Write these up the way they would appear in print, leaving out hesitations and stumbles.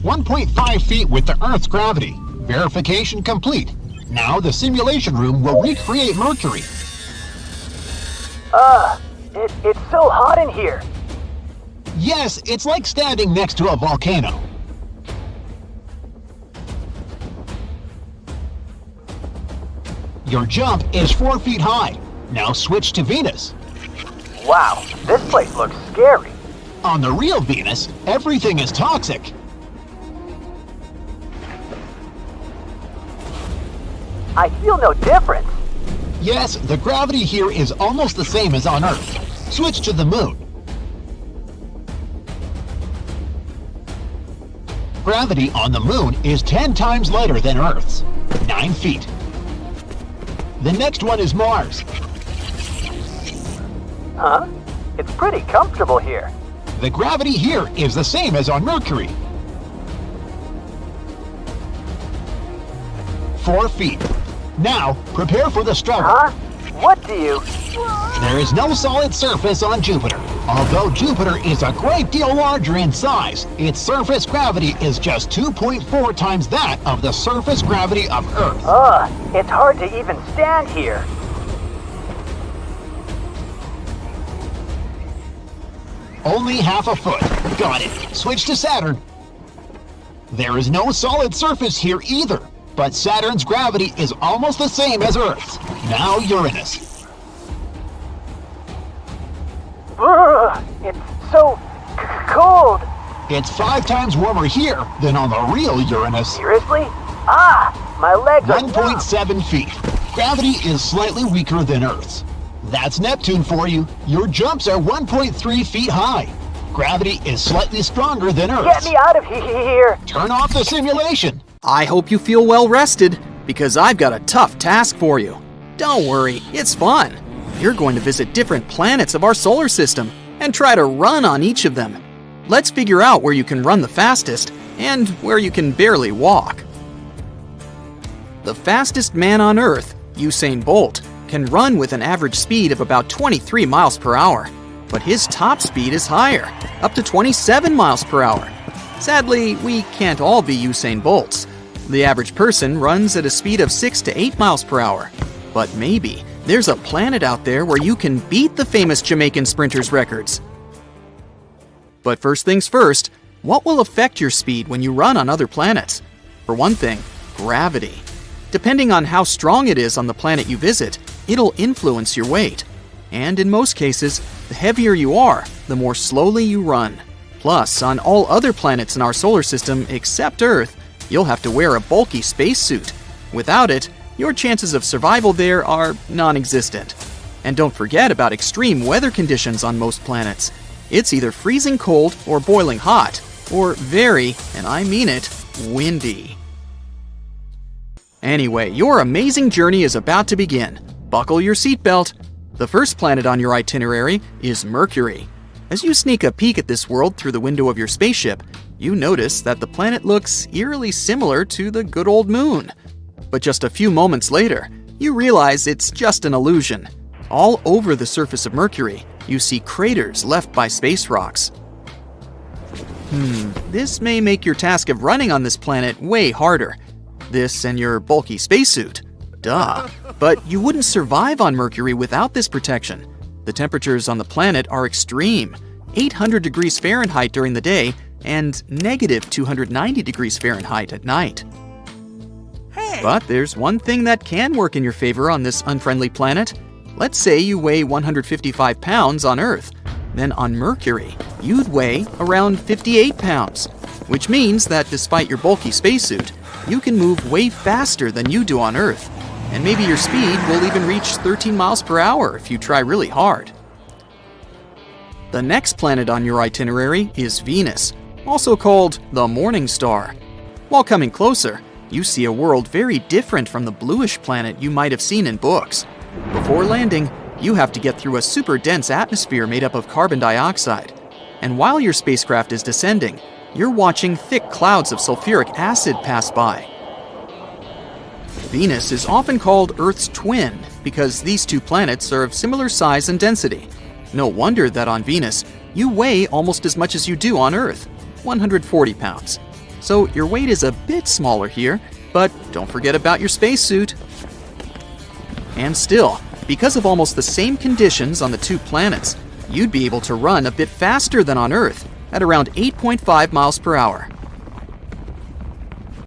1.5 feet with the Earth's gravity. Verification complete. Now the simulation room will recreate Mercury. It's so hot in here. Yes, it's like standing next to a volcano. Your jump is 4 feet high. Now switch to Venus. Wow, this place looks scary. On the real Venus, everything is toxic. I feel no difference. Yes, the gravity here is almost the same as on Earth. Switch to the Moon. Gravity on the Moon is 10 times lighter than Earth's, 9 feet. The next one is Mars. Huh? It's pretty comfortable here. The gravity here is the same as on Mercury. 4 feet. Now, prepare for the struggle. Huh? What do you... There is no solid surface on Jupiter. Although Jupiter is a great deal larger in size, its surface gravity is just 2.4 times that of the surface gravity of Earth. It's hard to even stand here. Only half a foot. Got it. Switch to Saturn. There is no solid surface here either, but Saturn's gravity is almost the same as Earth's. Now Uranus. It's so cold. It's 5 times warmer here than on the real Uranus. Seriously? My legs are... 1.7 feet. Gravity is slightly weaker than Earth's. That's Neptune for you. Your jumps are 1.3 feet high. Gravity is slightly stronger than Earth's. Get me out of here! Turn off the simulation. I hope you feel well rested, because I've got a tough task for you. Don't worry, it's fun. You're going to visit different planets of our solar system and try to run on each of them. Let's figure out where you can run the fastest and where you can barely walk. The fastest man on Earth, Usain Bolt, can run with an average speed of about 23 miles per hour, but his top speed is higher, up to 27 miles per hour. Sadly, we can't all be Usain Bolts. The average person runs at a speed of 6 to 8 miles per hour. But maybe there's a planet out there where you can beat the famous Jamaican sprinters' records. But first things first, what will affect your speed when you run on other planets? For one thing, gravity. Depending on how strong it is on the planet you visit, it'll influence your weight. And in most cases, the heavier you are, the more slowly you run. Plus, on all other planets in our solar system except Earth, you'll have to wear a bulky spacesuit. Without it, your chances of survival there are non-existent. And don't forget about extreme weather conditions on most planets. It's either freezing cold or boiling hot, or very, and I mean it, windy. Anyway, your amazing journey is about to begin. Buckle your seatbelt. The first planet on your itinerary is Mercury. As you sneak a peek at this world through the window of your spaceship, you notice that the planet looks eerily similar to the good old moon. But just a few moments later, you realize it's just an illusion. All over the surface of Mercury, you see craters left by space rocks. This may make your task of running on this planet way harder. This and your bulky spacesuit. Duh. But you wouldn't survive on Mercury without this protection. The temperatures on the planet are extreme, 800 degrees Fahrenheit during the day and negative 290 degrees Fahrenheit at night. But there's one thing that can work in your favor on this unfriendly planet. Let's say you weigh 155 pounds on Earth. Then on Mercury, you'd weigh around 58 pounds, which means that despite your bulky spacesuit, you can move way faster than you do on Earth. And maybe your speed will even reach 13 miles per hour if you try really hard. The next planet on your itinerary is Venus, also called the Morning Star. While coming closer, you see a world very different from the bluish planet you might have seen in books. Before landing, you have to get through a super dense atmosphere made up of carbon dioxide. And while your spacecraft is descending, you're watching thick clouds of sulfuric acid pass by. Venus is often called Earth's twin because these two planets are of similar size and density. No wonder that on Venus, you weigh almost as much as you do on Earth, 140 pounds. so your weight is a bit smaller here, but don't forget about your spacesuit. And still, because of almost the same conditions on the two planets, you'd be able to run a bit faster than on Earth, at around 8.5 miles per hour.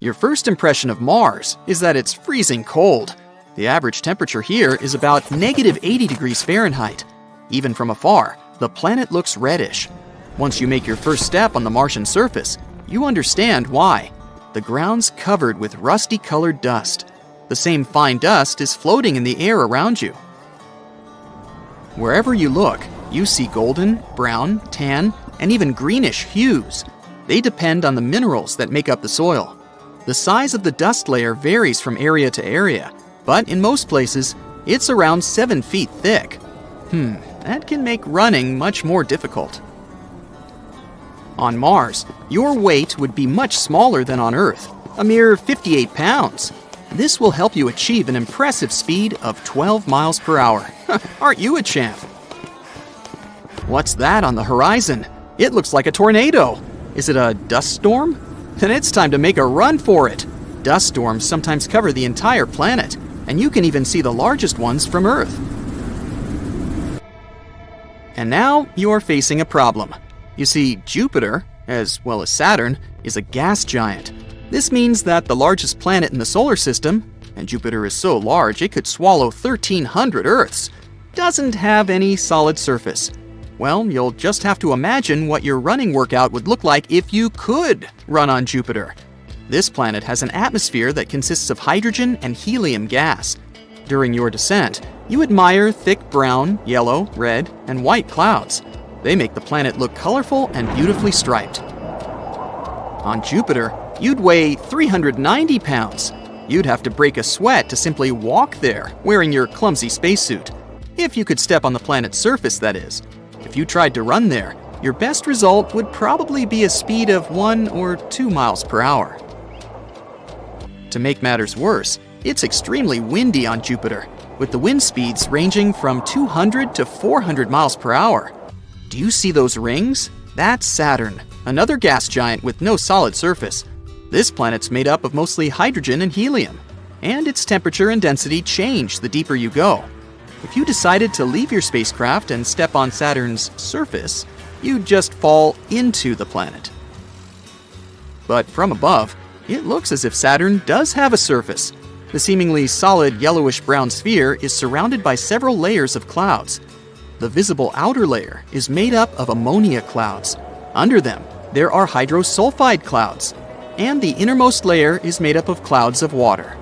Your first impression of Mars is that it's freezing cold. The average temperature here is about negative 80 degrees Fahrenheit. Even from afar, the planet looks reddish. Once you make your first step on the Martian surface, you understand why. The ground's covered with rusty-colored dust. The same fine dust is floating in the air around you. Wherever you look, you see golden, brown, tan, and even greenish hues. They depend on the minerals that make up the soil. The size of the dust layer varies from area to area, but in most places, it's around 7 feet thick. That can make running much more difficult. On Mars, your weight would be much smaller than on Earth, a mere 58 pounds. This will help you achieve an impressive speed of 12 miles per hour. Aren't you a champ? What's that on the horizon? It looks like a tornado. Is it a dust storm? Then it's time to make a run for it. Dust storms sometimes cover the entire planet, and you can even see the largest ones from Earth. And now you're facing a problem. You see, Jupiter, as well as Saturn, is a gas giant. This means that the largest planet in the solar system, and Jupiter is so large it could swallow 1,300 Earths, doesn't have any solid surface. Well, you'll just have to imagine what your running workout would look like if you could run on Jupiter. This planet has an atmosphere that consists of hydrogen and helium gas. During your descent, you admire thick brown, yellow, red, and white clouds. They make the planet look colorful and beautifully striped. On Jupiter, you'd weigh 390 pounds. You'd have to break a sweat to simply walk there, wearing your clumsy spacesuit. If you could step on the planet's surface, that is. If you tried to run there, your best result would probably be a speed of 1 or 2 miles per hour. To make matters worse, it's extremely windy on Jupiter, with the wind speeds ranging from 200 to 400 miles per hour. Do you see those rings? That's Saturn, another gas giant with no solid surface. This planet's made up of mostly hydrogen and helium, and its temperature and density change the deeper you go. If you decided to leave your spacecraft and step on Saturn's surface, you'd just fall into the planet. But from above, it looks as if Saturn does have a surface. The seemingly solid yellowish-brown sphere is surrounded by several layers of clouds. The visible outer layer is made up of ammonia clouds. Under them, there are hydrosulfide clouds, and the innermost layer is made up of clouds of water.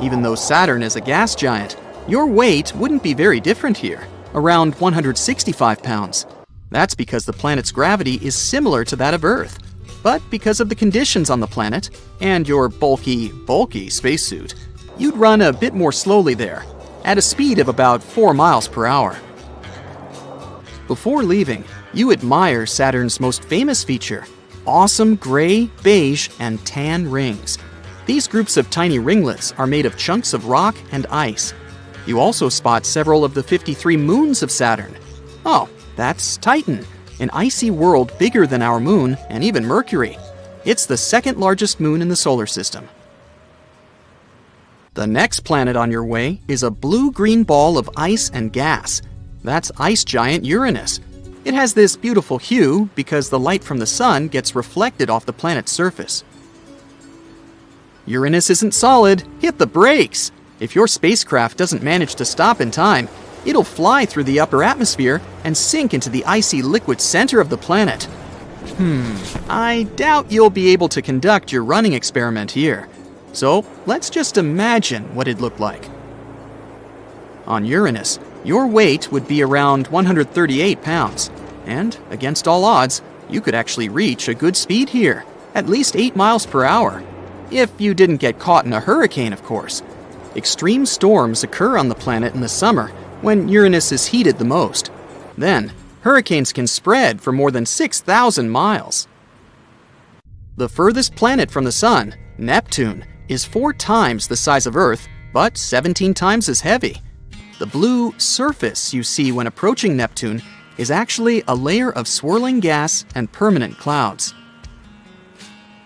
Even though Saturn is a gas giant, your weight wouldn't be very different here, around 165 pounds. That's because the planet's gravity is similar to that of Earth. But because of the conditions on the planet, and your bulky spacesuit, you'd run a bit more slowly there, at a speed of about 4 miles per hour. Before leaving, you admire Saturn's most famous feature, awesome gray, beige, and tan rings. These groups of tiny ringlets are made of chunks of rock and ice. You also spot several of the 53 moons of Saturn. Oh, that's Titan, an icy world bigger than our moon and even Mercury. It's the second largest moon in the solar system. The next planet on your way is a blue-green ball of ice and gas. That's ice giant Uranus. It has this beautiful hue because the light from the sun gets reflected off the planet's surface. Uranus isn't solid. Hit the brakes! If your spacecraft doesn't manage to stop in time, it'll fly through the upper atmosphere and sink into the icy liquid center of the planet. I doubt you'll be able to conduct your running experiment here. So let's just imagine what it'd look like. On Uranus, your weight would be around 138 pounds, and against all odds, you could actually reach a good speed here, at least 8 miles per hour. If you didn't get caught in a hurricane, of course. Extreme storms occur on the planet in the summer when Uranus is heated the most. Then, hurricanes can spread for more than 6,000 miles. The furthest planet from the Sun, Neptune, is 4 times the size of Earth, but 17 times as heavy. The blue surface you see when approaching Neptune is actually a layer of swirling gas and permanent clouds.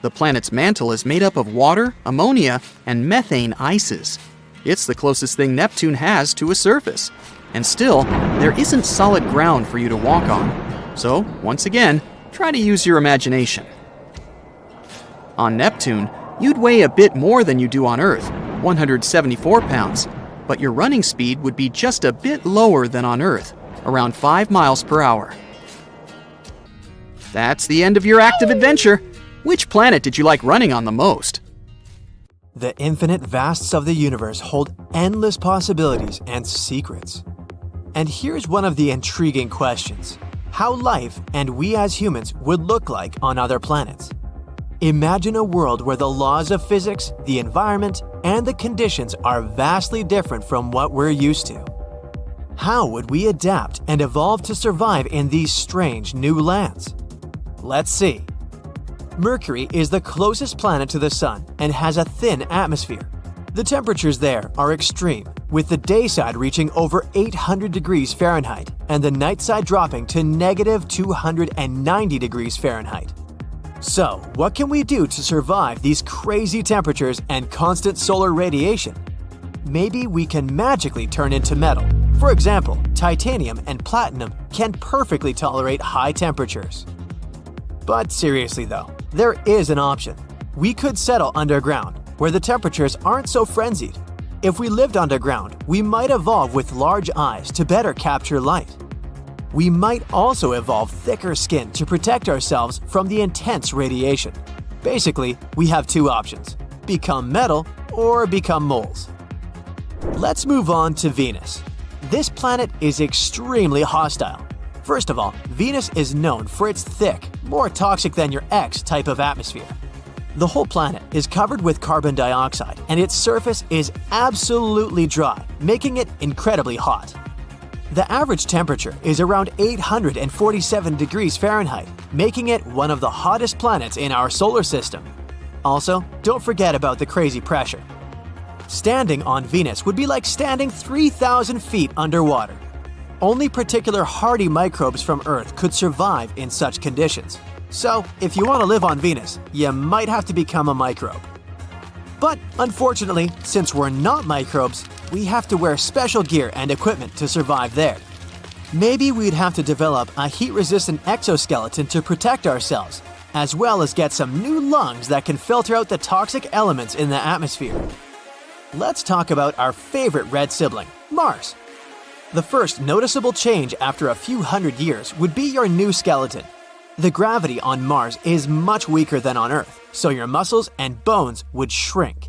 The planet's mantle is made up of water, ammonia, and methane ices. It's the closest thing Neptune has to a surface. And still, there isn't solid ground for you to walk on. So, once again, try to use your imagination. On Neptune, you'd weigh a bit more than you do on Earth, 174 pounds, but your running speed would be just a bit lower than on Earth, around 5 miles per hour. That's the end of your active adventure. Which planet did you like running on the most? The infinite vasts of the universe hold endless possibilities and secrets. And here's one of the intriguing questions: how life and we as humans would look like on other planets. Imagine a world where the laws of physics, the environment, and the conditions are vastly different from what we're used to. How would we adapt and evolve to survive in these strange new lands? Let's see. Mercury is the closest planet to the Sun and has a thin atmosphere. The temperatures there are extreme, with the day side reaching over 800 degrees Fahrenheit and the night side dropping to negative 290 degrees Fahrenheit. So, what can we do to survive these crazy temperatures and constant solar radiation? Maybe we can magically turn into metal. For example, titanium and platinum can perfectly tolerate high temperatures. But seriously though, there is an option. We could settle underground, where the temperatures aren't so frenzied. If we lived underground, we might evolve with large eyes to better capture light. We might also evolve thicker skin to protect ourselves from the intense radiation. Basically, we have two options: become metal or become moles. Let's move on to Venus. This planet is extremely hostile. First of all, Venus is known for its thick, more toxic than your ex type of atmosphere. The whole planet is covered with carbon dioxide and its surface is absolutely dry, making it incredibly hot. The average temperature is around 847 degrees Fahrenheit, making it one of the hottest planets in our solar system. Also, don't forget about the crazy pressure. Standing on Venus would be like standing 3,000 feet underwater. Only particular hardy microbes from Earth could survive in such conditions. So, if you want to live on Venus, you might have to become a microbe. But unfortunately, since we're not microbes, we have to wear special gear and equipment to survive there. Maybe we'd have to develop a heat-resistant exoskeleton to protect ourselves, as well as get some new lungs that can filter out the toxic elements in the atmosphere. Let's talk about our favorite red sibling, Mars. The first noticeable change after a few hundred years would be your new skeleton. The gravity on Mars is much weaker than on Earth, so your muscles and bones would shrink.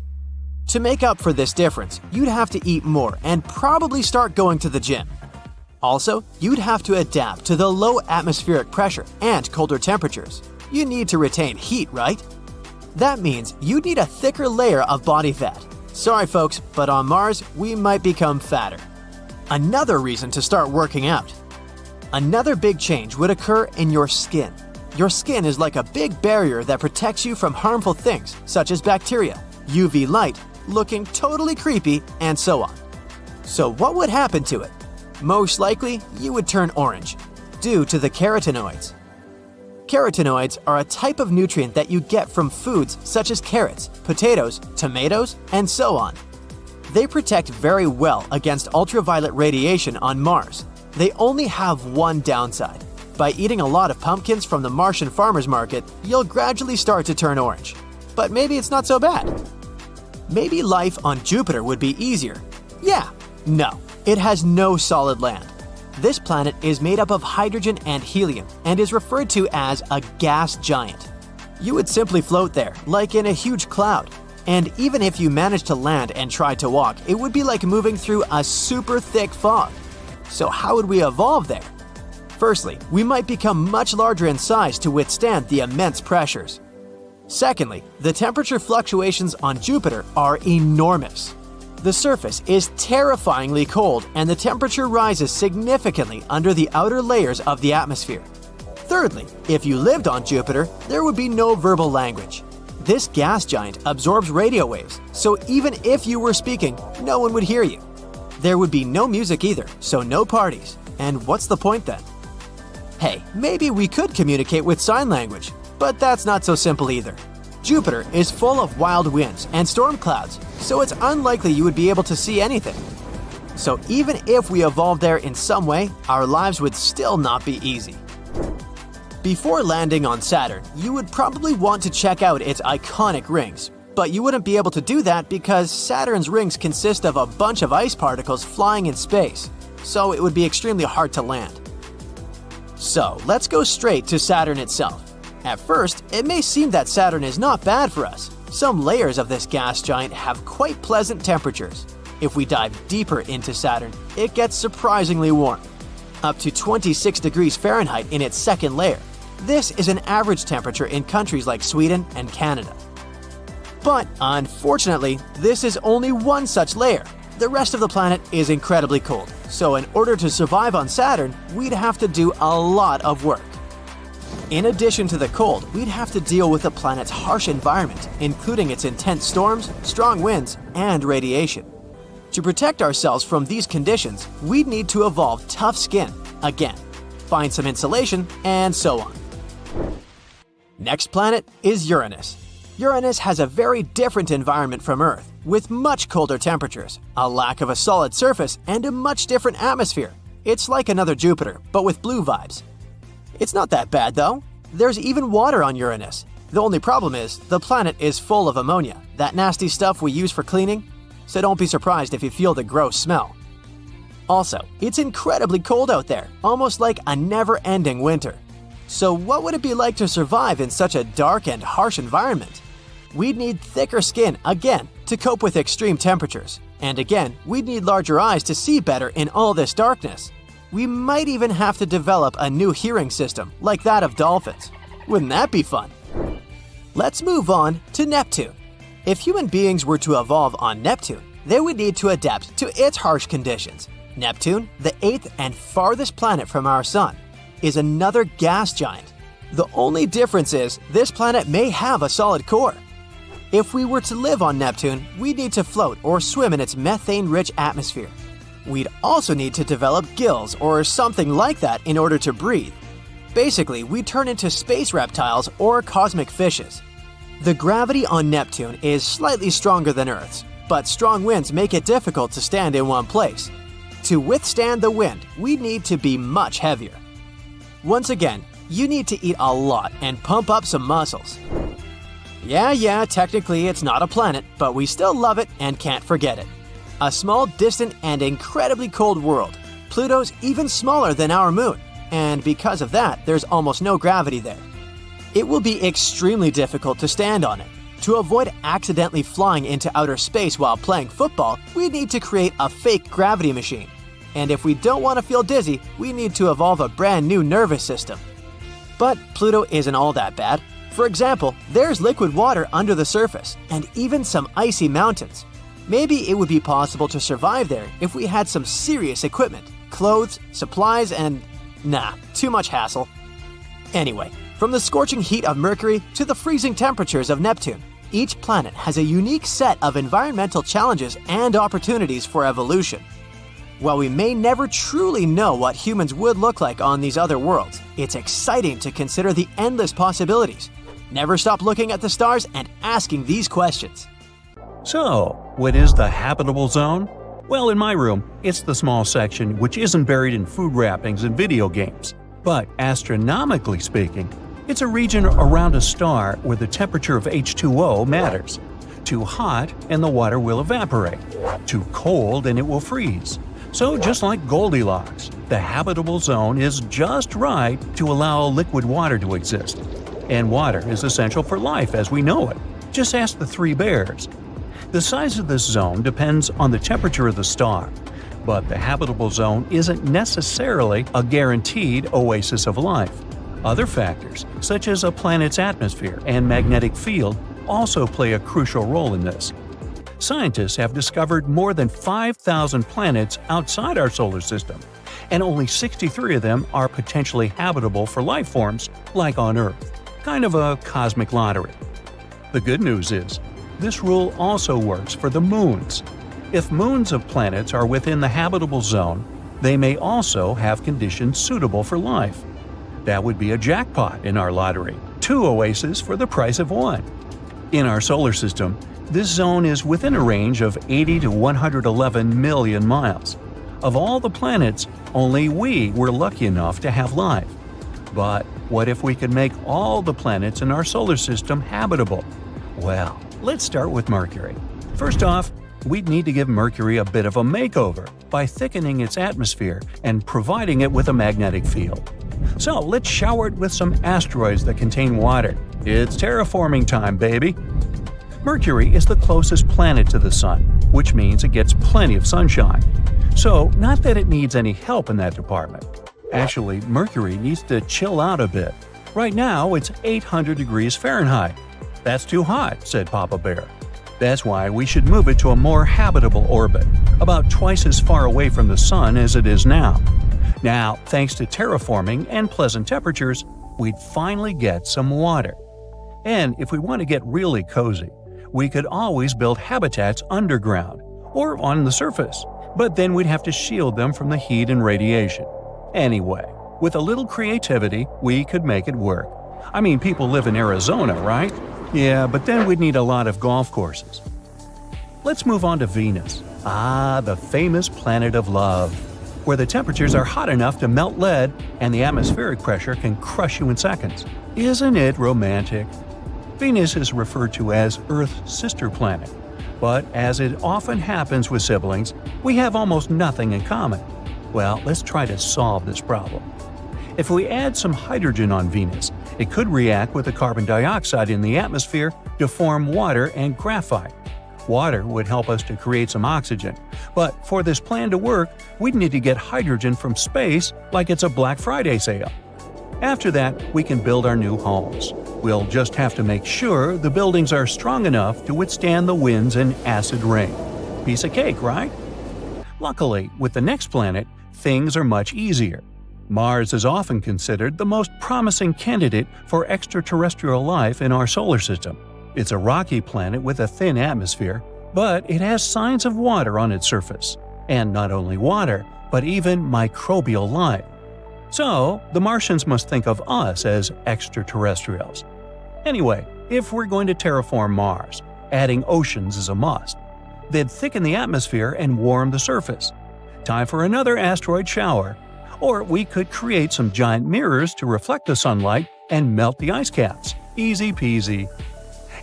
To make up for this difference, you'd have to eat more and probably start going to the gym. Also, you'd have to adapt to the low atmospheric pressure and colder temperatures. You need to retain heat, right? That means you'd need a thicker layer of body fat. Sorry folks, but on Mars, we might become fatter. Another reason to start working out. Another big change would occur in your skin. Your skin is like a big barrier that protects you from harmful things such as bacteria, UV light, looking totally creepy, and so on. So what would happen to it? Most likely, you would turn orange, due to the carotenoids. Carotenoids are a type of nutrient that you get from foods such as carrots, potatoes, tomatoes, and so on. They protect very well against ultraviolet radiation on Mars. They only have one downside. By eating a lot of pumpkins from the Martian farmers market, you'll gradually start to turn orange. But maybe it's not so bad. Maybe life on Jupiter would be easier. Yeah, no, it has no solid land. This planet is made up of hydrogen and helium and is referred to as a gas giant. You would simply float there, like in a huge cloud. And even if you managed to land and tried to walk, it would be like moving through a super thick fog. So how would we evolve there? Firstly, we might become much larger in size to withstand the immense pressures. Secondly, the temperature fluctuations on Jupiter are enormous. The surface is terrifyingly cold and the temperature rises significantly under the outer layers of the atmosphere. Thirdly, if you lived on Jupiter, there would be no verbal language. This gas giant absorbs radio waves, so even if you were speaking, no one would hear you. There would be no music either, so no parties. And what's the point then? Hey, maybe we could communicate with sign language, but that's not so simple either. Jupiter is full of wild winds and storm clouds, so it's unlikely you would be able to see anything. So even if we evolved there in some way, our lives would still not be easy. Before landing on Saturn, you would probably want to check out its iconic rings, but you wouldn't be able to do that because Saturn's rings consist of a bunch of ice particles flying in space, so it would be extremely hard to land. So let's go straight to Saturn itself. At first, it may seem that Saturn is not bad for us. Some layers of this gas giant have quite pleasant temperatures. If we dive deeper into Saturn, it gets surprisingly warm, up to 26 degrees Fahrenheit in its second layer. This is an average temperature in countries like Sweden and Canada. But unfortunately, this is only one such layer. The rest of the planet is incredibly cold, so in order to survive on Saturn, we'd have to do a lot of work. In addition to the cold, we'd have to deal with the planet's harsh environment, including its intense storms, strong winds, and radiation. To protect ourselves from these conditions, we'd need to evolve tough skin, again, find some insulation, and so on. Next planet is Uranus. Uranus has a very different environment from Earth, with much colder temperatures, a lack of a solid surface, and a much different atmosphere. It's like another Jupiter, but with blue vibes. It's not that bad though. There's even water on Uranus. The only problem is, the planet is full of ammonia, that nasty stuff we use for cleaning, so don't be surprised if you feel the gross smell. Also, it's incredibly cold out there, almost like a never-ending winter. So what would it be like to survive in such a dark and harsh environment? We'd need thicker skin, again, to cope with extreme temperatures. And again, we'd need larger eyes to see better in all this darkness. We might even have to develop a new hearing system, like that of dolphins. Wouldn't that be fun? Let's move on to Neptune. If human beings were to evolve on Neptune, they would need to adapt to its harsh conditions. Neptune, the eighth and farthest planet from our Sun, is another gas giant. The only difference is this planet may have a solid core. If we were to live on Neptune, we'd need to float or swim in its methane-rich atmosphere. We'd also need to develop gills or something like that in order to breathe. Basically, we'd turn into space reptiles or cosmic fishes. The gravity on Neptune is slightly stronger than Earth's, but strong winds make it difficult to stand in one place. To withstand the wind, we'd need to be much heavier. Once again, you need to eat a lot and pump up some muscles. Yeah, technically it's not a planet, but we still love it and can't forget it. A small, distant, and incredibly cold world. Pluto's even smaller than our moon, and because of that, there's almost no gravity there. It will be extremely difficult to stand on it. To avoid accidentally flying into outer space while playing football, we need to create a fake gravity machine. And if we don't want to feel dizzy, we need to evolve a brand new nervous system. But Pluto isn't all that bad. For example, there's liquid water under the surface, and even some icy mountains. Maybe it would be possible to survive there if we had some serious equipment, clothes, supplies, and… nah, too much hassle. Anyway, from the scorching heat of Mercury to the freezing temperatures of Neptune, each planet has a unique set of environmental challenges and opportunities for evolution. While we may never truly know what humans would look like on these other worlds, it's exciting to consider the endless possibilities. Never stop looking at the stars and asking these questions. So, what is the habitable zone? Well, in my room, it's the small section which isn't buried in food wrappings and video games. But astronomically speaking, it's a region around a star where the temperature of H2O matters. Too hot and the water will evaporate. Too cold and it will freeze. So just like Goldilocks, the habitable zone is just right to allow liquid water to exist. And water is essential for life as we know it. Just ask the three bears. The size of this zone depends on the temperature of the star, but the habitable zone isn't necessarily a guaranteed oasis of life. Other factors, such as a planet's atmosphere and magnetic field, also play a crucial role in this. Scientists have discovered more than 5,000 planets outside our solar system, and only 63 of them are potentially habitable for life forms like on Earth. Kind of a cosmic lottery. The good news is, this rule also works for the moons. If moons of planets are within the habitable zone, they may also have conditions suitable for life. That would be a jackpot in our lottery. 2 oases for the price of 1. In our solar system, this zone is within a range of 80 to 111 million miles. Of all the planets, only we were lucky enough to have life. But what if we could make all the planets in our solar system habitable? Well, let's start with Mercury. First off, we'd need to give Mercury a bit of a makeover by thickening its atmosphere and providing it with a magnetic field. So let's shower it with some asteroids that contain water. It's terraforming time, baby! Mercury is the closest planet to the Sun, which means it gets plenty of sunshine. So, not that it needs any help in that department. Actually, Mercury needs to chill out a bit. Right now, it's 800 degrees Fahrenheit. That's too hot, said Papa Bear. That's why we should move it to a more habitable orbit, about twice as far away from the Sun as it is now. Now, thanks to terraforming and pleasant temperatures, we'd finally get some water. And if we want to get really cozy, we could always build habitats underground or on the surface, but then we'd have to shield them from the heat and radiation. Anyway, with a little creativity, we could make it work. I mean, people live in Arizona, right? Yeah, but then we'd need a lot of golf courses. Let's move on to Venus. The famous planet of love, where the temperatures are hot enough to melt lead and the atmospheric pressure can crush you in seconds. Isn't it romantic? Venus is referred to as Earth's sister planet, but as it often happens with siblings, we have almost nothing in common. Well, let's try to solve this problem. If we add some hydrogen on Venus, it could react with the carbon dioxide in the atmosphere to form water and graphite. Water would help us to create some oxygen, but for this plan to work, we'd need to get hydrogen from space like it's a Black Friday sale. After that, we can build our new homes. We'll just have to make sure the buildings are strong enough to withstand the winds and acid rain. Piece of cake, right? Luckily, with the next planet, things are much easier. Mars is often considered the most promising candidate for extraterrestrial life in our solar system. It's a rocky planet with a thin atmosphere, but it has signs of water on its surface. And not only water, but even microbial life. So, the Martians must think of us as extraterrestrials. Anyway, if we're going to terraform Mars, adding oceans is a must. They'd thicken the atmosphere and warm the surface. Time for another asteroid shower. Or we could create some giant mirrors to reflect the sunlight and melt the ice caps. Easy peasy.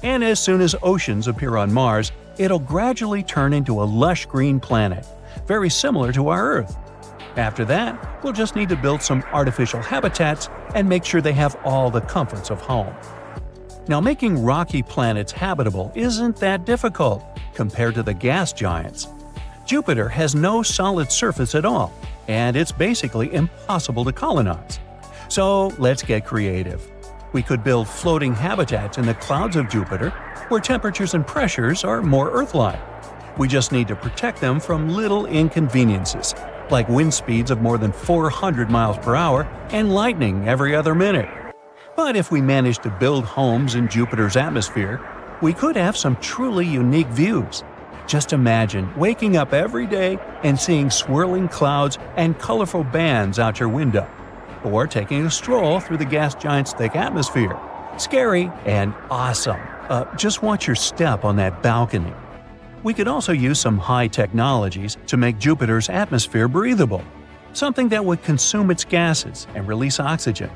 And as soon as oceans appear on Mars, it'll gradually turn into a lush green planet, very similar to our Earth. After that, we'll just need to build some artificial habitats and make sure they have all the comforts of home. Now, making rocky planets habitable isn't that difficult compared to the gas giants. Jupiter has no solid surface at all, and it's basically impossible to colonize. So let's get creative. We could build floating habitats in the clouds of Jupiter, where temperatures and pressures are more Earth-like. We just need to protect them from little inconveniences, like wind speeds of more than 400 miles per hour and lightning every other minute. But if we manage to build homes in Jupiter's atmosphere, we could have some truly unique views. Just imagine waking up every day and seeing swirling clouds and colorful bands out your window, or taking a stroll through the gas giant's thick atmosphere. Scary and awesome. Just watch your step on that balcony. We could also use some high technologies to make Jupiter's atmosphere breathable, something that would consume its gases and release oxygen.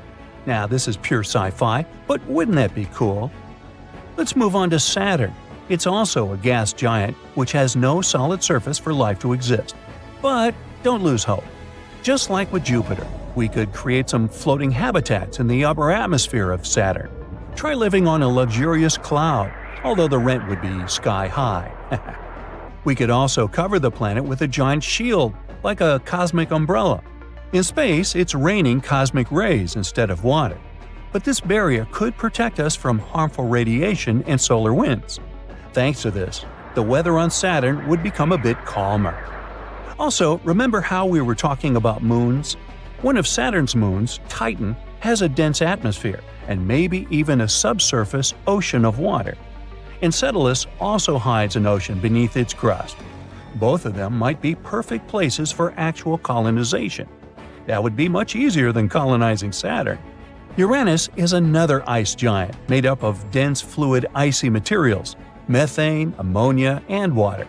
Now, this is pure sci-fi, but wouldn't that be cool? Let's move on to Saturn. It's also a gas giant which has no solid surface for life to exist. But don't lose hope. Just like with Jupiter, we could create some floating habitats in the upper atmosphere of Saturn. Try living on a luxurious cloud, although the rent would be sky high. We could also cover the planet with a giant shield, like a cosmic umbrella. In space, it's raining cosmic rays instead of water. But this barrier could protect us from harmful radiation and solar winds. Thanks to this, the weather on Saturn would become a bit calmer. Also, remember how we were talking about moons? One of Saturn's moons, Titan, has a dense atmosphere and maybe even a subsurface ocean of water. Enceladus also hides an ocean beneath its crust. Both of them might be perfect places for actual colonization. That would be much easier than colonizing Saturn. Uranus is another ice giant made up of dense fluid icy materials, methane, ammonia, and water.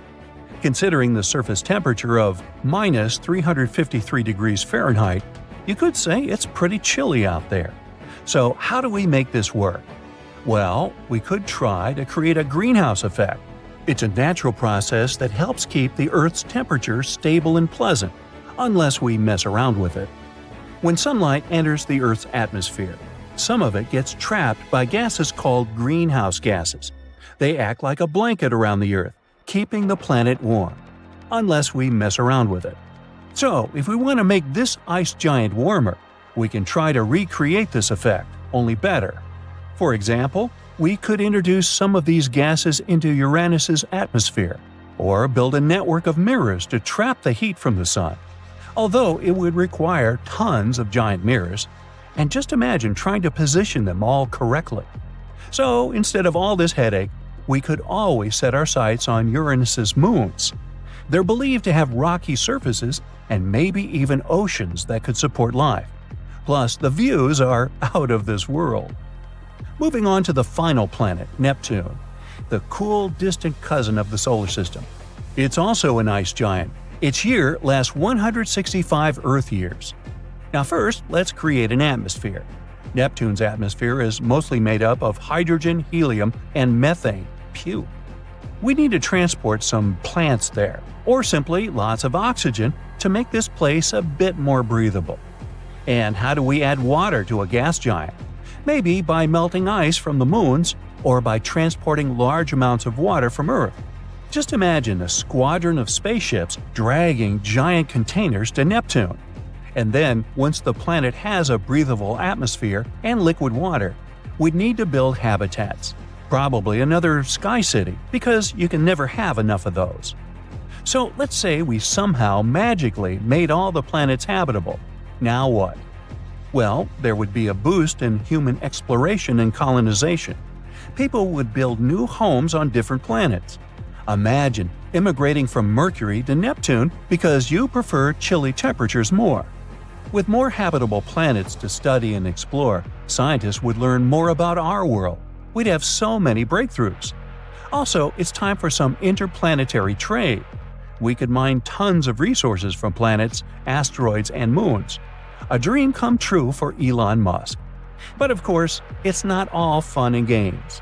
Considering the surface temperature of minus 353 degrees Fahrenheit, you could say it's pretty chilly out there. So how do we make this work? Well, we could try to create a greenhouse effect. It's a natural process that helps keep the Earth's temperature stable and pleasant, unless we mess around with it. When sunlight enters the Earth's atmosphere, some of it gets trapped by gases called greenhouse gases. They act like a blanket around the Earth, keeping the planet warm, unless we mess around with it. So, if we want to make this ice giant warmer, we can try to recreate this effect, only better. For example, we could introduce some of these gases into Uranus's atmosphere, or build a network of mirrors to trap the heat from the sun. Although it would require tons of giant mirrors, and just imagine trying to position them all correctly. So, instead of all this headache, we could always set our sights on Uranus's moons. They're believed to have rocky surfaces and maybe even oceans that could support life. Plus, the views are out of this world. Moving on to the final planet, Neptune, the cool, distant cousin of the solar system. It's also an ice giant. Its year lasts 165 Earth years. Now first, let's create an atmosphere. Neptune's atmosphere is mostly made up of hydrogen, helium, and methane. Phew. We need to transport some plants there, or simply lots of oxygen to make this place a bit more breathable. And how do we add water to a gas giant? Maybe by melting ice from the moons, or by transporting large amounts of water from Earth. Just imagine a squadron of spaceships dragging giant containers to Neptune. And then, once the planet has a breathable atmosphere and liquid water, we'd need to build habitats. Probably another sky city, because you can never have enough of those. So let's say we somehow magically made all the planets habitable. Now what? Well, there would be a boost in human exploration and colonization. People would build new homes on different planets. Imagine immigrating from Mercury to Neptune because you prefer chilly temperatures more. With more habitable planets to study and explore, scientists would learn more about our world. We'd have so many breakthroughs. Also, it's time for some interplanetary trade. We could mine tons of resources from planets, asteroids, and moons. A dream come true for Elon Musk. But of course, it's not all fun and games.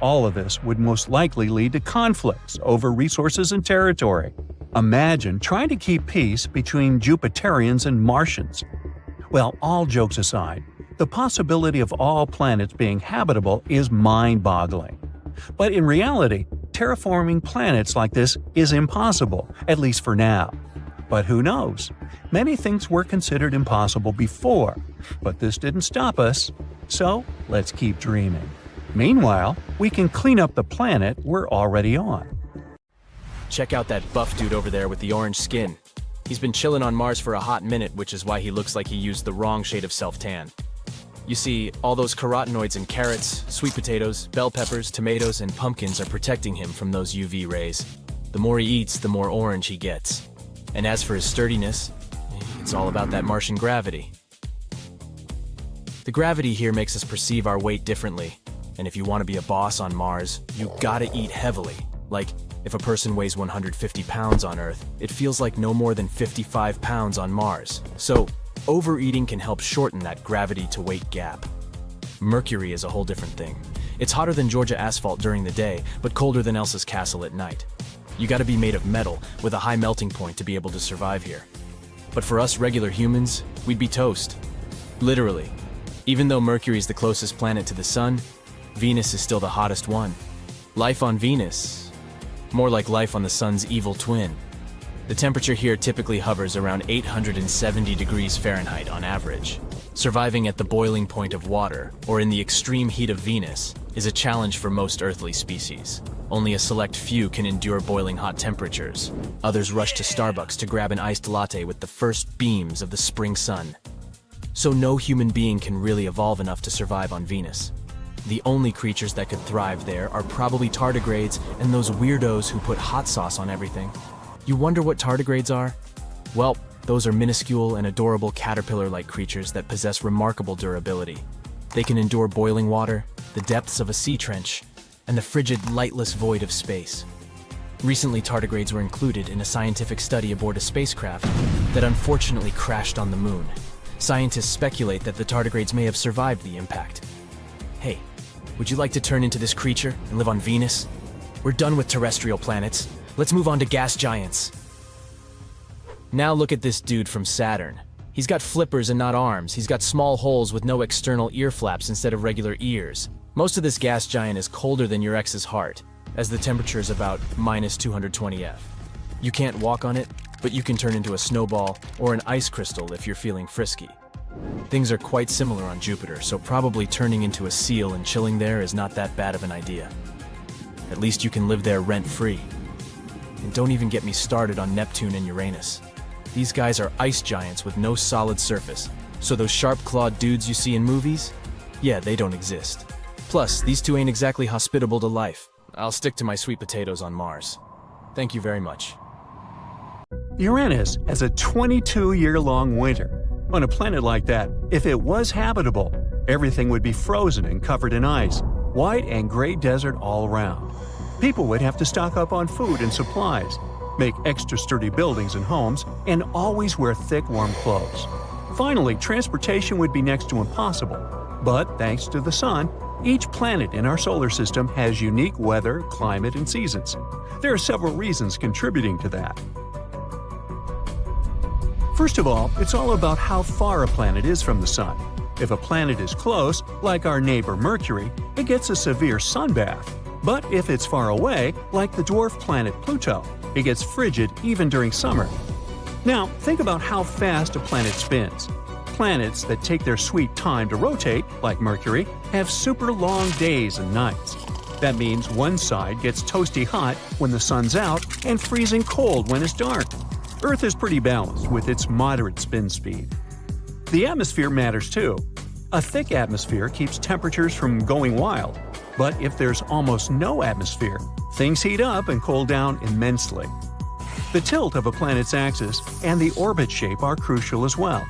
All of this would most likely lead to conflicts over resources and territory. Imagine trying to keep peace between Jupiterians and Martians. Well, all jokes aside, the possibility of all planets being habitable is mind-boggling. But in reality, terraforming planets like this is impossible, at least for now. But who knows? Many things were considered impossible before, but this didn't stop us. So, let's keep dreaming. Meanwhile, we can clean up the planet we're already on. Check out that buff dude over there with the orange skin. He's been chilling on Mars for a hot minute, which is why he looks like he used the wrong shade of self-tan. You see, all those carotenoids in carrots, sweet potatoes, bell peppers, tomatoes, and pumpkins are protecting him from those UV rays. The more he eats, the more orange he gets. And as for his sturdiness, it's all about that Martian gravity. The gravity here makes us perceive our weight differently. And if you want to be a boss on Mars, you gotta eat heavily. Like, if a person weighs 150 pounds on Earth, it feels like no more than 55 pounds on Mars. So, overeating can help shorten that gravity-to-weight gap. Mercury is a whole different thing. It's hotter than Georgia asphalt during the day, but colder than Elsa's castle at night. You gotta be made of metal, with a high melting point to be able to survive here. But for us regular humans, we'd be toast. Literally. Even though Mercury's the closest planet to the Sun, Venus is still the hottest one. Life on Venus, more like life on the Sun's evil twin. The temperature here typically hovers around 870 degrees Fahrenheit on average. Surviving at the boiling point of water, or in the extreme heat of Venus, is a challenge for most earthly species. Only a select few can endure boiling hot temperatures. Others rush to Starbucks to grab an iced latte with the first beams of the spring sun. So no human being can really evolve enough to survive on Venus. The only creatures that could thrive there are probably tardigrades and those weirdos who put hot sauce on everything. You wonder what tardigrades are? Well, those are minuscule and adorable caterpillar-like creatures that possess remarkable durability. They can endure boiling water, the depths of a sea trench, and the frigid, lightless void of space. Recently, tardigrades were included in a scientific study aboard a spacecraft that unfortunately crashed on the moon. Scientists speculate that the tardigrades may have survived the impact. Hey, would you like to turn into this creature and live on Venus? We're done with terrestrial planets. Let's move on to gas giants. Now look at this dude from Saturn. He's got flippers and not arms. He's got small holes with no external ear flaps instead of regular ears. Most of this gas giant is colder than your ex's heart, as the temperature is about minus 220 F. You can't walk on it, but you can turn into a snowball or an ice crystal if you're feeling frisky. Things are quite similar on Jupiter, so probably turning into a seal and chilling there is not that bad of an idea. At least you can live there rent-free. And don't even get me started on Neptune and Uranus. These guys are ice giants with no solid surface, so those sharp-clawed dudes you see in movies? Yeah, they don't exist. Plus, these two ain't exactly hospitable to life. I'll stick to my sweet potatoes on Mars. Thank you very much. Uranus has a 22-year-long winter. On a planet like that, if it was habitable, everything would be frozen and covered in ice, white and gray desert all around. People would have to stock up on food and supplies, make extra sturdy buildings and homes, and always wear thick, warm clothes. Finally, transportation would be next to impossible. But thanks to the Sun, each planet in our solar system has unique weather, climate, and seasons. There are several reasons contributing to that. First of all, it's all about how far a planet is from the Sun. If a planet is close, like our neighbor Mercury, it gets a severe sunbath. But if it's far away, like the dwarf planet Pluto, it gets frigid even during summer. Now, think about how fast a planet spins. Planets that take their sweet time to rotate, like Mercury, have super long days and nights. That means one side gets toasty hot when the sun's out and freezing cold when it's dark. Earth is pretty balanced with its moderate spin speed. The atmosphere matters too. A thick atmosphere keeps temperatures from going wild. But if there's almost no atmosphere, things heat up and cool down immensely. The tilt of a planet's axis and the orbit shape are crucial as well.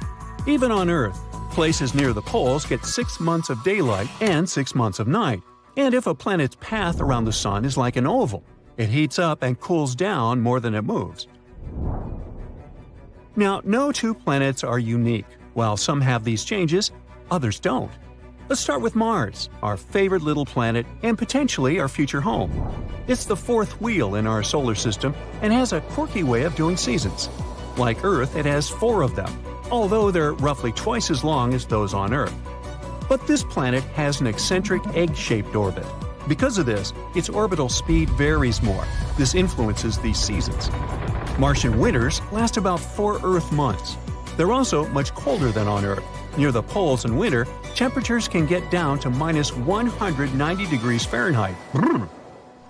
Even on Earth, places near the poles get 6 months of daylight and 6 months of night. And if a planet's path around the Sun is like an oval, it heats up and cools down more than it moves. Now, no two planets are unique. While some have these changes, others don't. Let's start with Mars, our favorite little planet and potentially our future home. It's the fourth wheel in our solar system and has a quirky way of doing seasons. Like Earth, it has 4 of them, although they're roughly twice as long as those on Earth. But this planet has an eccentric egg-shaped orbit. Because of this, its orbital speed varies more. This influences these seasons. Martian winters last about 4 Earth months. They're also much colder than on Earth. Near the poles in winter, temperatures can get down to minus 190 degrees Fahrenheit.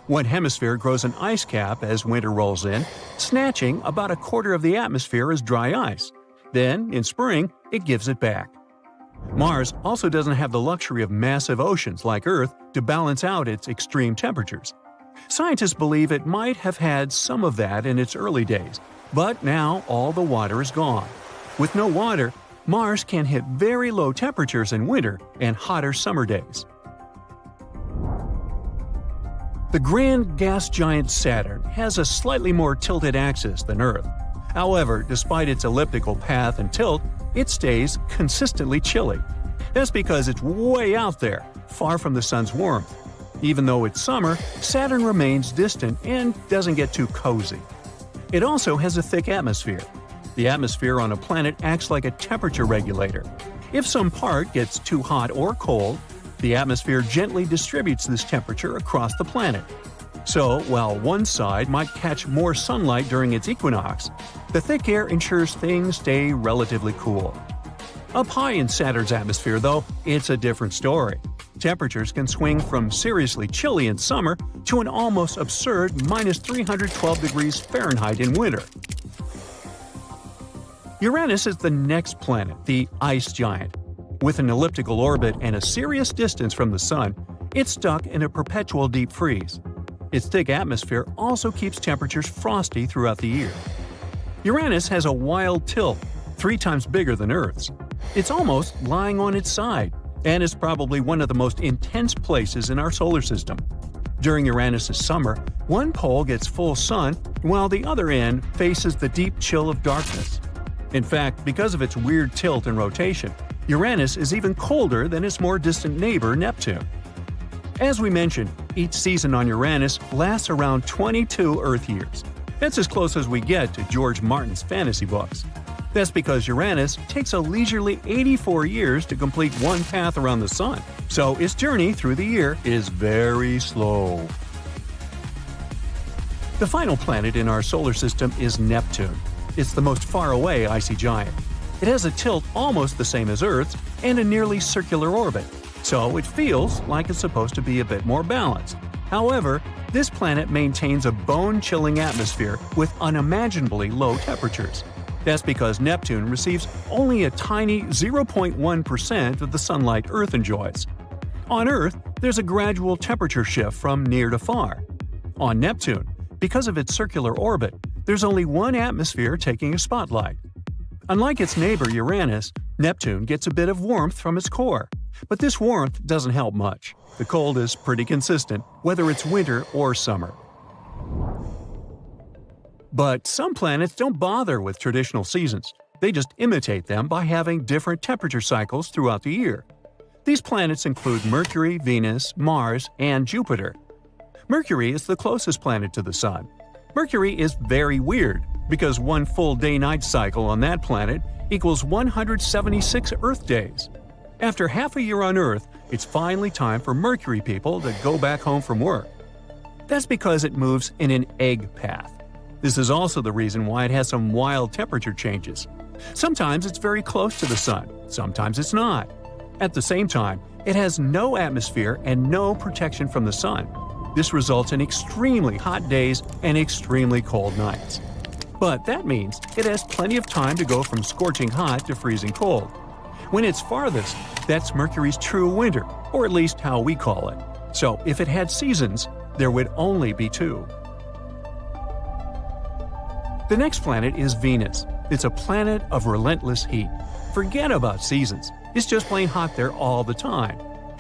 One hemisphere grows an ice cap as winter rolls in, snatching about a quarter of the atmosphere as dry ice. Then, in spring, it gives it back. Mars also doesn't have the luxury of massive oceans like Earth to balance out its extreme temperatures. Scientists believe it might have had some of that in its early days, but now all the water is gone. With no water, Mars can hit very low temperatures in winter and hotter summer days. The grand gas giant Saturn has a slightly more tilted axis than Earth. However, despite its elliptical path and tilt, it stays consistently chilly. That's because it's way out there, far from the sun's warmth. Even though it's summer, Saturn remains distant and doesn't get too cozy. It also has a thick atmosphere. The atmosphere on a planet acts like a temperature regulator. If some part gets too hot or cold, the atmosphere gently distributes this temperature across the planet. So, while one side might catch more sunlight during its equinox, the thick air ensures things stay relatively cool. Up high in Saturn's atmosphere, though, it's a different story. Temperatures can swing from seriously chilly in summer to an almost absurd minus 312 degrees Fahrenheit in winter. Uranus is the next planet, the ice giant. With an elliptical orbit and a serious distance from the Sun, it's stuck in a perpetual deep freeze. Its thick atmosphere also keeps temperatures frosty throughout the year. Uranus has a wild tilt, 3 times bigger than Earth's. It's almost lying on its side, and is probably one of the most intense places in our solar system. During Uranus's summer, one pole gets full sun while the other end faces the deep chill of darkness. In fact, because of its weird tilt and rotation, Uranus is even colder than its more distant neighbor Neptune. As we mentioned, each season on Uranus lasts around 22 Earth years. That's as close as we get to George Martin's fantasy books. That's because Uranus takes a leisurely 84 years to complete one path around the Sun, so its journey through the year is very slow. The final planet in our solar system is Neptune. It's the most faraway icy giant. It has a tilt almost the same as Earth's and a nearly circular orbit, so it feels like it's supposed to be a bit more balanced. However, this planet maintains a bone-chilling atmosphere with unimaginably low temperatures. That's because Neptune receives only a tiny 0.1% of the sunlight Earth enjoys. On Earth, there's a gradual temperature shift from near to far. On Neptune, because of its circular orbit, there's only one atmosphere taking a spotlight. Unlike its neighbor Uranus, Neptune gets a bit of warmth from its core. But this warmth doesn't help much. The cold is pretty consistent, whether it's winter or summer. But some planets don't bother with traditional seasons. They just imitate them by having different temperature cycles throughout the year. These planets include Mercury, Venus, Mars, and Jupiter. Mercury is the closest planet to the Sun. Mercury is very weird because one full day-night cycle on that planet equals 176 Earth days. After half a year on Earth, it's finally time for Mercury people to go back home from work. That's because it moves in an egg path. This is also the reason why it has some wild temperature changes. Sometimes it's very close to the Sun, sometimes it's not. At the same time, it has no atmosphere and no protection from the Sun. This results in extremely hot days and extremely cold nights. But that means it has plenty of time to go from scorching hot to freezing cold. When it's farthest, that's Mercury's true winter, or at least how we call it. So if it had seasons, there would only be two. The next planet is Venus. It's a planet of relentless heat. Forget about seasons. It's just plain hot there all the time.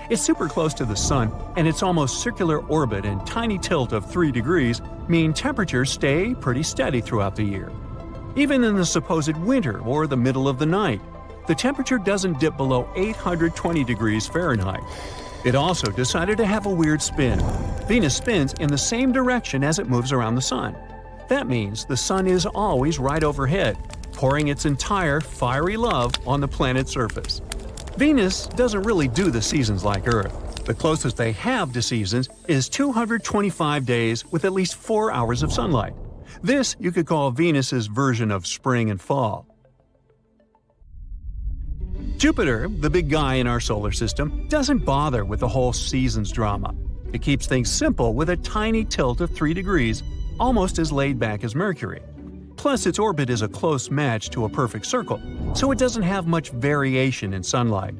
It's super close to the Sun, and its almost circular orbit and tiny tilt of 3 degrees mean temperatures stay pretty steady throughout the year. Even in the supposed winter or the middle of the night, the temperature doesn't dip below 820 degrees Fahrenheit. It also decided to have a weird spin. Venus spins in the same direction as it moves around the Sun. That means the Sun is always right overhead, pouring its entire fiery love on the planet's surface. Venus doesn't really do the seasons like Earth. The closest they have to seasons is 225 days with at least 4 hours of sunlight. This you could call Venus's version of spring and fall. Jupiter, the big guy in our solar system, doesn't bother with the whole seasons drama. It keeps things simple with a tiny tilt of 3 degrees, almost as laid back as Mercury. Plus, its orbit is a close match to a perfect circle, so it doesn't have much variation in sunlight.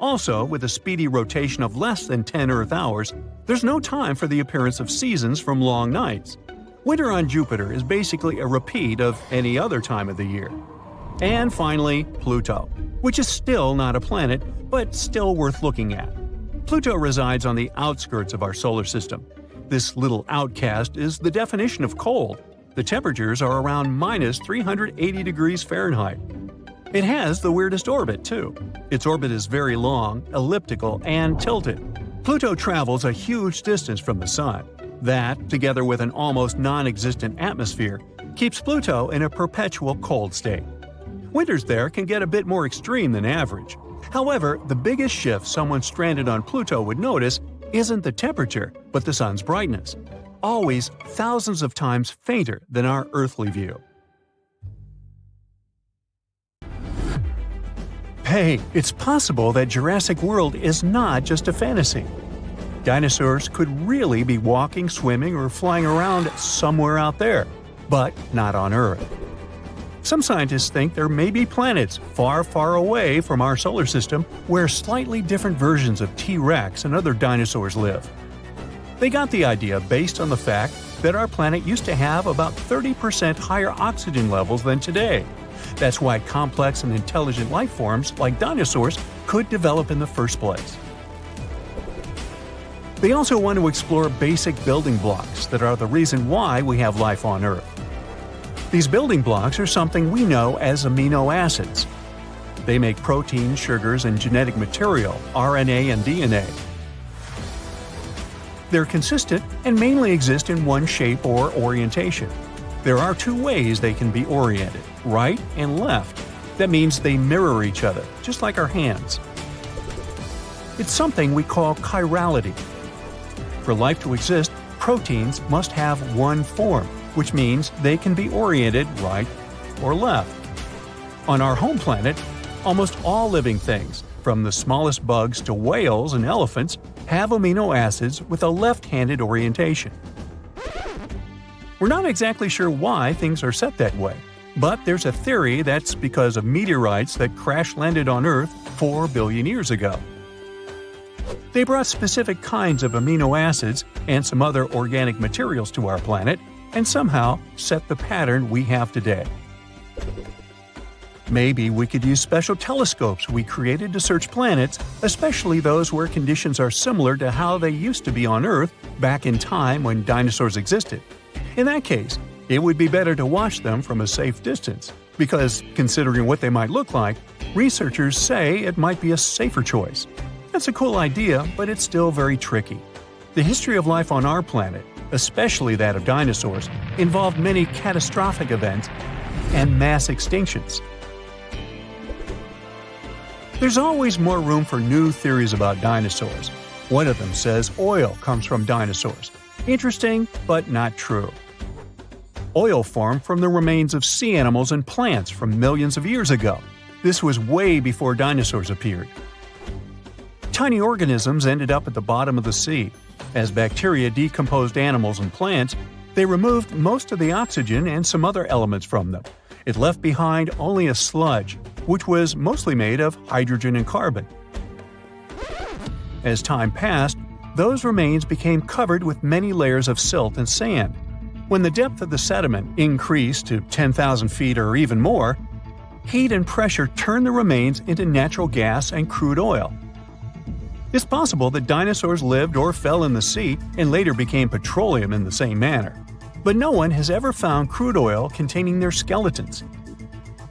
Also, with a speedy rotation of less than 10 Earth hours, there's no time for the appearance of seasons from long nights. Winter on Jupiter is basically a repeat of any other time of the year. And finally, Pluto, which is still not a planet, but still worth looking at. Pluto resides on the outskirts of our solar system. This little outcast is the definition of cold. The temperatures are around minus 380 degrees Fahrenheit. It has the weirdest orbit, too. Its orbit is very long, elliptical, and tilted. Pluto travels a huge distance from the Sun. That, together with an almost non-existent atmosphere, keeps Pluto in a perpetual cold state. Winters there can get a bit more extreme than average. However, the biggest shift someone stranded on Pluto would notice isn't the temperature, but the Sun's brightness. Always thousands of times fainter than our earthly view. Hey, it's possible that Jurassic World is not just a fantasy. Dinosaurs could really be walking, swimming, or flying around somewhere out there, but not on Earth. Some scientists think there may be planets far, far away from our solar system where slightly different versions of T-Rex and other dinosaurs live. They got the idea based on the fact that our planet used to have about 30% higher oxygen levels than today. That's why complex and intelligent life forms like dinosaurs could develop in the first place. They also want to explore basic building blocks that are the reason why we have life on Earth. These building blocks are something we know as amino acids. They make proteins, sugars, and genetic material, RNA and DNA. They're consistent and mainly exist in one shape or orientation. There are two ways they can be oriented, right and left. That means they mirror each other, just like our hands. It's something we call chirality. For life to exist, proteins must have one form, which means they can be oriented right or left. On our home planet, almost all living things, from the smallest bugs to whales and elephants, have amino acids with a left-handed orientation. We're not exactly sure why things are set that way, but there's a theory that's because of meteorites that crash-landed on Earth 4 billion years ago. They brought specific kinds of amino acids and some other organic materials to our planet and somehow set the pattern we have today. Maybe we could use special telescopes we created to search planets, especially those where conditions are similar to how they used to be on Earth back in time when dinosaurs existed. In that case, it would be better to watch them from a safe distance, because considering what they might look like, researchers say it might be a safer choice. That's a cool idea, but it's still very tricky. The history of life on our planet, especially that of dinosaurs, involved many catastrophic events and mass extinctions. There's always more room for new theories about dinosaurs. One of them says oil comes from dinosaurs. Interesting, but not true. Oil formed from the remains of sea animals and plants from millions of years ago. This was way before dinosaurs appeared. Tiny organisms ended up at the bottom of the sea. As bacteria decomposed animals and plants, they removed most of the oxygen and some other elements from them. It left behind only a sludge, which was mostly made of hydrogen and carbon. As time passed, those remains became covered with many layers of silt and sand. When the depth of the sediment increased to 10,000 feet or even more, heat and pressure turned the remains into natural gas and crude oil. It's possible that dinosaurs lived or fell in the sea and later became petroleum in the same manner. But no one has ever found crude oil containing their skeletons.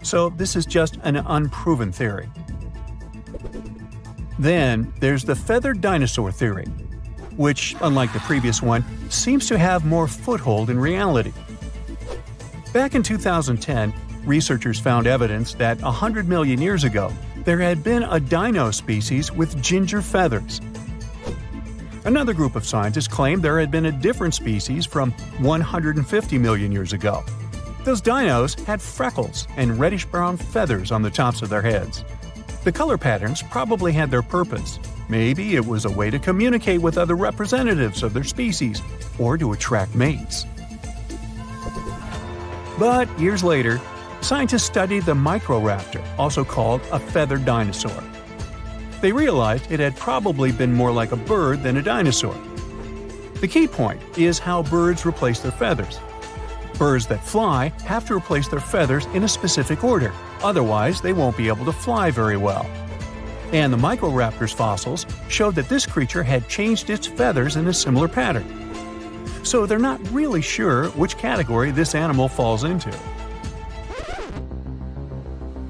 So this is just an unproven theory. Then there's the feathered dinosaur theory, which, unlike the previous one, seems to have more foothold in reality. Back in 2010, researchers found evidence that 100 million years ago, there had been a dino species with ginger feathers. Another group of scientists claimed there had been a different species from 150 million years ago. Those dinos had freckles and reddish-brown feathers on the tops of their heads. The color patterns probably had their purpose. Maybe it was a way to communicate with other representatives of their species or to attract mates. But years later, scientists studied the Microraptor, also called a feathered dinosaur. They realized it had probably been more like a bird than a dinosaur. The key point is how birds replace their feathers. Birds that fly have to replace their feathers in a specific order, otherwise they won't be able to fly very well. And the Microraptor's fossils showed that this creature had changed its feathers in a similar pattern. So they're not really sure which category this animal falls into.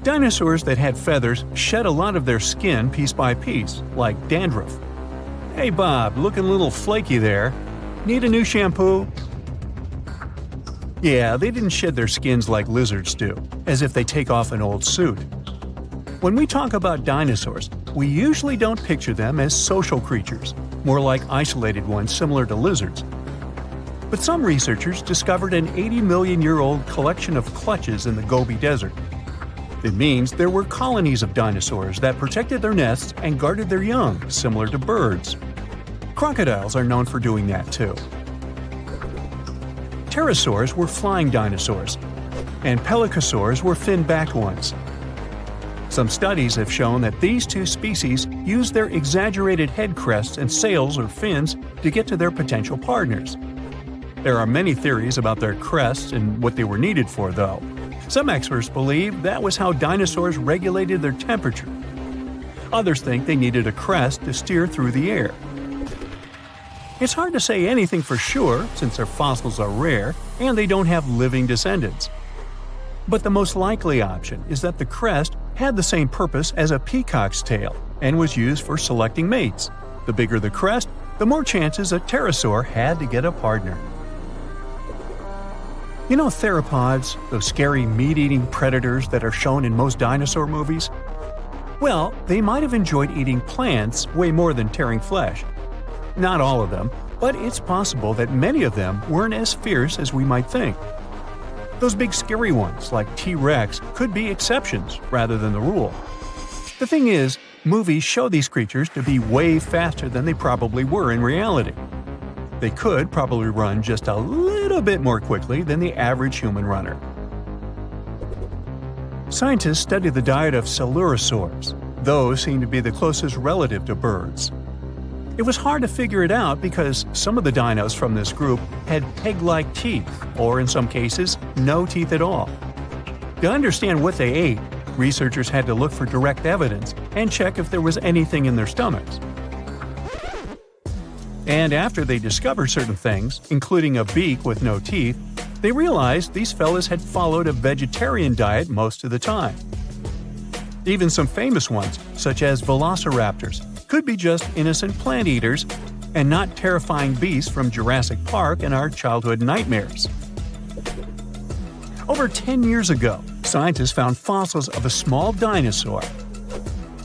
Dinosaurs that had feathers shed a lot of their skin piece by piece, like dandruff. Hey Bob, looking a little flaky there. Need a new shampoo? Yeah, they didn't shed their skins like lizards do, as if they take off an old suit. When we talk about dinosaurs, we usually don't picture them as social creatures, more like isolated ones similar to lizards. But some researchers discovered an 80-million-year-old collection of clutches in the Gobi Desert. It means there were colonies of dinosaurs that protected their nests and guarded their young, similar to birds. Crocodiles are known for doing that too. Pterosaurs were flying dinosaurs, and pelycosaurs were fin-backed ones. Some studies have shown that these two species use their exaggerated head crests and sails or fins to get to their potential partners. There are many theories about their crests and what they were needed for, though. Some experts believe that was how dinosaurs regulated their temperature. Others think they needed a crest to steer through the air. It's hard to say anything for sure since their fossils are rare and they don't have living descendants. But the most likely option is that the crest had the same purpose as a peacock's tail and was used for selecting mates. The bigger the crest, the more chances a pterosaur had to get a partner. You know theropods, those scary meat-eating predators that are shown in most dinosaur movies? Well, they might have enjoyed eating plants way more than tearing flesh. Not all of them, but it's possible that many of them weren't as fierce as we might think. Those big scary ones, like T-Rex, could be exceptions rather than the rule. The thing is, movies show these creatures to be way faster than they probably were in reality. They could probably run just a little bit more quickly than the average human runner. Scientists study the diet of coelurosaurs. Those seem to be the closest relative to birds. It was hard to figure it out because some of the dinos from this group had peg-like teeth, or in some cases, no teeth at all. To understand what they ate, researchers had to look for direct evidence and check if there was anything in their stomachs. And after they discovered certain things, including a beak with no teeth, they realized these fellas had followed a vegetarian diet most of the time. Even some famous ones, such as velociraptors, could be just innocent plant eaters and not terrifying beasts from Jurassic Park and our childhood nightmares. Over 10 years ago, scientists found fossils of a small dinosaur.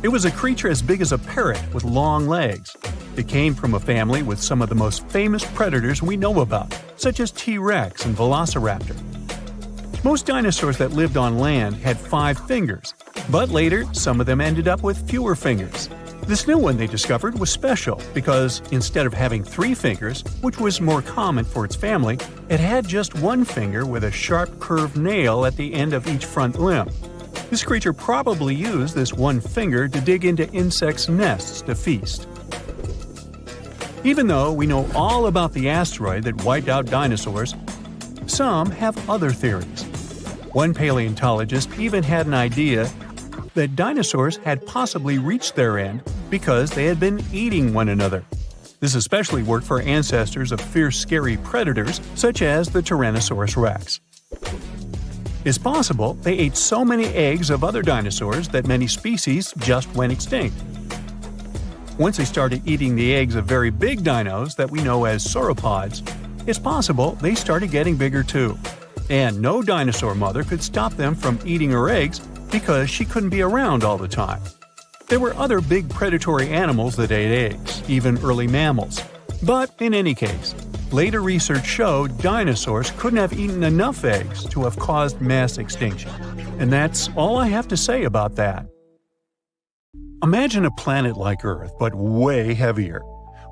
It was a creature as big as a parrot with long legs. It came from a family with some of the most famous predators we know about, such as T-Rex and Velociraptor. Most dinosaurs that lived on land had 5 fingers, but later some of them ended up with fewer fingers. This new one they discovered was special because instead of having 3 fingers, which was more common for its family, it had just 1 finger with a sharp curved nail at the end of each front limb. This creature probably used this 1 finger to dig into insects' nests to feast. Even though we know all about the asteroid that wiped out dinosaurs, some have other theories. One paleontologist even had an idea that dinosaurs had possibly reached their end because they had been eating one another. This especially worked for ancestors of fierce, scary predators such as the Tyrannosaurus rex. It's possible they ate so many eggs of other dinosaurs that many species just went extinct. Once they started eating the eggs of very big dinos that we know as sauropods, it's possible they started getting bigger too. And no dinosaur mother could stop them from eating her eggs because she couldn't be around all the time. There were other big predatory animals that ate eggs, even early mammals. But in any case, later research showed dinosaurs couldn't have eaten enough eggs to have caused mass extinction. And that's all I have to say about that. Imagine a planet like Earth, but way heavier.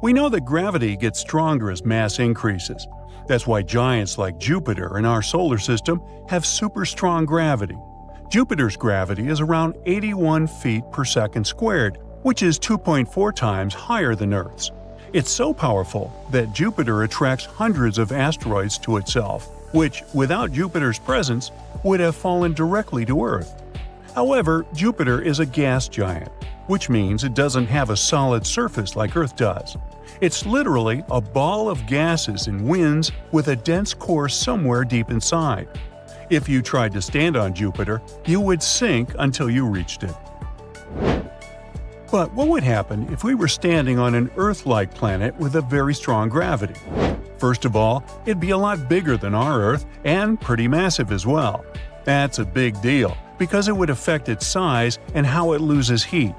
We know that gravity gets stronger as mass increases. That's why giants like Jupiter in our solar system have super strong gravity. Jupiter's gravity is around 81 feet per second squared, which is 2.4 times higher than Earth's. It's so powerful that Jupiter attracts hundreds of asteroids to itself, which, without Jupiter's presence, would have fallen directly to Earth. However, Jupiter is a gas giant, which means it doesn't have a solid surface like Earth does. It's literally a ball of gases and winds with a dense core somewhere deep inside. If you tried to stand on Jupiter, you would sink until you reached it. But what would happen if we were standing on an Earth-like planet with a very strong gravity? First of all, it'd be a lot bigger than our Earth and pretty massive as well. That's a big deal because it would affect its size and how it loses heat.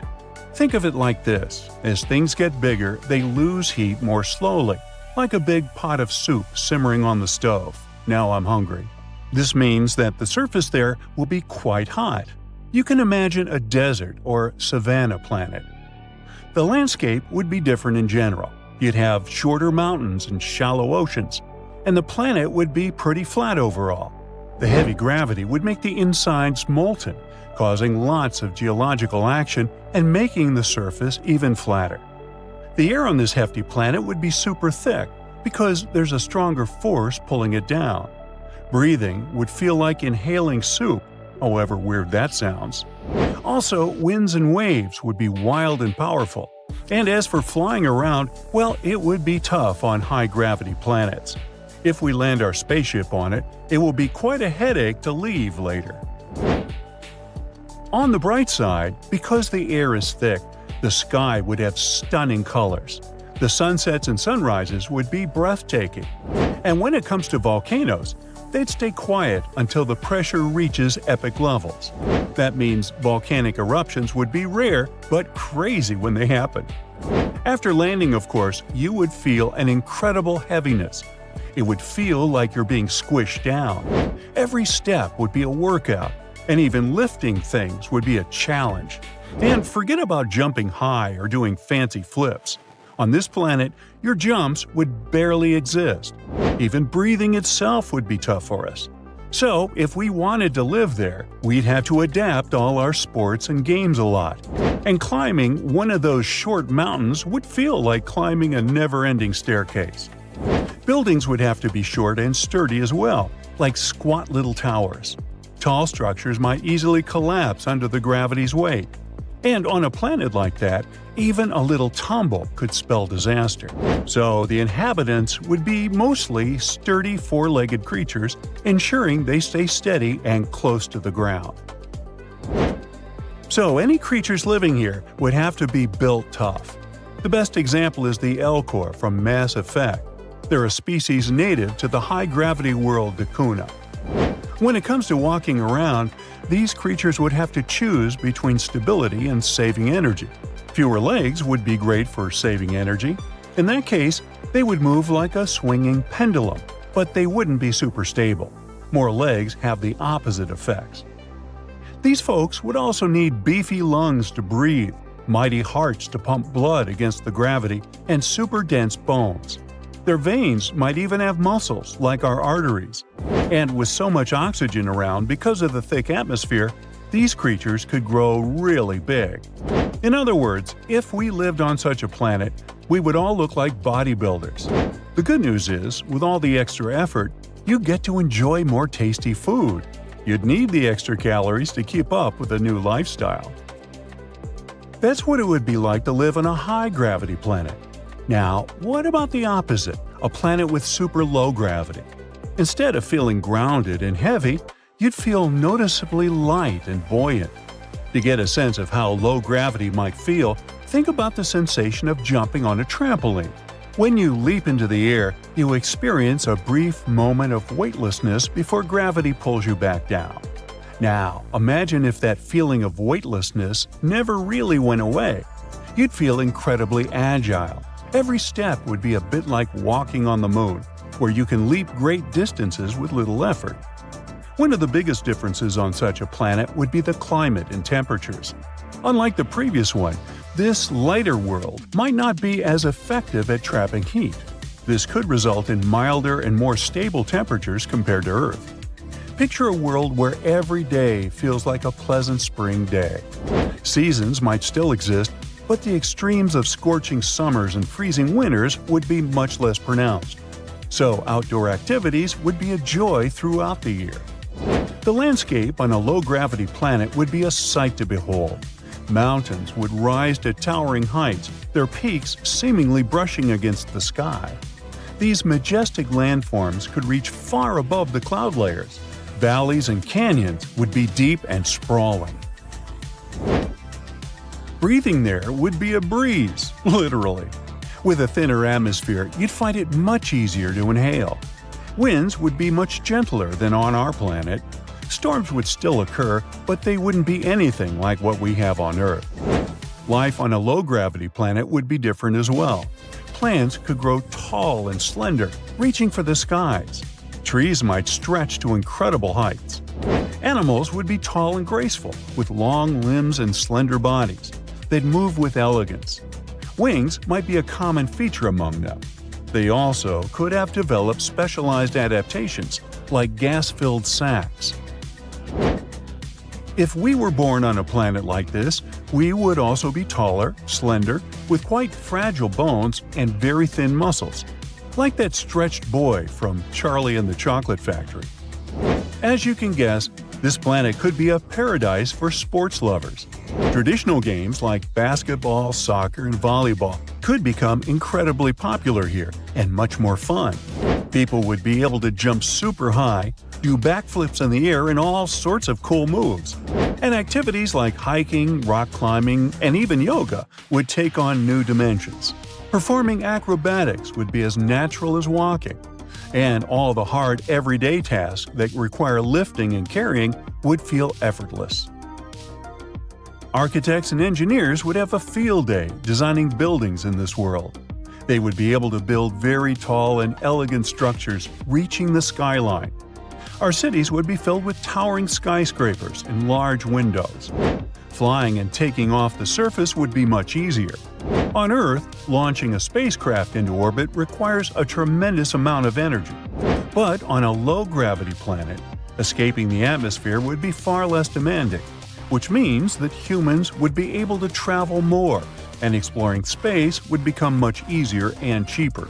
Think of it like this: as things get bigger, they lose heat more slowly, like a big pot of soup simmering on the stove. Now I'm hungry. This means that the surface there will be quite hot. You can imagine a desert or savanna planet. The landscape would be different in general. You'd have shorter mountains and shallow oceans, and the planet would be pretty flat overall. The heavy gravity would make the insides molten, causing lots of geological action and making the surface even flatter. The air on this hefty planet would be super thick because there's a stronger force pulling it down. Breathing would feel like inhaling soup, however weird that sounds. Also, winds and waves would be wild and powerful. And as for flying around, well, it would be tough on high-gravity planets. If we land our spaceship on it, it will be quite a headache to leave later. On the bright side, because the air is thick, the sky would have stunning colors. The sunsets and sunrises would be breathtaking. And when it comes to volcanoes, they'd stay quiet until the pressure reaches epic levels. That means volcanic eruptions would be rare, but crazy when they happen. After landing, of course, you would feel an incredible heaviness. It would feel like you're being squished down. Every step would be a workout, and even lifting things would be a challenge. And forget about jumping high or doing fancy flips. On this planet, your jumps would barely exist. Even breathing itself would be tough for us. So, if we wanted to live there, we'd have to adapt all our sports and games a lot. And climbing one of those short mountains would feel like climbing a never-ending staircase. Buildings would have to be short and sturdy as well, like squat little towers. Tall structures might easily collapse under the gravity's weight. And on a planet like that, even a little tumble could spell disaster. So the inhabitants would be mostly sturdy four-legged creatures, ensuring they stay steady and close to the ground. So any creatures living here would have to be built tough. The best example is the Elcor from Mass Effect. They're a species native to the high-gravity world Dakuna. When it comes to walking around, these creatures would have to choose between stability and saving energy. Fewer legs would be great for saving energy. In that case, they would move like a swinging pendulum, but they wouldn't be super stable. More legs have the opposite effects. These folks would also need beefy lungs to breathe, mighty hearts to pump blood against the gravity, and super dense bones. Their veins might even have muscles, like our arteries. And with so much oxygen around because of the thick atmosphere, these creatures could grow really big. In other words, if we lived on such a planet, we would all look like bodybuilders. The good news is, with all the extra effort, you get to enjoy more tasty food. You'd need the extra calories to keep up with a new lifestyle. That's what it would be like to live on a high-gravity planet. Now, what about the opposite, a planet with super low gravity? Instead of feeling grounded and heavy, you'd feel noticeably light and buoyant. To get a sense of how low gravity might feel, think about the sensation of jumping on a trampoline. When you leap into the air, you experience a brief moment of weightlessness before gravity pulls you back down. Now, imagine if that feeling of weightlessness never really went away. You'd feel incredibly agile. Every step would be a bit like walking on the moon, where you can leap great distances with little effort. One of the biggest differences on such a planet would be the climate and temperatures. Unlike the previous one, this lighter world might not be as effective at trapping heat. This could result in milder and more stable temperatures compared to Earth. Picture a world where every day feels like a pleasant spring day. Seasons might still exist, but the extremes of scorching summers and freezing winters would be much less pronounced. So outdoor activities would be a joy throughout the year. The landscape on a low-gravity planet would be a sight to behold. Mountains would rise to towering heights, their peaks seemingly brushing against the sky. These majestic landforms could reach far above the cloud layers. Valleys and canyons would be deep and sprawling. Breathing there would be a breeze, literally. With a thinner atmosphere, you'd find it much easier to inhale. Winds would be much gentler than on our planet. Storms would still occur, but they wouldn't be anything like what we have on Earth. Life on a low-gravity planet would be different as well. Plants could grow tall and slender, reaching for the skies. Trees might stretch to incredible heights. Animals would be tall and graceful, with long limbs and slender bodies. They'd move with elegance. Wings might be a common feature among them. They also could have developed specialized adaptations, like gas-filled sacs. If we were born on a planet like this, we would also be taller, slender, with quite fragile bones and very thin muscles, like that stretched boy from Charlie and the Chocolate Factory. As you can guess, This planet could be a paradise for sports lovers. Traditional games like basketball, soccer, and volleyball could become incredibly popular here and much more fun. People would be able to jump super high, do backflips in the air, and all sorts of cool moves. And activities like hiking, rock climbing, and even yoga would take on new dimensions. Performing acrobatics would be as natural as walking. And all the hard everyday tasks that require lifting and carrying would feel effortless. Architects and engineers would have a field day designing buildings in this world. They would be able to build very tall and elegant structures reaching the skyline. Our cities would be filled with towering skyscrapers and large windows. Flying and taking off the surface would be much easier. On Earth, launching a spacecraft into orbit requires a tremendous amount of energy. But on a low-gravity planet, escaping the atmosphere would be far less demanding, which means that humans would be able to travel more, and exploring space would become much easier and cheaper.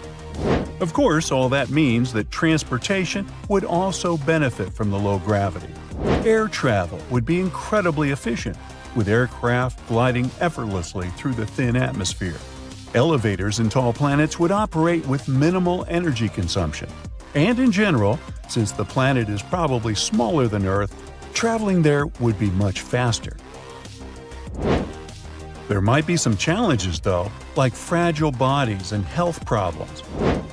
Of course, all that means that transportation would also benefit from the low gravity. Air travel would be incredibly efficient, with aircraft gliding effortlessly through the thin atmosphere. Elevators in tall planets would operate with minimal energy consumption. And in general, since the planet is probably smaller than Earth, traveling there would be much faster. There might be some challenges, though, like fragile bodies and health problems.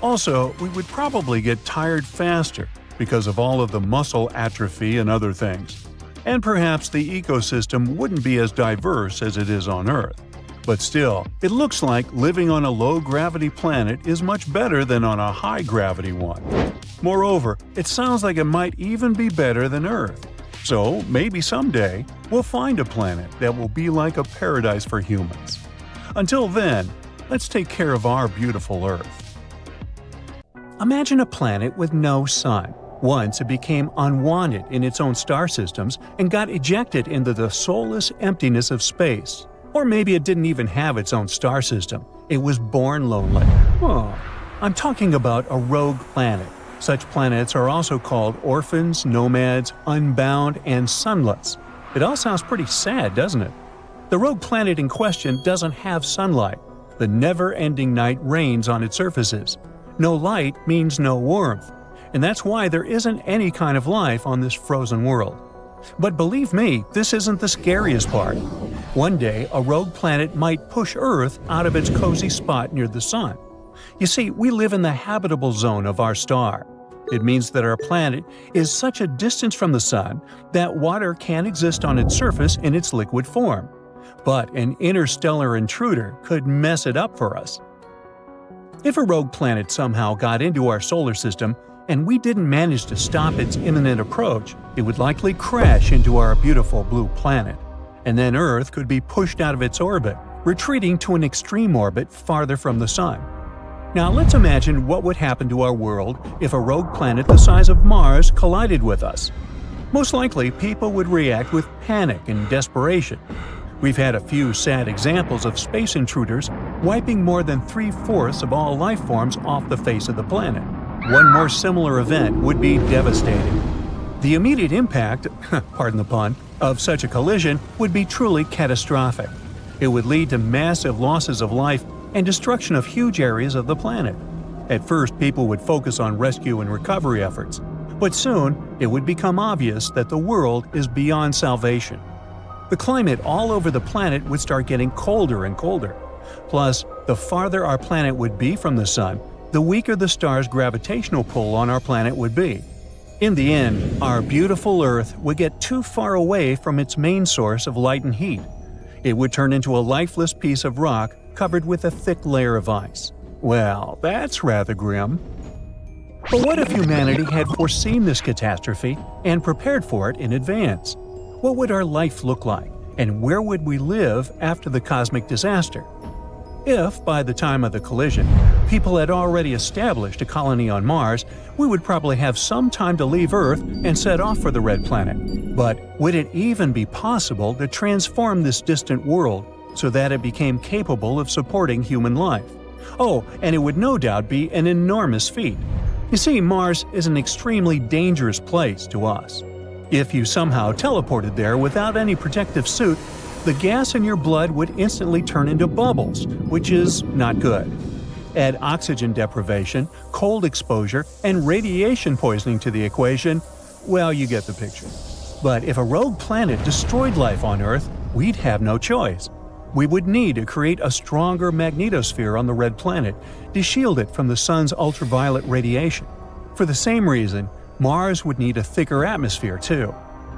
Also, we would probably get tired faster because of all of the muscle atrophy and other things. And perhaps the ecosystem wouldn't be as diverse as it is on Earth. But still, it looks like living on a low-gravity planet is much better than on a high-gravity one. Moreover, it sounds like it might even be better than Earth. So maybe someday, we'll find a planet that will be like a paradise for humans. Until then, let's take care of our beautiful Earth. Imagine a planet with no sun. Once it became unwanted in its own star systems and got ejected into the soulless emptiness of space. Or maybe it didn't even have its own star system. It was born lonely. I'm talking about a rogue planet. Such planets are also called orphans, nomads, unbound, and sunless. It all sounds pretty sad, doesn't it? The rogue planet in question doesn't have sunlight. The never-ending night reigns on its surfaces. No light means no warmth, and that's why there isn't any kind of life on this frozen world. But believe me, this isn't the scariest part. One day, a rogue planet might push Earth out of its cozy spot near the sun. You see, we live in the habitable zone of our star. It means that our planet is such a distance from the sun that water can't exist on its surface in its liquid form. But an interstellar intruder could mess it up for us. If a rogue planet somehow got into our solar system and we didn't manage to stop its imminent approach, it would likely crash into our beautiful blue planet. And then Earth could be pushed out of its orbit, retreating to an extreme orbit farther from the sun. Now let's imagine what would happen to our world if a rogue planet the size of Mars collided with us. Most likely, people would react with panic and desperation. We've had a few sad examples of space intruders wiping more than 3/4 of all life forms off the face of the planet. One more similar event would be devastating. The immediate impact, pardon the pun, of such a collision would be truly catastrophic. It would lead to massive losses of life and destruction of huge areas of the planet. At first, people would focus on rescue and recovery efforts, but soon it would become obvious that the world is beyond salvation. The climate all over the planet would start getting colder and colder. Plus, the farther our planet would be from the sun, the weaker the star's gravitational pull on our planet would be. In the end, our beautiful Earth would get too far away from its main source of light and heat. It would turn into a lifeless piece of rock covered with a thick layer of ice. Well, that's rather grim. But what if humanity had foreseen this catastrophe and prepared for it in advance? What would our life look like, and where would we live after the cosmic disaster? If, by the time of the collision, people had already established a colony on Mars, we would probably have some time to leave Earth and set off for the Red Planet. But would it even be possible to transform this distant world so that it became capable of supporting human life? Oh, and it would no doubt be an enormous feat. You see, Mars is an extremely dangerous place to us. If you somehow teleported there without any protective suit, the gas in your blood would instantly turn into bubbles, which is not good. Add oxygen deprivation, cold exposure, and radiation poisoning to the equation, well, you get the picture. But if a rogue planet destroyed life on Earth, we'd have no choice. We would need to create a stronger magnetosphere on the red planet to shield it from the sun's ultraviolet radiation. For the same reason, Mars would need a thicker atmosphere too.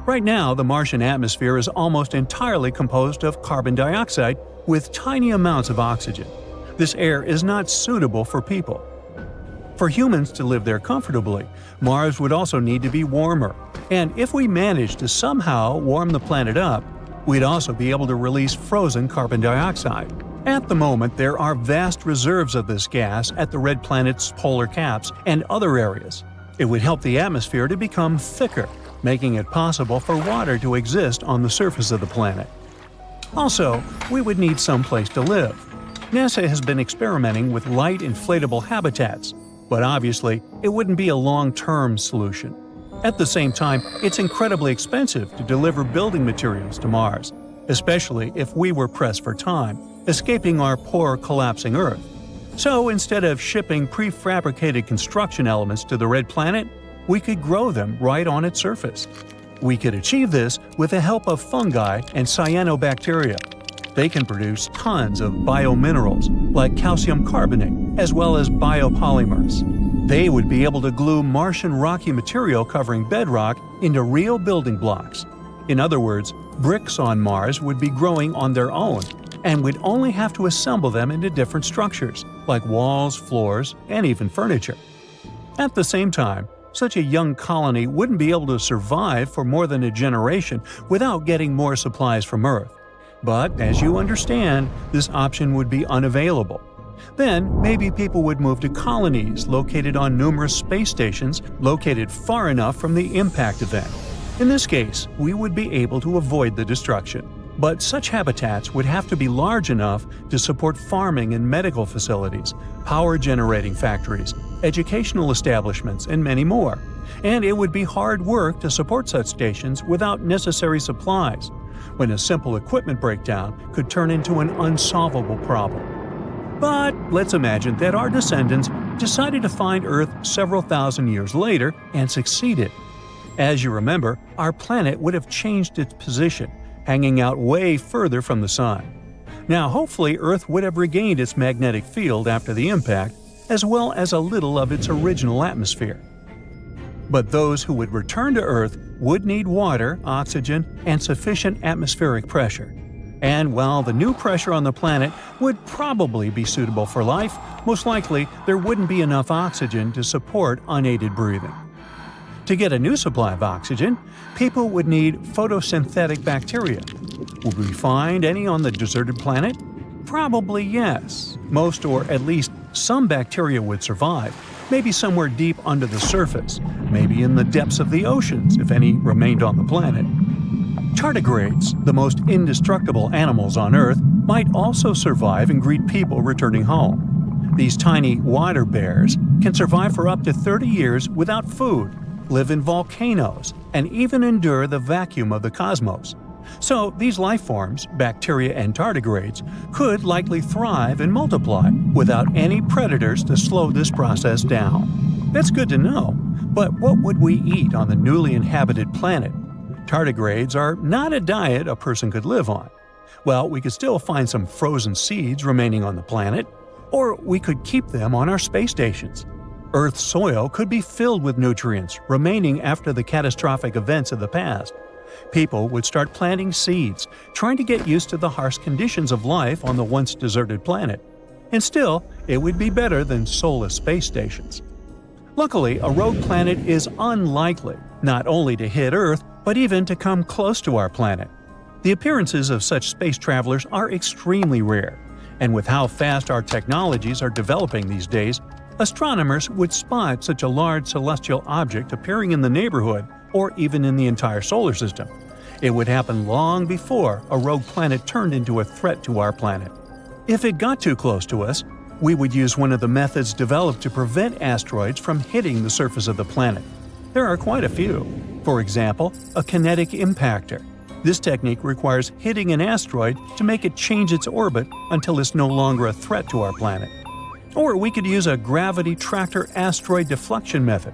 Right now, the Martian atmosphere is almost entirely composed of carbon dioxide with tiny amounts of oxygen. This air is not suitable for people. For humans to live there comfortably, Mars would also need to be warmer. And if we managed to somehow warm the planet up, we'd also be able to release frozen carbon dioxide. At the moment, there are vast reserves of this gas at the red planet's polar caps and other areas. It would help the atmosphere to become thicker, making it possible for water to exist on the surface of the planet. Also, we would need some place to live. NASA has been experimenting with light inflatable habitats, but obviously, it wouldn't be a long-term solution. At the same time, it's incredibly expensive to deliver building materials to Mars, especially if we were pressed for time, escaping our poor, collapsing Earth. So instead of shipping prefabricated construction elements to the red planet, we could grow them right on its surface. We could achieve this with the help of fungi and cyanobacteria. They can produce tons of biominerals like calcium carbonate as well as biopolymers. They would be able to glue Martian rocky material covering bedrock into real building blocks. In other words, bricks on Mars would be growing on their own, and we'd only have to assemble them into different structures, like walls, floors, and even furniture. At the same time, such a young colony wouldn't be able to survive for more than a generation without getting more supplies from Earth. But, as you understand, this option would be unavailable. Then, maybe people would move to colonies located on numerous space stations located far enough from the impact event. In this case, we would be able to avoid the destruction. But such habitats would have to be large enough to support farming and medical facilities, power generating factories, educational establishments, and many more. And it would be hard work to support such stations without necessary supplies, when a simple equipment breakdown could turn into an unsolvable problem. But let's imagine that our descendants decided to find Earth several thousand years later and succeeded. As you remember, our planet would have changed its position, hanging out way further from the Sun. Now, hopefully, Earth would have regained its magnetic field after the impact, as well as a little of its original atmosphere. But those who would return to Earth would need water, oxygen, and sufficient atmospheric pressure. And while the new pressure on the planet would probably be suitable for life, most likely there wouldn't be enough oxygen to support unaided breathing. To get a new supply of oxygen, people would need photosynthetic bacteria. Would we find any on the deserted planet? Probably yes. Most, or at least some bacteria would survive, maybe somewhere deep under the surface, maybe in the depths of the oceans if any remained on the planet. Tardigrades, the most indestructible animals on Earth, might also survive and greet people returning home. These tiny water bears can survive for up to 30 years without food, live in volcanoes, and even endure the vacuum of the cosmos. So these life forms, bacteria and tardigrades, could likely thrive and multiply without any predators to slow this process down. That's good to know, but what would we eat on the newly inhabited planet? Tardigrades are not a diet a person could live on. Well, we could still find some frozen seeds remaining on the planet, or we could keep them on our space stations. Earth's soil could be filled with nutrients remaining after the catastrophic events of the past. People would start planting seeds, trying to get used to the harsh conditions of life on the once deserted planet. And still, it would be better than soulless space stations. Luckily, a rogue planet is unlikely, not only to hit Earth, but even to come close to our planet. The appearances of such space travelers are extremely rare, and with how fast our technologies are developing these days, astronomers would spot such a large celestial object appearing in the neighborhood or even in the entire solar system. It would happen long before a rogue planet turned into a threat to our planet. If it got too close to us, we would use one of the methods developed to prevent asteroids from hitting the surface of the planet. There are quite a few. For example, a kinetic impactor. This technique requires hitting an asteroid to make it change its orbit until it's no longer a threat to our planet. Or we could use a gravity tractor asteroid deflection method.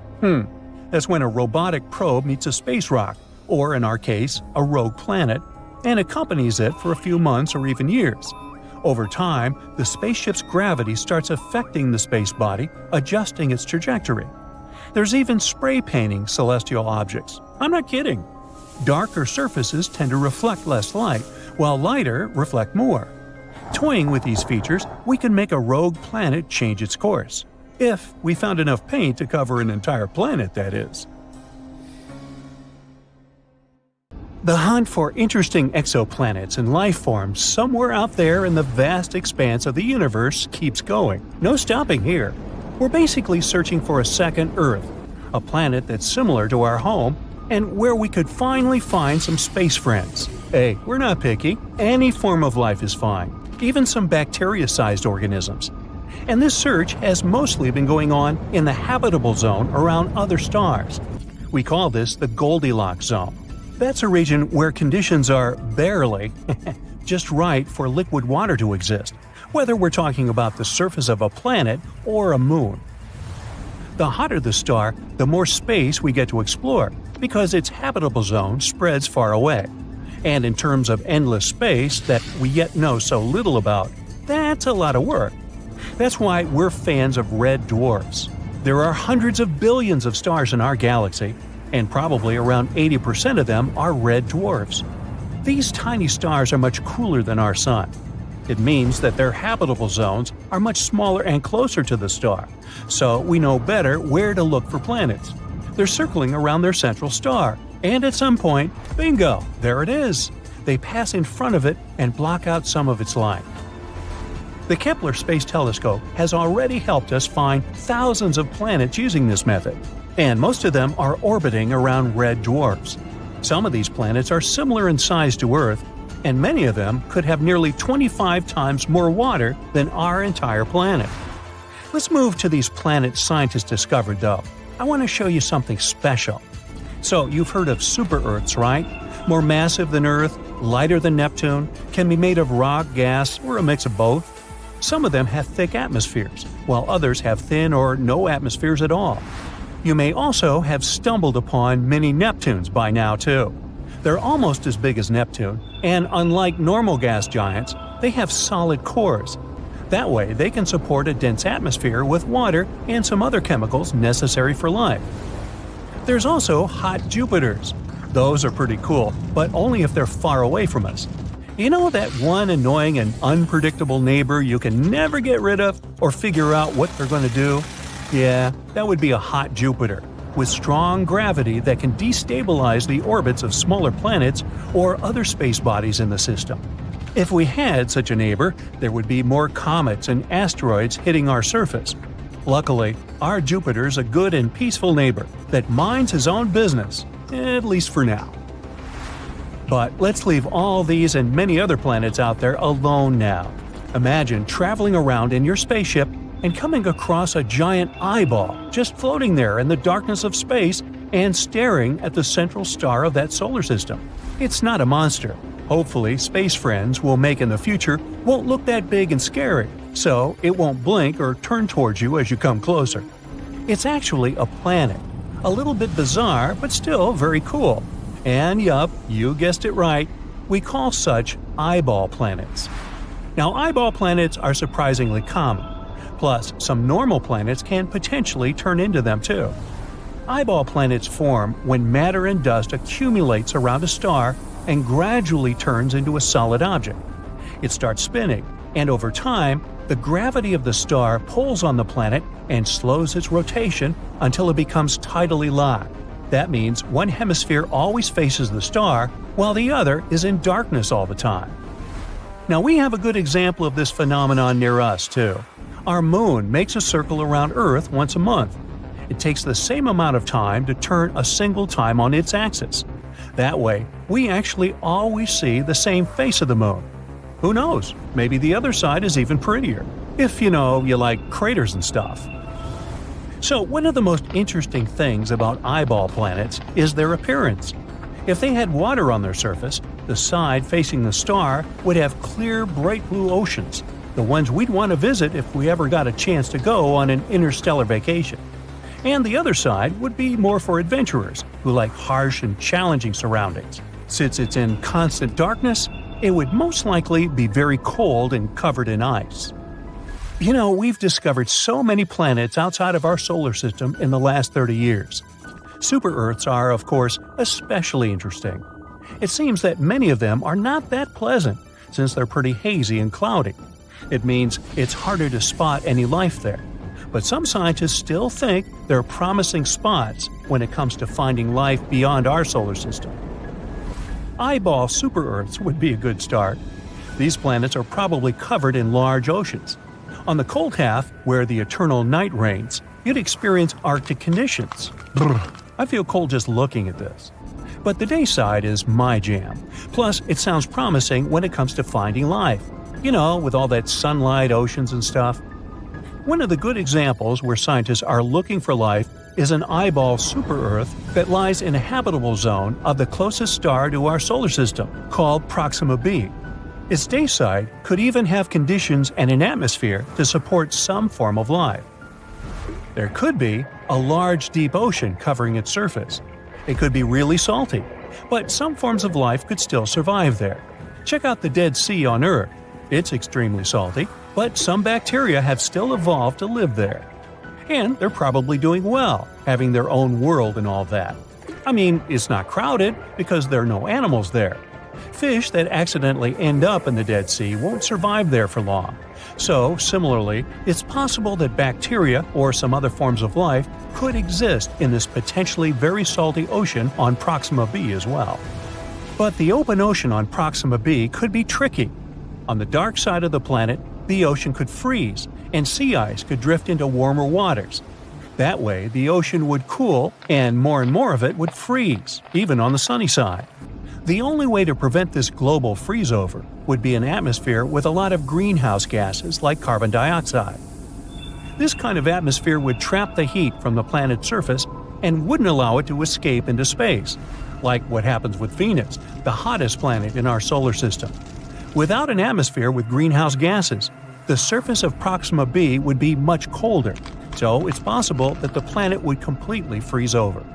That's when a robotic probe meets a space rock, or in our case, a rogue planet, and accompanies it for a few months or even years. Over time, the spaceship's gravity starts affecting the space body, adjusting its trajectory. There's even spray painting celestial objects. I'm not kidding. Darker surfaces tend to reflect less light, while lighter reflect more. Toying with these features, we can make a rogue planet change its course. If we found enough paint to cover an entire planet, that is. The hunt for interesting exoplanets and life forms somewhere out there in the vast expanse of the universe keeps going. No stopping here. We're basically searching for a second Earth, a planet that's similar to our home, and where we could finally find some space friends. Hey, we're not picky. Any form of life is fine, even some bacteria-sized organisms. And this search has mostly been going on in the habitable zone around other stars. We call this the Goldilocks zone. That's a region where conditions are barely just right for liquid water to exist, whether we're talking about the surface of a planet or a moon. The hotter the star, the more space we get to explore, because its habitable zone spreads far away. And in terms of endless space that we yet know so little about, that's a lot of work. That's why we're fans of red dwarfs. There are hundreds of billions of stars in our galaxy, and probably around 80% of them are red dwarfs. These tiny stars are much cooler than our Sun. It means that their habitable zones are much smaller and closer to the star, so we know better where to look for planets. They're circling around their central star, and at some point, bingo, there it is. They pass in front of it and block out some of its light. The Kepler Space Telescope has already helped us find thousands of planets using this method, and most of them are orbiting around red dwarfs. Some of these planets are similar in size to Earth, and many of them could have nearly 25 times more water than our entire planet. Let's move to these planets scientists discovered, though. I want to show you something special. So, you've heard of super-Earths, right? More massive than Earth, lighter than Neptune, can be made of rock, gas, or a mix of both. Some of them have thick atmospheres, while others have thin or no atmospheres at all. You may also have stumbled upon mini Neptunes by now, too. They're almost as big as Neptune, and unlike normal gas giants, they have solid cores. That way, they can support a dense atmosphere with water and some other chemicals necessary for life. There's also hot Jupiters. Those are pretty cool, but only if they're far away from us. You know that one annoying and unpredictable neighbor you can never get rid of or figure out what they're going to do? Yeah, that would be a hot Jupiter, with strong gravity that can destabilize the orbits of smaller planets or other space bodies in the system. If we had such a neighbor, there would be more comets and asteroids hitting our surface. Luckily, our Jupiter's a good and peaceful neighbor that minds his own business, at least for now. But let's leave all these and many other planets out there alone now. Imagine traveling around in your spaceship and coming across a giant eyeball just floating there in the darkness of space and staring at the central star of that solar system. It's not a monster. Hopefully, space friends we'll make in the future won't look that big and scary, so it won't blink or turn towards you as you come closer. It's actually a planet. A little bit bizarre, but still very cool. And yup, you guessed it right, we call such eyeball planets. Now, eyeball planets are surprisingly common. Plus, some normal planets can potentially turn into them too. Eyeball planets form when matter and dust accumulates around a star and gradually turns into a solid object. It starts spinning, and over time, the gravity of the star pulls on the planet and slows its rotation until it becomes tidally locked. That means one hemisphere always faces the star, while the other is in darkness all the time. Now, we have a good example of this phenomenon near us, too. Our moon makes a circle around Earth once a month. It takes the same amount of time to turn a single time on its axis. That way, we actually always see the same face of the moon. Who knows, maybe the other side is even prettier, if you like craters and stuff. So, one of the most interesting things about eyeball planets is their appearance. If they had water on their surface, the side facing the star would have clear, bright blue oceans, the ones we'd want to visit if we ever got a chance to go on an interstellar vacation. And the other side would be more for adventurers who like harsh and challenging surroundings. Since it's in constant darkness, it would most likely be very cold and covered in ice. You know, we've discovered so many planets outside of our solar system in the last 30 years. Super-Earths are, of course, especially interesting. It seems that many of them are not that pleasant, since they're pretty hazy and cloudy. It means it's harder to spot any life there. But some scientists still think they're promising spots when it comes to finding life beyond our solar system. Eyeball super-Earths would be a good start. These planets are probably covered in large oceans. On the cold half, where the eternal night reigns, you'd experience Arctic conditions. Brr, I feel cold just looking at this. But the day side is my jam. Plus, it sounds promising when it comes to finding life. You know, with all that sunlight, oceans, and stuff. One of the good examples where scientists are looking for life is an eyeball super-Earth that lies in a habitable zone of the closest star to our solar system, called Proxima b. Its day side could even have conditions and an atmosphere to support some form of life. There could be a large deep ocean covering its surface. It could be really salty, but some forms of life could still survive there. Check out the Dead Sea on Earth. It's extremely salty, but some bacteria have still evolved to live there. And they're probably doing well, having their own world and all that. I mean, it's not crowded because there are no animals there. Fish that accidentally end up in the Dead Sea won't survive there for long. So, similarly, it's possible that bacteria or some other forms of life could exist in this potentially very salty ocean on Proxima b as well. But the open ocean on Proxima b could be tricky. On the dark side of the planet, the ocean could freeze, and sea ice could drift into warmer waters. That way, the ocean would cool, and more of it would freeze, even on the sunny side. The only way to prevent this global freeze-over would be an atmosphere with a lot of greenhouse gases like carbon dioxide. This kind of atmosphere would trap the heat from the planet's surface and wouldn't allow it to escape into space, like what happens with Venus, the hottest planet in our solar system. Without an atmosphere with greenhouse gases, the surface of Proxima b would be much colder, so it's possible that the planet would completely freeze over.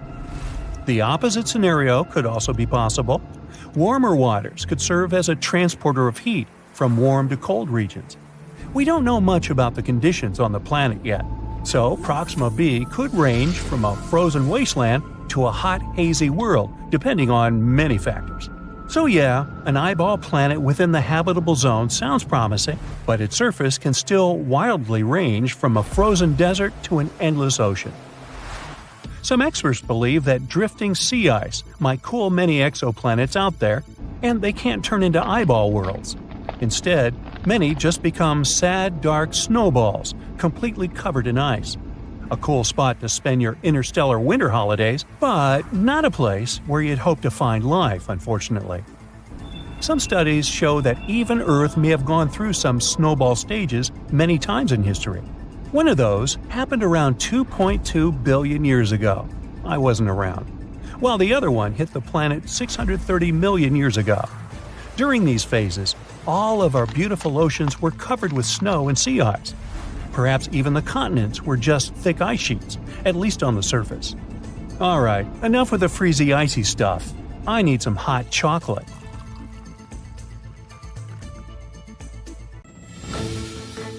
The opposite scenario could also be possible. Warmer waters could serve as a transporter of heat from warm to cold regions. We don't know much about the conditions on the planet yet, so Proxima b could range from a frozen wasteland to a hot, hazy world, depending on many factors. So yeah, an eyeball planet within the habitable zone sounds promising, but its surface can still wildly range from a frozen desert to an endless ocean. Some experts believe that drifting sea ice might cool many exoplanets out there, and they can't turn into eyeball worlds. Instead, many just become sad, dark snowballs, completely covered in ice. A cool spot to spend your interstellar winter holidays, but not a place where you'd hope to find life, unfortunately. Some studies show that even Earth may have gone through some snowball stages many times in history. One of those happened around 2.2 billion years ago. I wasn't around. While the other one hit the planet 630 million years ago. During these phases, all of our beautiful oceans were covered with snow and sea ice. Perhaps even the continents were just thick ice sheets, at least on the surface. Alright, enough with the freezy icy stuff. I need some hot chocolate.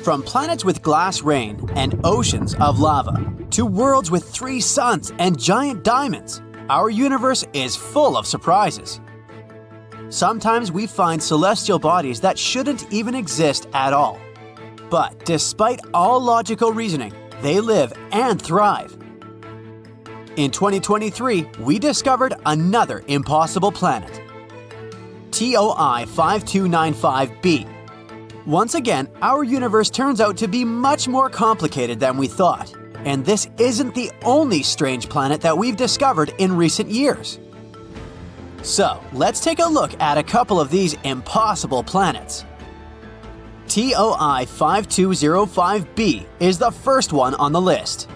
From planets with glass rain and oceans of lava, to worlds with 3 suns and giant diamonds, our universe is full of surprises. Sometimes we find celestial bodies that shouldn't even exist at all. But despite all logical reasoning, they live and thrive. In 2023, we discovered another impossible planet, TOI 5295b. Once again, our universe turns out to be much more complicated than we thought, and this isn't the only strange planet that we've discovered in recent years. So, let's take a look at a couple of these impossible planets. TOI 5205b is the first one on the list.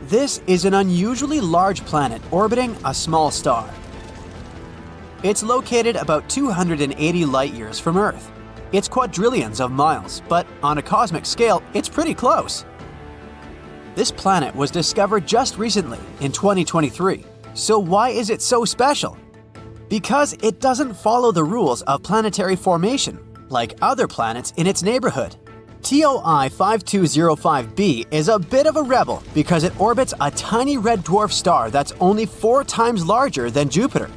This is an unusually large planet orbiting a small star. It's located about 280 light-years from Earth. It's quadrillions of miles, but on a cosmic scale, it's pretty close. This planet was discovered just recently, in 2023. So why is it so special? Because it doesn't follow the rules of planetary formation, like other planets in its neighborhood. TOI 5205b is a bit of a rebel because it orbits a tiny red dwarf star that's only 4 times larger than Jupiter.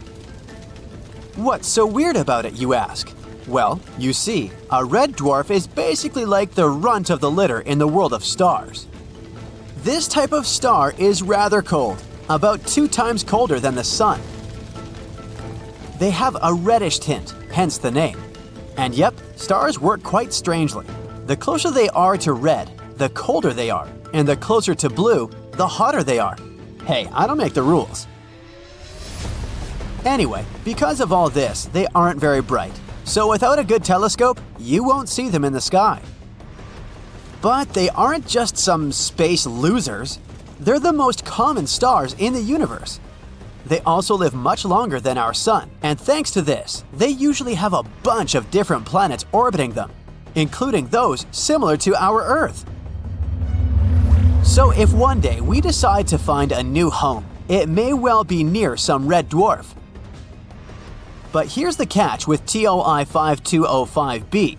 What's so weird about it, you ask? Well, you see, a red dwarf is basically like the runt of the litter in the world of stars. This type of star is rather cold, about 2 times colder than the Sun. They have a reddish tint, hence the name. And yep, stars work quite strangely. The closer they are to red, the colder they are, and the closer to blue, the hotter they are. Hey, I don't make the rules. Anyway, because of all this, they aren't very bright. So without a good telescope, you won't see them in the sky. But they aren't just some space losers. They're the most common stars in the universe. They also live much longer than our Sun, and thanks to this, they usually have a bunch of different planets orbiting them, including those similar to our Earth. So if one day we decide to find a new home, it may well be near some red dwarf. But here's the catch with TOI 5205b.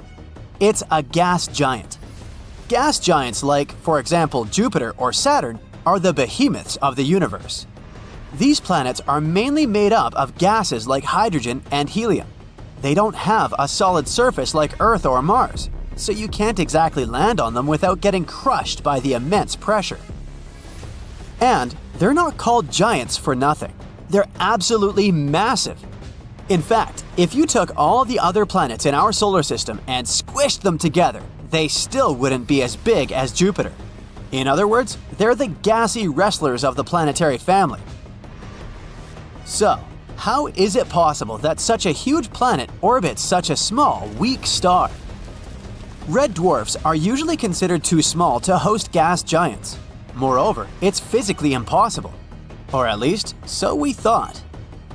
It's a gas giant. Gas giants like, for example, Jupiter or Saturn, are the behemoths of the universe. These planets are mainly made up of gases like hydrogen and helium. They don't have a solid surface like Earth or Mars, so you can't exactly land on them without getting crushed by the immense pressure. And they're not called giants for nothing. They're absolutely massive. In fact, if you took all the other planets in our solar system and squished them together, they still wouldn't be as big as Jupiter. In other words, they're the gassy wrestlers of the planetary family. So, how is it possible that such a huge planet orbits such a small, weak star? Red dwarfs are usually considered too small to host gas giants. Moreover, it's physically impossible. Or at least, so we thought.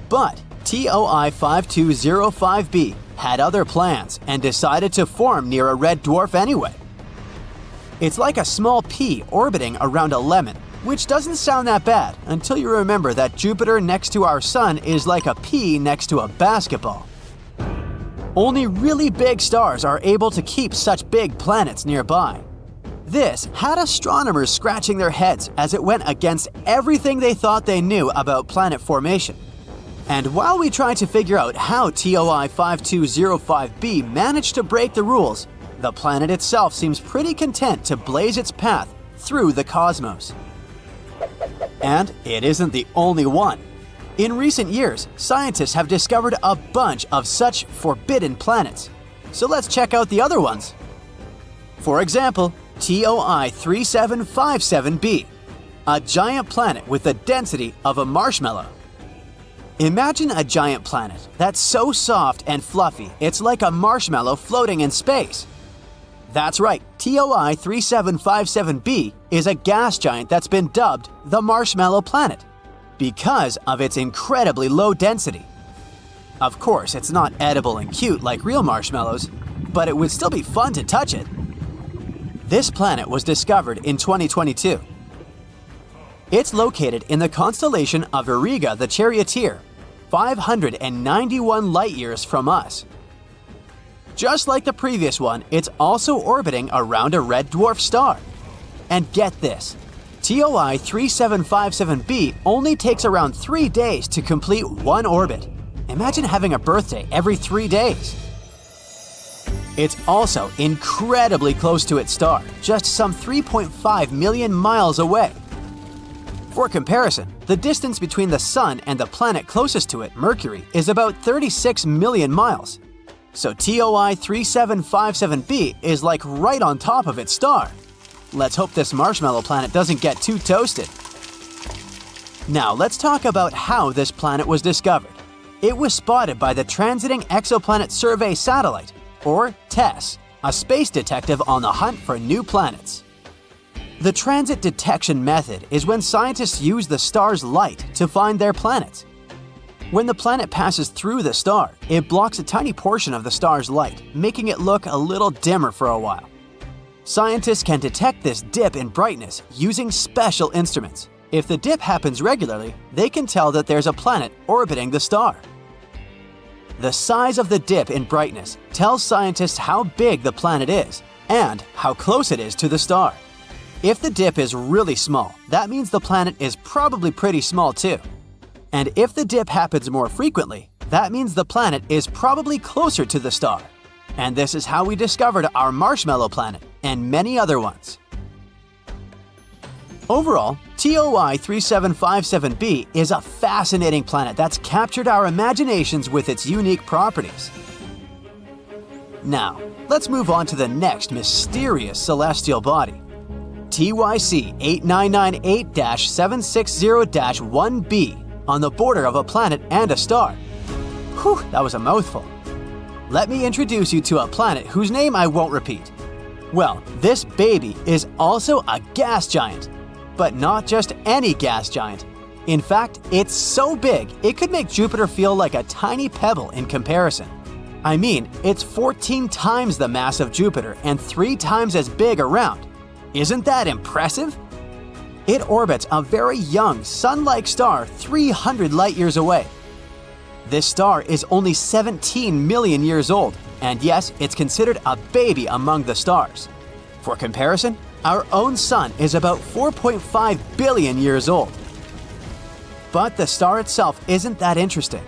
But TOI 5205b had other plans and decided to form near a red dwarf anyway. It's like a small pea orbiting around a lemon, which doesn't sound that bad until you remember that Jupiter next to our Sun is like a pea next to a basketball. Only really big stars are able to keep such big planets nearby. This had astronomers scratching their heads as it went against everything they thought they knew about planet formation. And while we try to figure out how TOI 5205b managed to break the rules, the planet itself seems pretty content to blaze its path through the cosmos. And it isn't the only one. In recent years, scientists have discovered a bunch of such forbidden planets. So let's check out the other ones. For example, TOI 3757b, a giant planet with the density of a marshmallow. Imagine a giant planet that's so soft and fluffy it's like a marshmallow floating in space. That's right, TOI 3757b is a gas giant that's been dubbed the Marshmallow Planet because of its incredibly low density. Of course, it's not edible and cute like real marshmallows, but it would still be fun to touch it. This planet was discovered in 2022. It's located in the constellation of Auriga the Charioteer, 591 light-years from us. Just like the previous one, it's also orbiting around a red dwarf star. And get this, TOI 3757b only takes around 3 days to complete one orbit. Imagine having a birthday every 3 days. It's also incredibly close to its star, just some 3.5 million miles away. For comparison, the distance between the Sun and the planet closest to it, Mercury, is about 36 million miles. So TOI 3757b is like right on top of its star. Let's hope this marshmallow planet doesn't get too toasted. Now let's talk about how this planet was discovered. It was spotted by the Transiting Exoplanet Survey Satellite, or TESS, a space detective on the hunt for new planets. The transit detection method is when scientists use the star's light to find their planets. When the planet passes through the star, it blocks a tiny portion of the star's light, making it look a little dimmer for a while. Scientists can detect this dip in brightness using special instruments. If the dip happens regularly, they can tell that there's a planet orbiting the star. The size of the dip in brightness tells scientists how big the planet is and how close it is to the star. If the dip is really small, that means the planet is probably pretty small too. And if the dip happens more frequently, that means the planet is probably closer to the star. And this is how we discovered our Marshmallow Planet and many other ones. Overall, TOI 3757b is a fascinating planet that's captured our imaginations with its unique properties. Now, let's move on to the next mysterious celestial body. TYC 8998-760-1b on the border of a planet and a star. Whew, that was a mouthful. Let me introduce you to a planet whose name I won't repeat. Well, this baby is also a gas giant, but not just any gas giant. In fact, it's so big it could make Jupiter feel like a tiny pebble in comparison. I mean, it's 14 times the mass of Jupiter and 3 times as big around. Isn't that impressive? It orbits a very young, sun-like star 300 light-years away. This star is only 17 million years old, and yes, it's considered a baby among the stars. For comparison, our own Sun is about 4.5 billion years old. But the star itself isn't that interesting.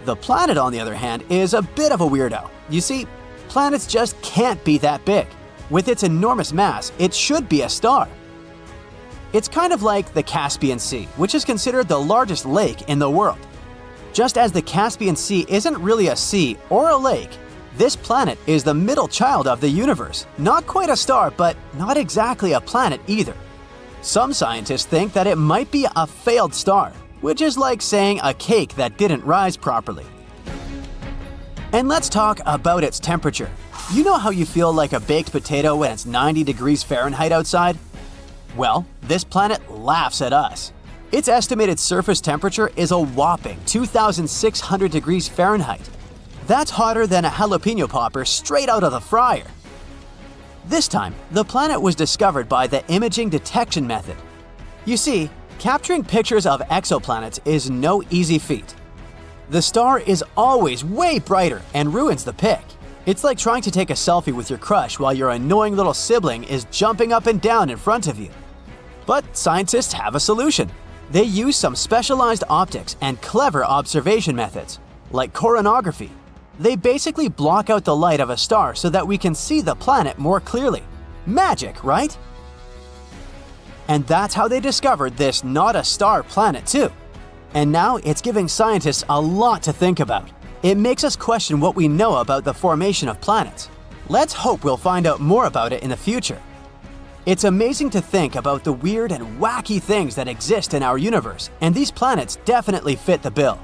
The planet, on the other hand, is a bit of a weirdo. You see, planets just can't be that big. With its enormous mass, it should be a star. It's kind of like the Caspian Sea, which is considered the largest lake in the world. Just as the Caspian Sea isn't really a sea or a lake, this planet is the middle child of the universe. Not quite a star, but not exactly a planet either. Some scientists think that it might be a failed star, which is like saying a cake that didn't rise properly. And let's talk about its temperature. You know how you feel like a baked potato when it's 90 degrees Fahrenheit outside? Well, this planet laughs at us. Its estimated surface temperature is a whopping 2,600 degrees Fahrenheit. That's hotter than a jalapeno popper straight out of the fryer. This time, the planet was discovered by the imaging detection method. You see, capturing pictures of exoplanets is no easy feat. The star is always way brighter and ruins the pic. It's like trying to take a selfie with your crush while your annoying little sibling is jumping up and down in front of you. But scientists have a solution. They use some specialized optics and clever observation methods, like coronography. They basically block out the light of a star so that we can see the planet more clearly. Magic, right? And that's how they discovered this not-a-star planet too. And now it's giving scientists a lot to think about. It makes us question what we know about the formation of planets. Let's hope we'll find out more about it in the future. It's amazing to think about the weird and wacky things that exist in our universe, and these planets definitely fit the bill.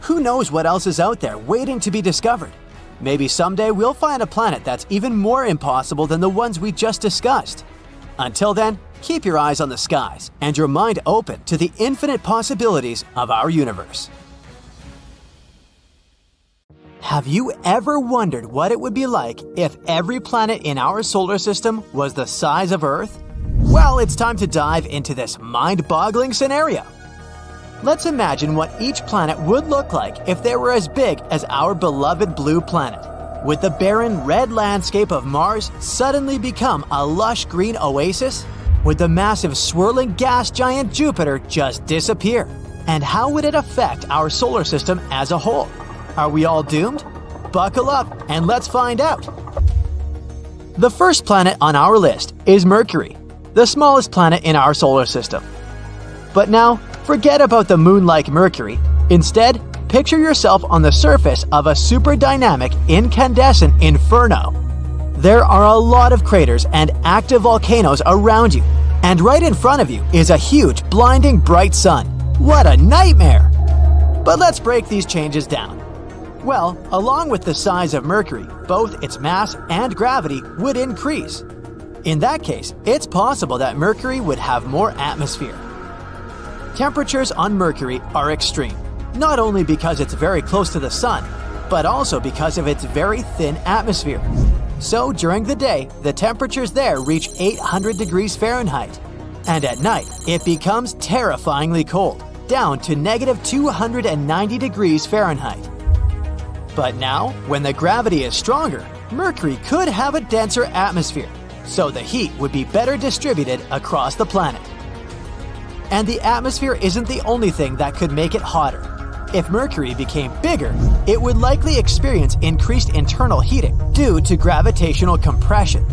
Who knows what else is out there waiting to be discovered? Maybe someday we'll find a planet that's even more impossible than the ones we just discussed. Until then, keep your eyes on the skies and your mind open to the infinite possibilities of our universe. Have you ever wondered what it would be like if every planet in our solar system was the size of Earth? Well, it's time to dive into this mind-boggling scenario. Let's imagine what each planet would look like if they were as big as our beloved blue planet. Would the barren red landscape of Mars suddenly become a lush green oasis? Would the massive swirling gas giant Jupiter just disappear? And how would it affect our solar system as a whole? Are we all doomed? Buckle up and let's find out. The first planet on our list is Mercury, the smallest planet in our solar system. But now, forget about the moon-like Mercury. Instead, picture yourself on the surface of a super dynamic incandescent inferno. There are a lot of craters and active volcanoes around you, and right in front of you is a huge, blinding bright sun. What a nightmare! But let's break these changes down. Well, along with the size of Mercury, both its mass and gravity would increase. In that case, it's possible that Mercury would have more atmosphere. Temperatures on Mercury are extreme, not only because it's very close to the Sun, but also because of its very thin atmosphere. So during the day, the temperatures there reach 800 degrees Fahrenheit, and at night, it becomes terrifyingly cold, down to negative 290 degrees Fahrenheit. But now, when the gravity is stronger, Mercury could have a denser atmosphere, so the heat would be better distributed across the planet. And the atmosphere isn't the only thing that could make it hotter. If Mercury became bigger, it would likely experience increased internal heating due to gravitational compression.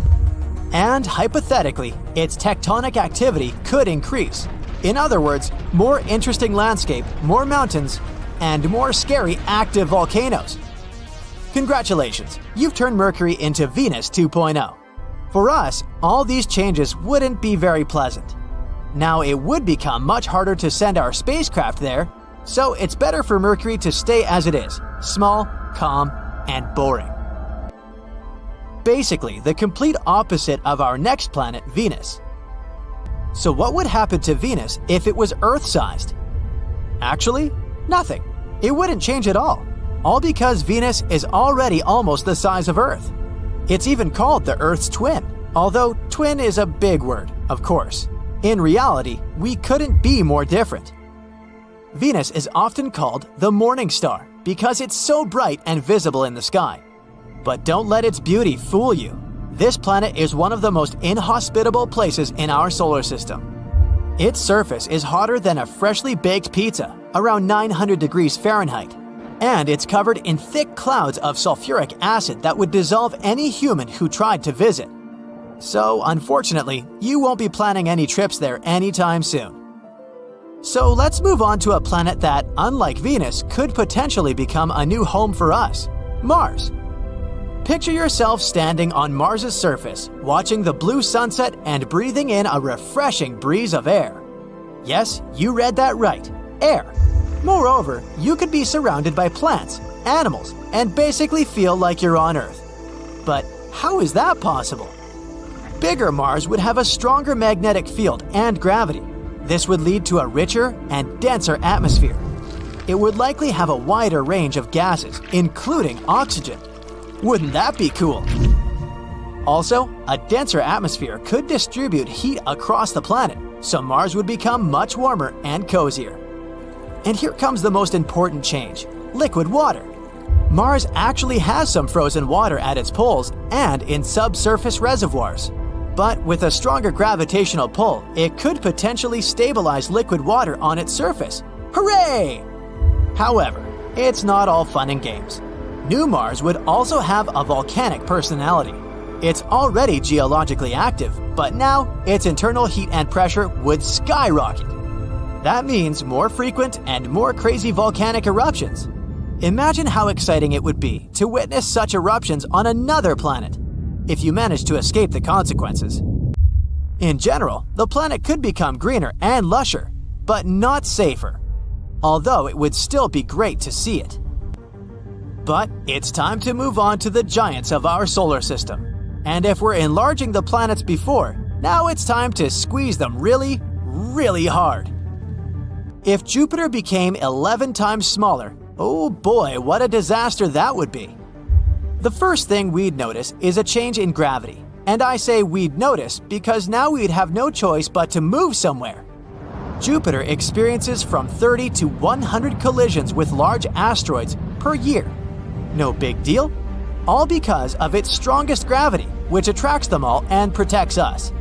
And hypothetically, its tectonic activity could increase. In other words, more interesting landscape, more mountains, and more scary active volcanoes. Congratulations, you've turned Mercury into Venus 2.0. For us, all these changes wouldn't be very pleasant. Now it would become much harder to send our spacecraft there, so it's better for Mercury to stay as it is, small, calm, and boring. Basically, the complete opposite of our next planet, Venus. So what would happen to Venus if it was Earth-sized? Actually, nothing. It wouldn't change at all because Venus is already almost the size of Earth. It's even called the Earth's twin, although twin is a big word, of course. In reality, we couldn't be more different. Venus is often called the morning star because it's so bright and visible in the sky. But don't let its beauty fool you. This planet is one of the most inhospitable places in our solar system. Its surface is hotter than a freshly baked pizza, around 900 degrees Fahrenheit, and it's covered in thick clouds of sulfuric acid that would dissolve any human who tried to visit. So, unfortunately, you won't be planning any trips there anytime soon. So let's move on to a planet that, unlike Venus, could potentially become a new home for us, Mars. Picture yourself standing on Mars's surface, watching the blue sunset and breathing in a refreshing breeze of air. Yes, you read that right, air. Moreover, you could be surrounded by plants, animals, and basically feel like you're on Earth. But how is that possible? Bigger Mars would have a stronger magnetic field and gravity. This would lead to a richer and denser atmosphere. It would likely have a wider range of gases, including oxygen. Wouldn't that be cool? Also, a denser atmosphere could distribute heat across the planet, so Mars would become much warmer and cozier. And here comes the most important change: liquid water. Mars actually has some frozen water at its poles and in subsurface reservoirs. But with a stronger gravitational pull, it could potentially stabilize liquid water on its surface. Hooray! However, it's not all fun and games. New Mars would also have a volcanic personality. It's already geologically active, but now its internal heat and pressure would skyrocket. That means more frequent and more crazy volcanic eruptions. Imagine how exciting it would be to witness such eruptions on another planet, if you manage to escape the consequences. In general, the planet could become greener and lusher, but not safer, although it would still be great to see it. But it's time to move on to the giants of our solar system. And if we're enlarging the planets before, now it's time to squeeze them really, really hard. If Jupiter became 11 times smaller, oh boy, what a disaster that would be. The first thing we'd notice is a change in gravity. And I say we'd notice because now we'd have no choice but to move somewhere. Jupiter experiences from 30 to 100 collisions with large asteroids per year. No big deal, all because of its strongest gravity, which attracts them all and protects us.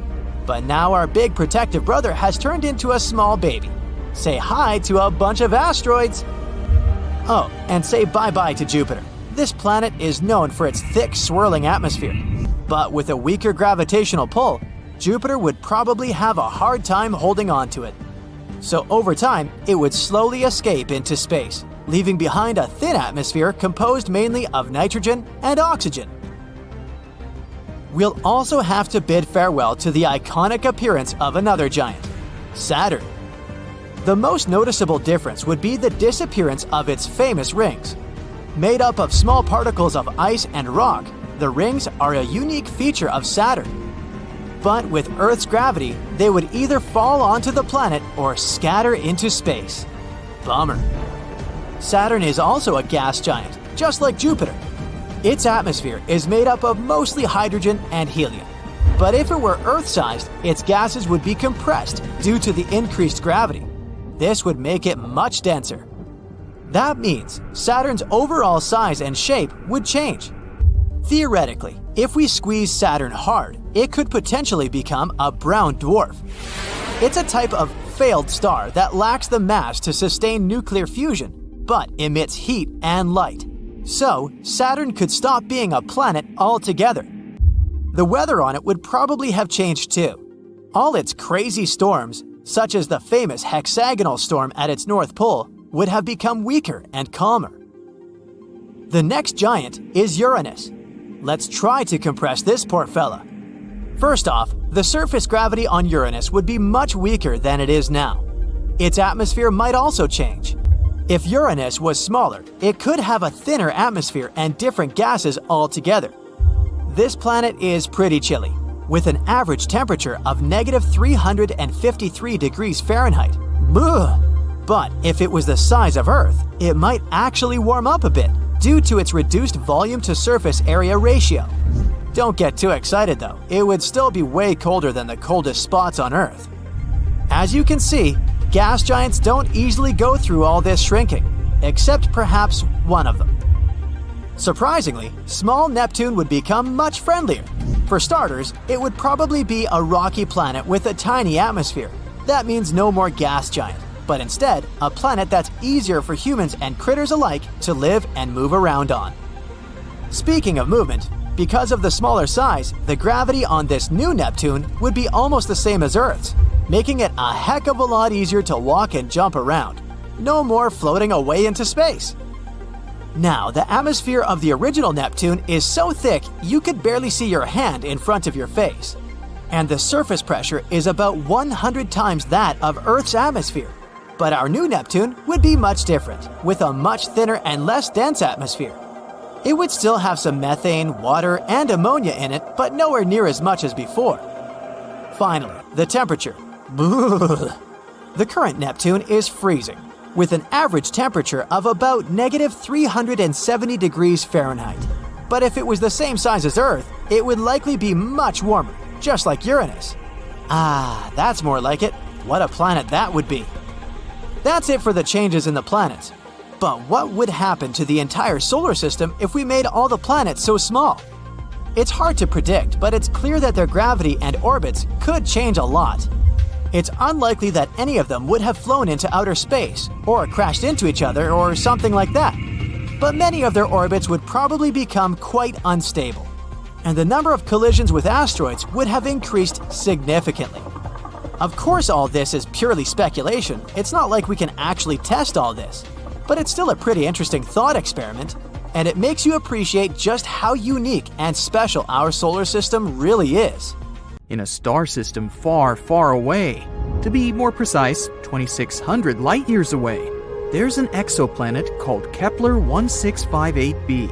But now our big protective brother has turned into a small baby. Say hi to a bunch of asteroids. Oh, and say bye-bye to Jupiter. This planet is known for its thick, swirling atmosphere. But with a weaker gravitational pull, Jupiter would probably have a hard time holding on to it. So over time, it would slowly escape into space, leaving behind a thin atmosphere composed mainly of nitrogen and oxygen. We'll also have to bid farewell to the iconic appearance of another giant, Saturn. The most noticeable difference would be the disappearance of its famous rings. Made up of small particles of ice and rock, the rings are a unique feature of Saturn. But with Earth's gravity, they would either fall onto the planet or scatter into space. Bummer. Saturn is also a gas giant, just like Jupiter. Its atmosphere is made up of mostly hydrogen and helium. But if it were Earth-sized, its gases would be compressed due to the increased gravity. This would make it much denser. That means Saturn's overall size and shape would change. Theoretically, if we squeeze Saturn hard, it could potentially become a brown dwarf. It's a type of failed star that lacks the mass to sustain nuclear fusion, but emits heat and light. So, Saturn could stop being a planet altogether. The weather on it would probably have changed too. All its crazy storms, such as the famous hexagonal storm at its North Pole, would have become weaker and calmer. The next giant is Uranus. Let's try to compress this poor fella. First off, the surface gravity on Uranus would be much weaker than it is now. Its atmosphere might also change. If Uranus was smaller, it could have a thinner atmosphere and different gases altogether. This planet is pretty chilly, with an average temperature of -353 degrees Fahrenheit. Ugh. But if it was the size of Earth, it might actually warm up a bit due to its reduced volume to surface area ratio. Don't get too excited though, it would still be way colder than the coldest spots on Earth. As you can see, gas giants don't easily go through all this shrinking, except perhaps one of them. Surprisingly, small Neptune would become much friendlier. For starters, it would probably be a rocky planet with a tiny atmosphere. That means no more gas giant, but instead, a planet that's easier for humans and critters alike to live and move around on. Speaking of movement, because of the smaller size, the gravity on this new Neptune would be almost the same as Earth's, making it a heck of a lot easier to walk and jump around. No more floating away into space. Now, the atmosphere of the original Neptune is so thick you could barely see your hand in front of your face. And the surface pressure is about 100 times that of Earth's atmosphere. But our new Neptune would be much different, with a much thinner and less dense atmosphere. It would still have some methane, water, and ammonia in it, but nowhere near as much as before. Finally, the temperature. The current Neptune is freezing, with an average temperature of about -370 degrees Fahrenheit. But if it was the same size as Earth, it would likely be much warmer, just like Uranus. Ah, that's more like it. What a planet that would be. That's it for the changes in the planets. But what would happen to the entire solar system if we made all the planets so small? It's hard to predict, but it's clear that their gravity and orbits could change a lot. It's unlikely that any of them would have flown into outer space, or crashed into each other, or something like that. But many of their orbits would probably become quite unstable, and the number of collisions with asteroids would have increased significantly. Of course, all this is purely speculation. It's not like we can actually test all this. But it's still a pretty interesting thought experiment, and it makes you appreciate just how unique and special our solar system really is. In a star system far, far away, to be more precise, 2,600 light years away, there's an exoplanet called Kepler 1658b.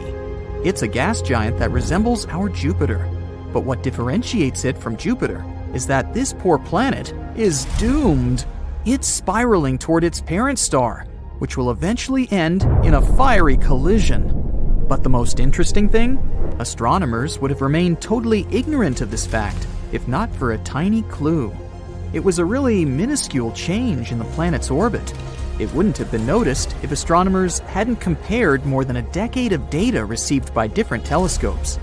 It's a gas giant that resembles our Jupiter. But what differentiates it from Jupiter is that this poor planet is doomed. It's spiraling toward its parent star, which will eventually end in a fiery collision. But the most interesting thing? Astronomers would have remained totally ignorant of this fact, if not for a tiny clue. It was a really minuscule change in the planet's orbit. It wouldn't have been noticed if astronomers hadn't compared more than a decade of data received by different telescopes.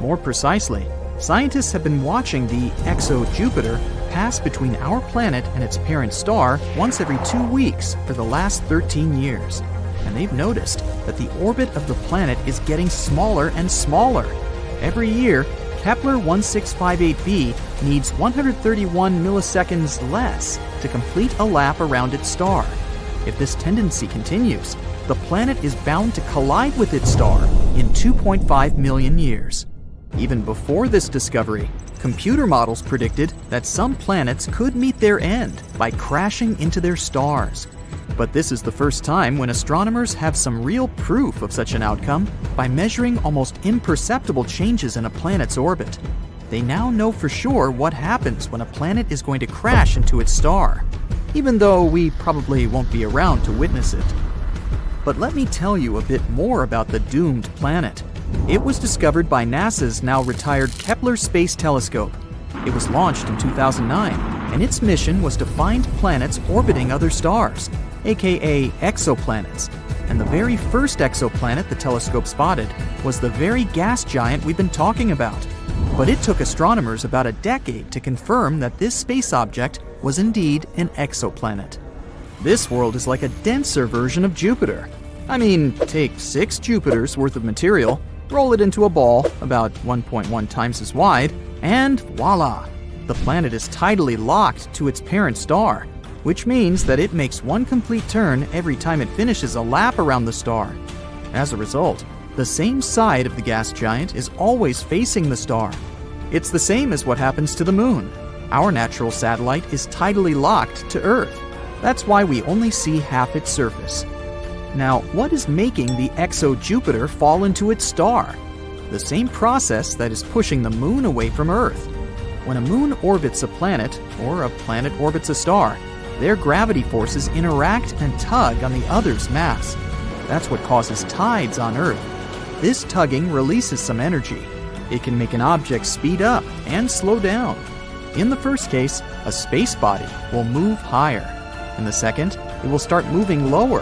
More precisely, scientists have been watching the exo-Jupiter pass between our planet and its parent star once every 2 weeks for the last 13 years. And they've noticed that the orbit of the planet is getting smaller and smaller. Every year, Kepler 1658b needs 131 milliseconds less to complete a lap around its star. If this tendency continues, the planet is bound to collide with its star in 2.5 million years. Even before this discovery, computer models predicted that some planets could meet their end by crashing into their stars. But this is the first time when astronomers have some real proof of such an outcome by measuring almost imperceptible changes in a planet's orbit. they now know for sure what happens when a planet is going to crash into its star, even though we probably won't be around to witness it. But let me tell you a bit more about the doomed planet. It was discovered by NASA's now retired Kepler Space Telescope. It was launched in 2009, and its mission was to find planets orbiting other stars, aka exoplanets. And the very first exoplanet the telescope spotted was the very gas giant we've been talking about. But it took astronomers about a decade to confirm that this space object was indeed an exoplanet. This world is like a denser version of Jupiter. I mean, take 6 Jupiters worth of material, roll it into a ball about 1.1 times as wide, and voila! The planet is tidally locked to its parent star, which means that it makes one complete turn every time it finishes a lap around the star. As a result, the same side of the gas giant is always facing the star. It's the same as what happens to the moon. Our natural satellite is tidally locked to Earth. That's why we only see half its surface. Now, what is making the exo-Jupiter fall into its star? The same process that is pushing the moon away from Earth. When a moon orbits a planet, or a planet orbits a star, their gravity forces interact and tug on the other's mass. That's what causes tides on Earth. This tugging releases some energy. It can make an object speed up and slow down. In the first case, a space body will move higher. In the second, it will start moving lower.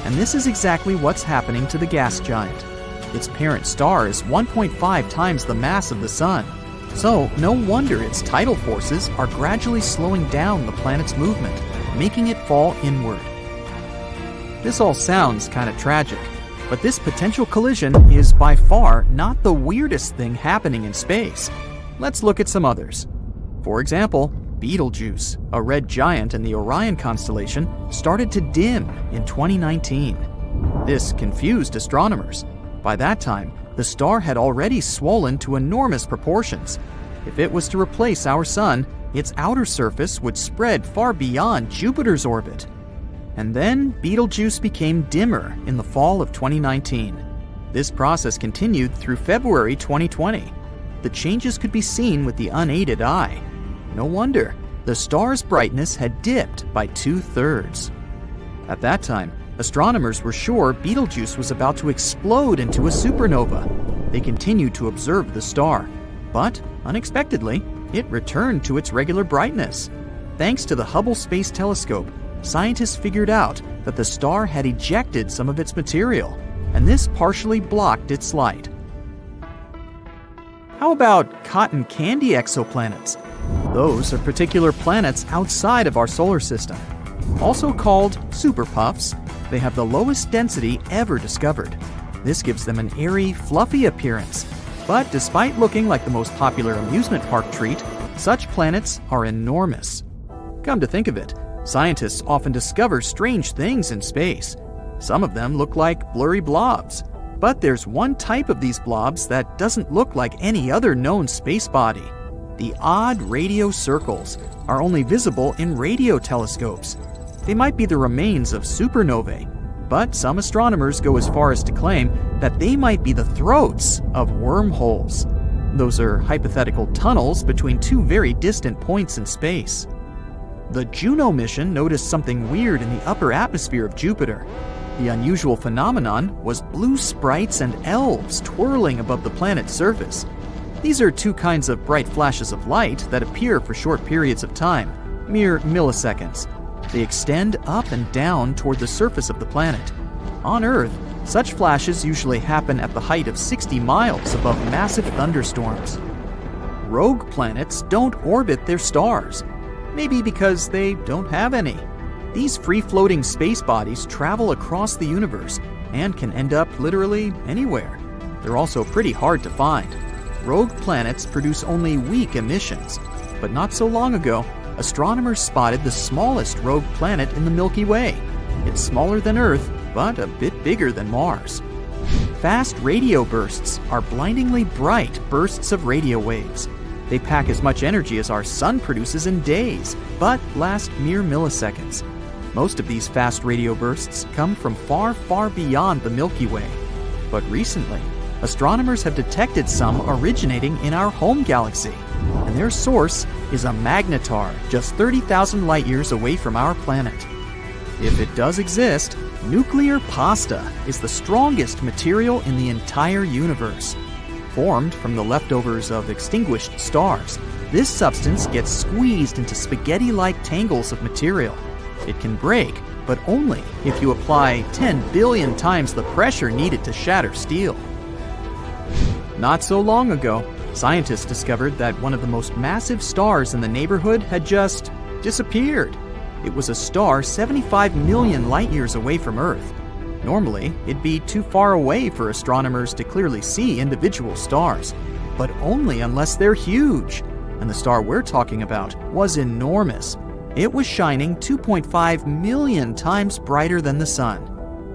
And this is exactly what's happening to the gas giant. Its parent star is 1.5 times the mass of the Sun. So, no wonder its tidal forces are gradually slowing down the planet's movement, making it fall inward. This all sounds kind of tragic, but this potential collision is by far not the weirdest thing happening in space. Let's look at some others. For example, Betelgeuse, a red giant in the Orion constellation, started to dim in 2019. This confused astronomers. By that time, the star had already swollen to enormous proportions. If it was to replace our Sun, its outer surface would spread far beyond Jupiter's orbit. And then Betelgeuse became dimmer in the fall of 2019. This process continued through February 2020. The changes could be seen with the unaided eye. No wonder, the star's brightness had dipped by 2/3. At that time, astronomers were sure Betelgeuse was about to explode into a supernova. They continued to observe the star, but unexpectedly, it returned to its regular brightness. Thanks to the Hubble Space Telescope, scientists figured out that the star had ejected some of its material, and this partially blocked its light. How about cotton candy exoplanets? Those are particular planets outside of our solar system. Also called super puffs, they have the lowest density ever discovered. This gives them an airy, fluffy appearance. But despite looking like the most popular amusement park treat, such planets are enormous. Come to think of it, scientists often discover strange things in space. Some of them look like blurry blobs. But there's one type of these blobs that doesn't look like any other known space body. The odd radio circles are only visible in radio telescopes. They might be the remains of supernovae, but some astronomers go as far as to claim that they might be the throats of wormholes. Those are hypothetical tunnels between two very distant points in space. The Juno mission noticed something weird in the upper atmosphere of Jupiter. The unusual phenomenon was blue sprites and elves twirling above the planet's surface. These are two kinds of bright flashes of light that appear for short periods of time, mere milliseconds. They extend up and down toward the surface of the planet. On Earth, such flashes usually happen at the height of 60 miles above massive thunderstorms. Rogue planets don't orbit their stars, maybe because they don't have any. These free-floating space bodies travel across the universe and can end up literally anywhere. They're also pretty hard to find. Rogue planets produce only weak emissions, but not so long ago, astronomers spotted the smallest rogue planet in the Milky Way. It's smaller than Earth, but a bit bigger than Mars. Fast radio bursts are blindingly bright bursts of radio waves. They pack as much energy as our Sun produces in days, but last mere milliseconds. Most of these fast radio bursts come from far, far beyond the Milky Way. But recently, astronomers have detected some originating in our home galaxy, and their source is a magnetar just 30,000 light-years away from our planet. If it does exist, nuclear pasta is the strongest material in the entire universe. Formed from the leftovers of extinguished stars, this substance gets squeezed into spaghetti-like tangles of material. It can break, but only if you apply 10 billion times the pressure needed to shatter steel. Not so long ago, scientists discovered that one of the most massive stars in the neighborhood had just disappeared. It was a star 75 million light-years away from Earth. Normally, it'd be too far away for astronomers to clearly see individual stars, but only unless they're huge. And the star we're talking about was enormous. It was shining 2.5 million times brighter than the sun.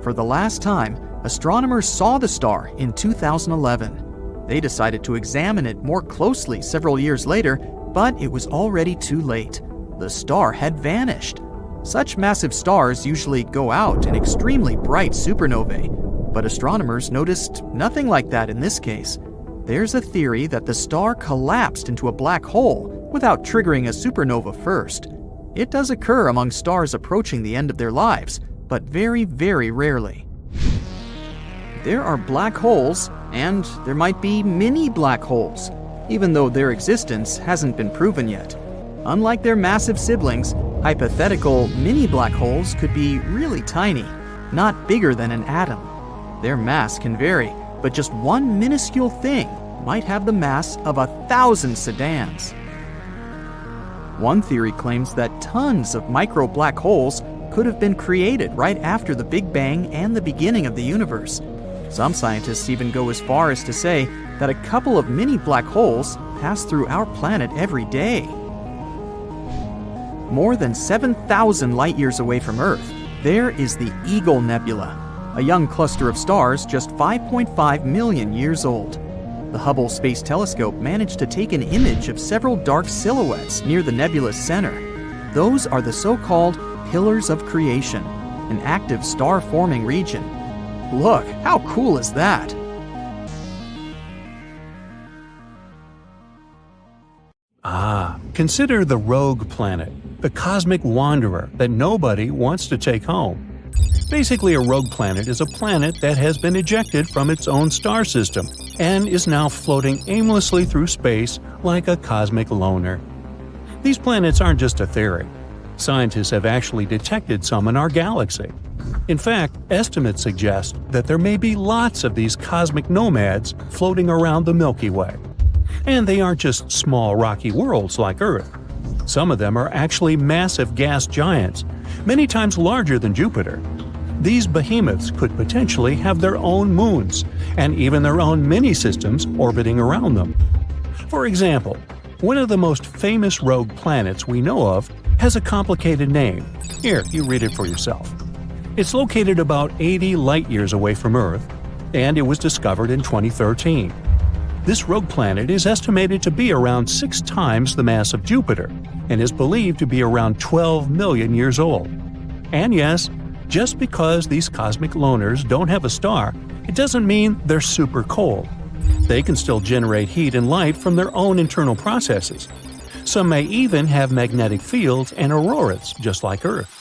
For the last time, astronomers saw the star in 2011. They decided to examine it more closely several years later, but it was already too late. The star had vanished. Such massive stars usually go out in extremely bright supernovae, but astronomers noticed nothing like that in this case. There's a theory that the star collapsed into a black hole without triggering a supernova first. It does occur among stars approaching the end of their lives, but very, very rarely. There are black holes, and there might be mini black holes, even though their existence hasn't been proven yet. Unlike their massive siblings, hypothetical mini black holes could be really tiny, not bigger than an atom. Their mass can vary, but just one minuscule thing might have the mass of 1,000 sedans. One theory claims that tons of micro black holes could have been created right after the Big Bang and the beginning of the universe. Some scientists even go as far as to say that a couple of mini black holes pass through our planet every day. More than 7,000 light-years away from Earth, there is the Eagle Nebula, a young cluster of stars just 5.5 million years old. The Hubble Space Telescope managed to take an image of several dark silhouettes near the nebula's center. Those are the so-called pillars of creation, an active star-forming region. Look, how cool is that? Consider the rogue planet, the cosmic wanderer that nobody wants to take home. Basically, a rogue planet is a planet that has been ejected from its own star system and is now floating aimlessly through space like a cosmic loner. These planets aren't just a theory. Scientists have actually detected some in our galaxy. In fact, estimates suggest that there may be lots of these cosmic nomads floating around the Milky Way. And they aren't just small rocky worlds like Earth. Some of them are actually massive gas giants, many times larger than Jupiter. These behemoths could potentially have their own moons, and even their own mini-systems orbiting around them. For example, one of the most famous rogue planets we know of has a complicated name. Here, you read it for yourself. It's located about 80 light-years away from Earth, and it was discovered in 2013. This rogue planet is estimated to be around 6 times the mass of Jupiter and is believed to be around 12 million years old. And yes, just because these cosmic loners don't have a star, it doesn't mean they're super cold. They can still generate heat and light from their own internal processes. Some may even have magnetic fields and auroras, just like Earth.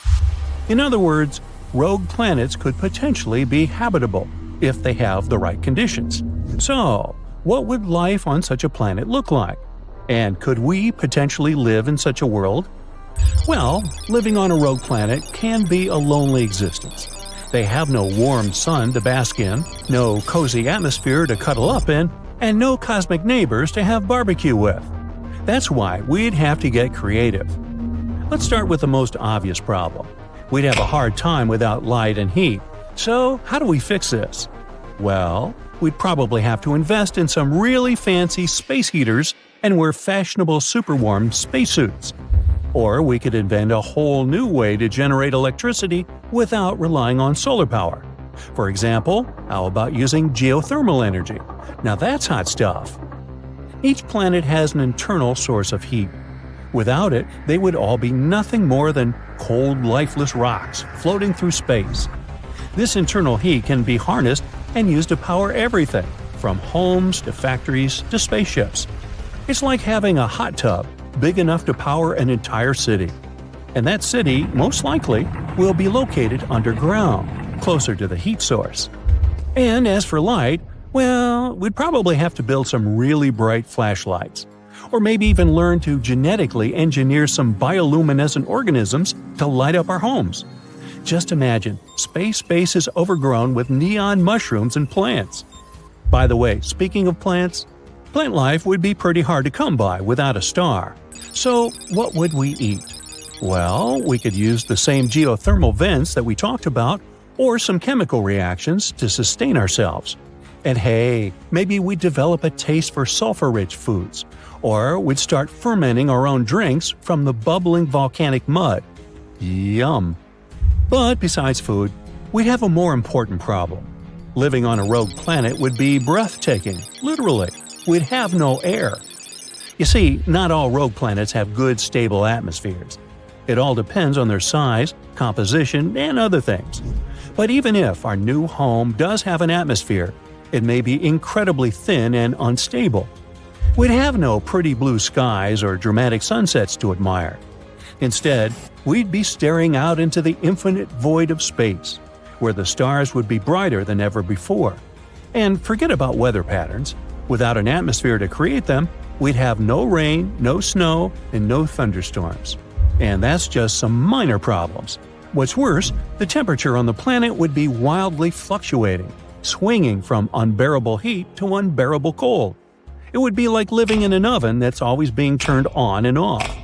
In other words, rogue planets could potentially be habitable if they have the right conditions. So, what would life on such a planet look like? And could we potentially live in such a world? Well, living on a rogue planet can be a lonely existence. They have no warm sun to bask in, no cozy atmosphere to cuddle up in, and no cosmic neighbors to have barbecue with. That's why we'd have to get creative. Let's start with the most obvious problem. We'd have a hard time without light and heat. So, how do we fix this? Well, we'd probably have to invest in some really fancy space heaters and wear fashionable super-warm spacesuits. Or we could invent a whole new way to generate electricity without relying on solar power. For example, how about using geothermal energy? Now that's hot stuff. Each planet has an internal source of heat. Without it, they would all be nothing more than cold, lifeless rocks floating through space. This internal heat can be harnessed and used to power everything, from homes to factories to spaceships. It's like having a hot tub big enough to power an entire city. And that city, most likely, will be located underground, closer to the heat source. And as for light, well, we'd probably have to build some really bright flashlights. Or maybe even learn to genetically engineer some bioluminescent organisms to light up our homes. Just imagine, space is overgrown with neon mushrooms and plants. By the way, speaking of plants, plant life would be pretty hard to come by without a star. So what would we eat? Well, we could use the same geothermal vents that we talked about, or some chemical reactions to sustain ourselves. And hey, maybe we'd develop a taste for sulfur-rich foods, or we'd start fermenting our own drinks from the bubbling volcanic mud. Yum! But besides food, we'd have a more important problem. Living on a rogue planet would be breathtaking, literally. We'd have no air. You see, not all rogue planets have good, stable atmospheres. It all depends on their size, composition, and other things. But even if our new home does have an atmosphere, it may be incredibly thin and unstable. We'd have no pretty blue skies or dramatic sunsets to admire. Instead, we'd be staring out into the infinite void of space, where the stars would be brighter than ever before. And forget about weather patterns. Without an atmosphere to create them, we'd have no rain, no snow, and no thunderstorms. And that's just some minor problems. What's worse, the temperature on the planet would be wildly fluctuating, swinging from unbearable heat to unbearable cold. It would be like living in an oven that's always being turned on and off.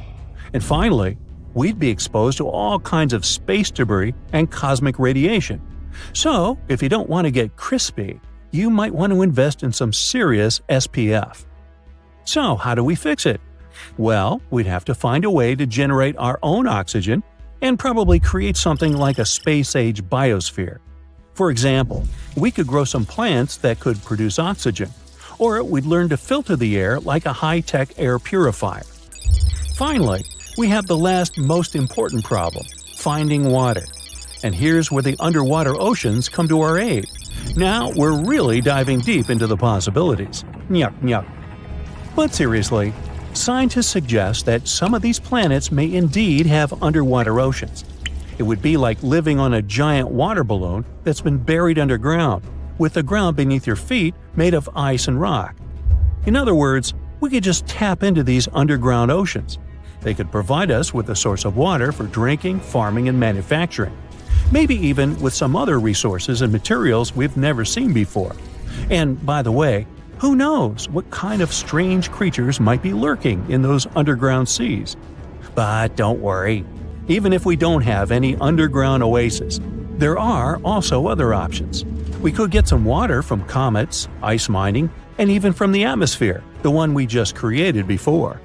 And finally, we'd be exposed to all kinds of space debris and cosmic radiation. So, if you don't want to get crispy, you might want to invest in some serious SPF. So, how do we fix it? Well, we'd have to find a way to generate our own oxygen and probably create something like a space-age biosphere. For example, we could grow some plants that could produce oxygen, or we'd learn to filter the air like a high-tech air purifier. Finally, we have the last most important problem, finding water. And here's where the underwater oceans come to our aid. Now we're really diving deep into the possibilities. Nyuk, nyuk. But seriously, scientists suggest that some of these planets may indeed have underwater oceans. It would be like living on a giant water balloon that's been buried underground, with the ground beneath your feet made of ice and rock. In other words, we could just tap into these underground oceans. They could provide us with a source of water for drinking, farming, and manufacturing. Maybe even with some other resources and materials we've never seen before. And by the way, who knows what kind of strange creatures might be lurking in those underground seas? But don't worry. Even if we don't have any underground oasis, there are also other options. We could get some water from comets, ice mining, and even from the atmosphere, the one we just created before.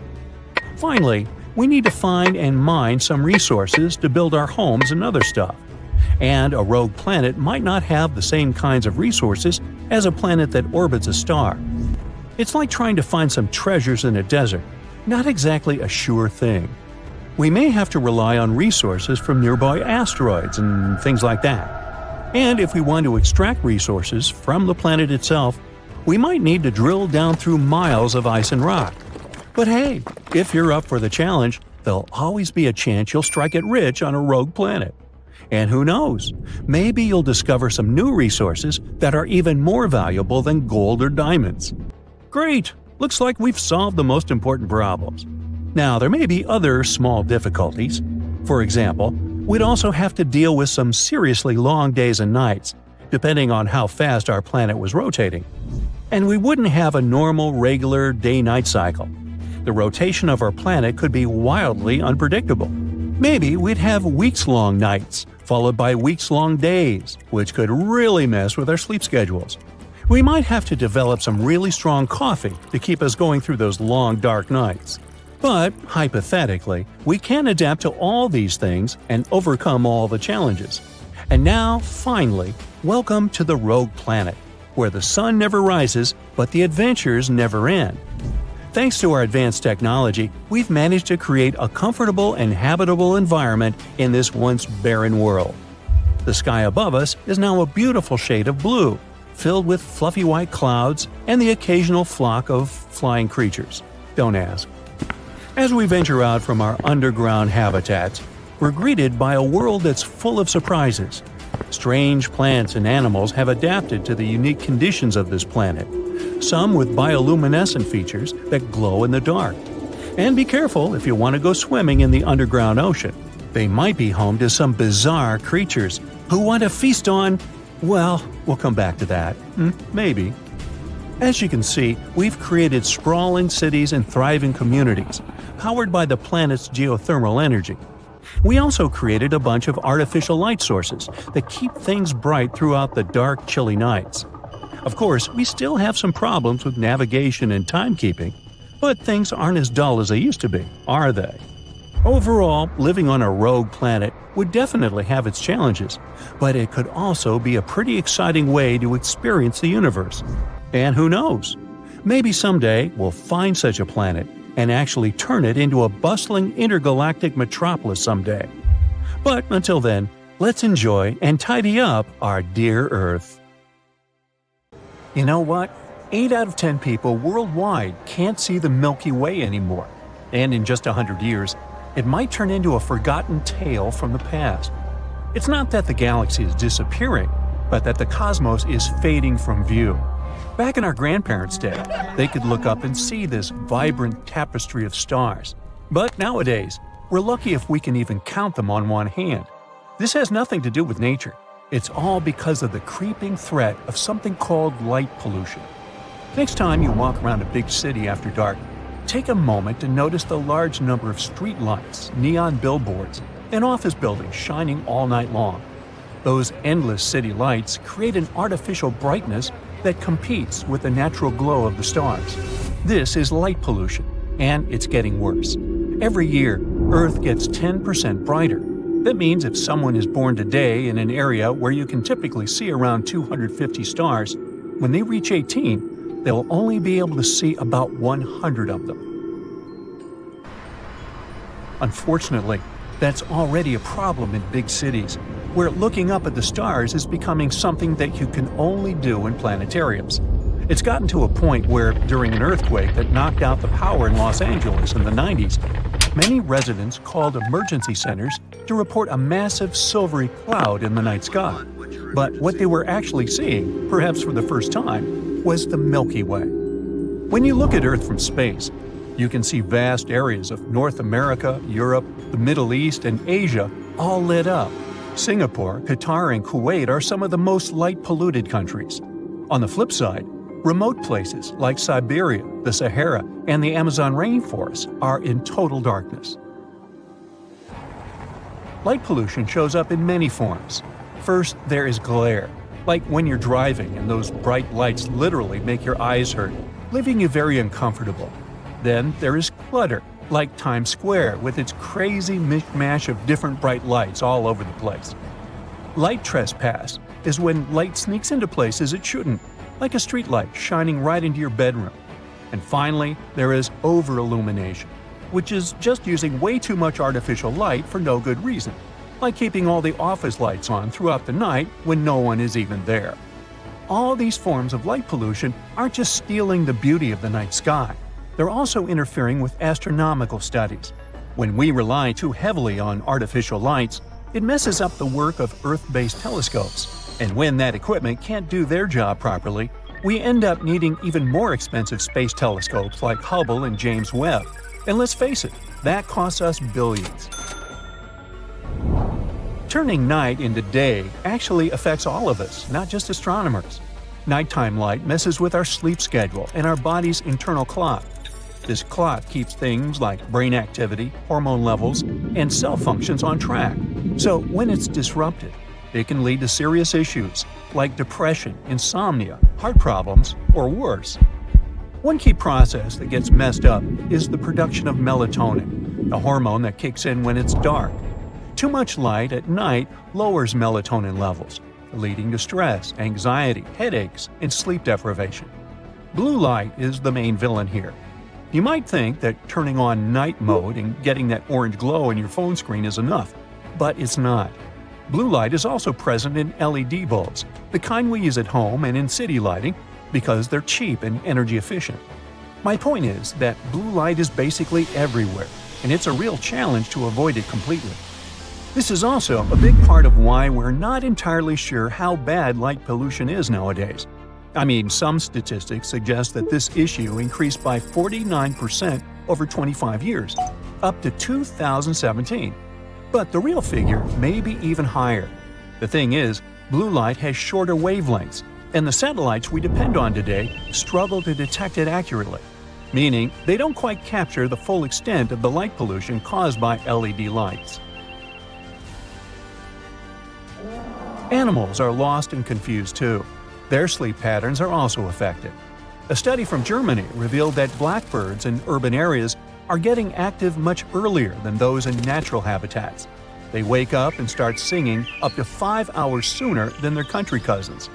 Finally, we need to find and mine some resources to build our homes and other stuff. And a rogue planet might not have the same kinds of resources as a planet that orbits a star. It's like trying to find some treasures in a desert, not exactly a sure thing. We may have to rely on resources from nearby asteroids and things like that. And if we want to extract resources from the planet itself, we might need to drill down through miles of ice and rock. But hey, if you're up for the challenge, there'll always be a chance you'll strike it rich on a rogue planet. And who knows, maybe you'll discover some new resources that are even more valuable than gold or diamonds. Great! Looks like we've solved the most important problems. Now, there may be other small difficulties. For example, we'd also have to deal with some seriously long days and nights, depending on how fast our planet was rotating. And we wouldn't have a normal, regular day-night cycle. The rotation of our planet could be wildly unpredictable. Maybe we'd have weeks-long nights, followed by weeks-long days, which could really mess with our sleep schedules. We might have to develop some really strong coffee to keep us going through those long, dark nights. But, hypothetically, we can adapt to all these things and overcome all the challenges. And now, finally, welcome to the rogue planet, where the sun never rises, but the adventures never end. Thanks to our advanced technology, we've managed to create a comfortable and habitable environment in this once barren world. The sky above us is now a beautiful shade of blue, filled with fluffy white clouds and the occasional flock of flying creatures. Don't ask. As we venture out from our underground habitats, we're greeted by a world that's full of surprises. Strange plants and animals have adapted to the unique conditions of this planet, some with bioluminescent features that glow in the dark. And be careful if you want to go swimming in the underground ocean. They might be home to some bizarre creatures who want to feast on, well, we'll come back to that. Maybe. As you can see, we've created sprawling cities and thriving communities, powered by the planet's geothermal energy. We also created a bunch of artificial light sources that keep things bright throughout the dark, chilly nights. Of course, we still have some problems with navigation and timekeeping, but things aren't as dull as they used to be, are they? Overall, living on a rogue planet would definitely have its challenges, but it could also be a pretty exciting way to experience the universe. And who knows? Maybe someday we'll find such a planet and actually turn it into a bustling intergalactic metropolis someday. But until then, let's enjoy and tidy up our dear Earth. You know what? 8 out of 10 people worldwide can't see the Milky Way anymore. And in just 100 years, it might turn into a forgotten tale from the past. It's not that the galaxy is disappearing, but that the cosmos is fading from view. Back in our grandparents' day, they could look up and see this vibrant tapestry of stars. But nowadays, we're lucky if we can even count them on one hand. This has nothing to do with nature. It's all because of the creeping threat of something called light pollution. Next time you walk around a big city after dark, take a moment to notice the large number of street lights, neon billboards, and office buildings shining all night long. Those endless city lights create an artificial brightness that competes with the natural glow of the stars. This is light pollution, and it's getting worse. Every year, Earth gets 10% brighter. That means if someone is born today in an area where you can typically see around 250 stars, when they reach 18, they'll only be able to see about 100 of them. Unfortunately, that's already a problem in big cities, where looking up at the stars is becoming something that you can only do in planetariums. It's gotten to a point where, during an earthquake that knocked out the power in Los Angeles in the 90s, many residents called emergency centers to report a massive silvery cloud in the night sky. But what they were actually seeing, perhaps for the first time, was the Milky Way. When you look at Earth from space, you can see vast areas of North America, Europe, the Middle East, and Asia all lit up. Singapore, Qatar, and Kuwait are some of the most light-polluted countries. On the flip side, remote places like Siberia, the Sahara, and the Amazon rainforest are in total darkness. Light pollution shows up in many forms. First, there is glare, like when you're driving and those bright lights literally make your eyes hurt, leaving you very uncomfortable. Then there is clutter, like Times Square with its crazy mishmash of different bright lights all over the place. Light trespass is when light sneaks into places it shouldn't, like a streetlight shining right into your bedroom. And finally, there is over-illumination, which is just using way too much artificial light for no good reason, like keeping all the office lights on throughout the night when no one is even there. All these forms of light pollution aren't just stealing the beauty of the night sky. They're also interfering with astronomical studies. When we rely too heavily on artificial lights, it messes up the work of Earth-based telescopes. And when that equipment can't do their job properly, we end up needing even more expensive space telescopes like Hubble and James Webb. And let's face it, that costs us billions. Turning night into day actually affects all of us, not just astronomers. Nighttime light messes with our sleep schedule and our body's internal clock. This clock keeps things like brain activity, hormone levels, and cell functions on track. So when it's disrupted, it can lead to serious issues like depression, insomnia, heart problems, or worse. One key process that gets messed up is the production of melatonin, a hormone that kicks in when it's dark. Too much light at night lowers melatonin levels, leading to stress, anxiety, headaches, and sleep deprivation. Blue light is the main villain here. You might think that turning on night mode and getting that orange glow on your phone screen is enough, but it's not. Blue light is also present in LED bulbs, the kind we use at home and in city lighting, because they're cheap and energy efficient. My point is that blue light is basically everywhere, and it's a real challenge to avoid it completely. This is also a big part of why we're not entirely sure how bad light pollution is nowadays. I mean, some statistics suggest that this issue increased by 49% over 25 years, up to 2017. But the real figure may be even higher. The thing is, blue light has shorter wavelengths, and the satellites we depend on today struggle to detect it accurately, meaning they don't quite capture the full extent of the light pollution caused by LED lights. Animals are lost and confused too. Their sleep patterns are also affected. A study from Germany revealed that blackbirds in urban areas are getting active much earlier than those in natural habitats. They wake up and start singing up to 5 hours sooner than their country cousins.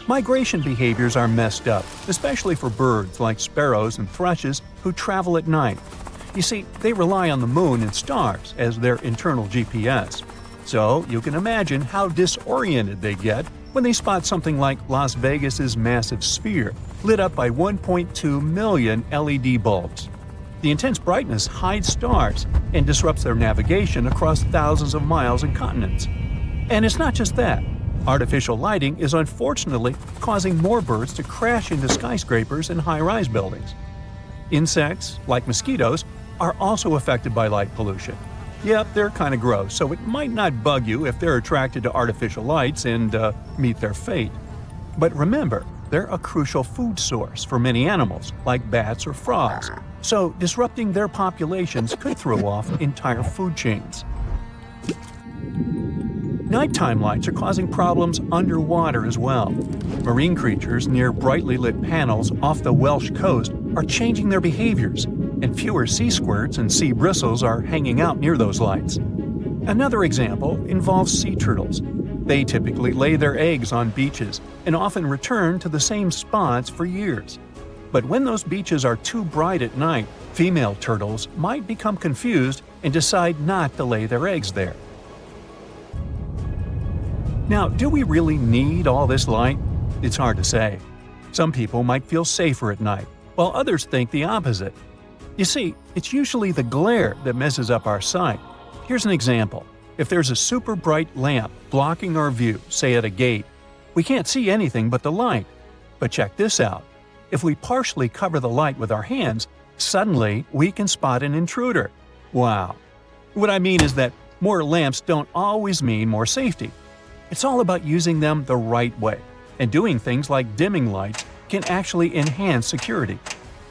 Migration behaviors are messed up, especially for birds like sparrows and thrushes who travel at night. You see, they rely on the moon and stars as their internal GPS. So you can imagine how disoriented they get when they spot something like Las Vegas's massive sphere, lit up by 1.2 million LED bulbs. The intense brightness hides stars and disrupts their navigation across thousands of miles and continents. And it's not just that. Artificial lighting is unfortunately causing more birds to crash into skyscrapers and high-rise buildings. Insects, like mosquitoes, are also affected by light pollution. Yep, they're kind of gross, so it might not bug you if they're attracted to artificial lights and meet their fate. But remember, they're a crucial food source for many animals, like bats or frogs, so disrupting their populations could throw off entire food chains. Nighttime lights are causing problems underwater as well. Marine creatures near brightly lit panels off the Welsh coast are changing their behaviors, and fewer sea squirts and sea bristles are hanging out near those lights. Another example involves sea turtles. They typically lay their eggs on beaches and often return to the same spots for years. But when those beaches are too bright at night, female turtles might become confused and decide not to lay their eggs there. Now, do we really need all this light? It's hard to say. Some people might feel safer at night, while others think the opposite. You see, it's usually the glare that messes up our sight. Here's an example. If there's a super bright lamp blocking our view, say at a gate, we can't see anything but the light. But check this out. If we partially cover the light with our hands, suddenly we can spot an intruder. Wow. What I mean is that more lamps don't always mean more safety. It's all about using them the right way, and doing things like dimming lights can actually enhance security.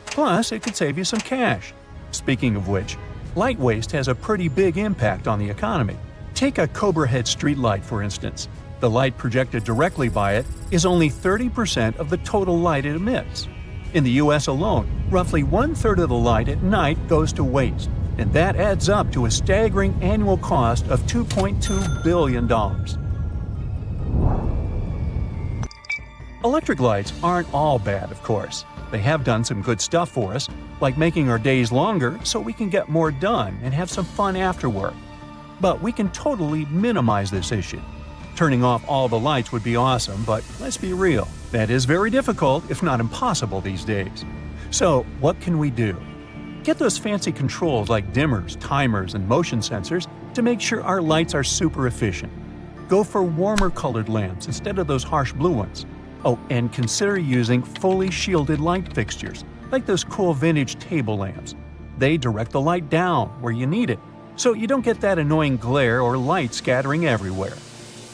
Plus, it could save you some cash. Speaking of which, light waste has a pretty big impact on the economy. Take a Cobra Head streetlight, for instance. The light projected directly by it is only 30% of the total light it emits. In the US alone, roughly 1/3 of the light at night goes to waste, and that adds up to a staggering annual cost of $2.2 billion. Electric lights aren't all bad, of course. They have done some good stuff for us, like making our days longer so we can get more done and have some fun after work. But we can totally minimize this issue. Turning off all the lights would be awesome, but let's be real, that is very difficult, if not impossible these days. So, what can we do? Get those fancy controls like dimmers, timers, and motion sensors to make sure our lights are super efficient. Go for warmer colored lamps instead of those harsh blue ones. Oh, and consider using fully shielded light fixtures, like those cool vintage table lamps. They direct the light down where you need it, so you don't get that annoying glare or light scattering everywhere.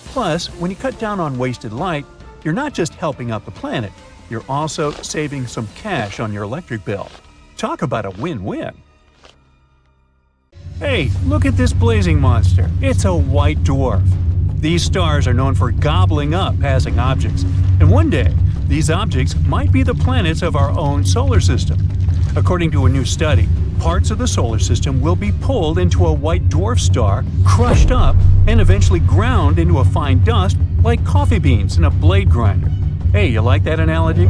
Plus, when you cut down on wasted light, you're not just helping out the planet, you're also saving some cash on your electric bill. Talk about a win-win. Hey, look at this blazing monster. It's a white dwarf. These stars are known for gobbling up passing objects, and one day, these objects might be the planets of our own solar system. According to a new study, parts of the solar system will be pulled into a white dwarf star, crushed up, and eventually ground into a fine dust like coffee beans in a blade grinder. Hey, you like that analogy?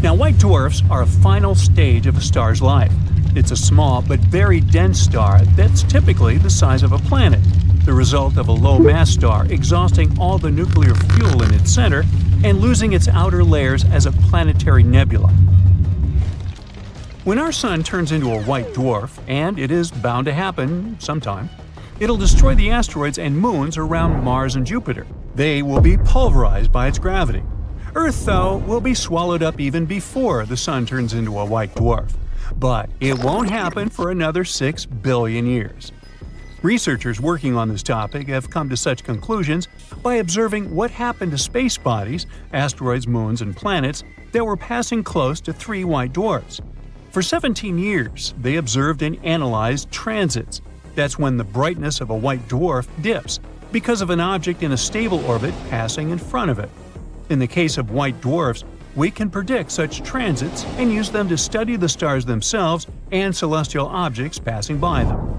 Now, white dwarfs are a final stage of a star's life. It's a small but very dense star that's typically the size of a planet. the result of a low-mass star exhausting all the nuclear fuel in its center and losing its outer layers as a planetary nebula. When our sun turns into a white dwarf, and it is bound to happen sometime, it'll destroy the asteroids and moons around Mars and Jupiter. They will be pulverized by its gravity. Earth, though, will be swallowed up even before the sun turns into a white dwarf. But it won't happen for another 6 billion years. Researchers working on this topic have come to such conclusions by observing what happened to space bodies, asteroids, moons, and planets that were passing close to 3 white dwarfs. For 17 years, they observed and analyzed transits. That's when the brightness of a white dwarf dips because of an object in a stable orbit passing in front of it. In the case of white dwarfs, we can predict such transits and use them to study the stars themselves and celestial objects passing by them.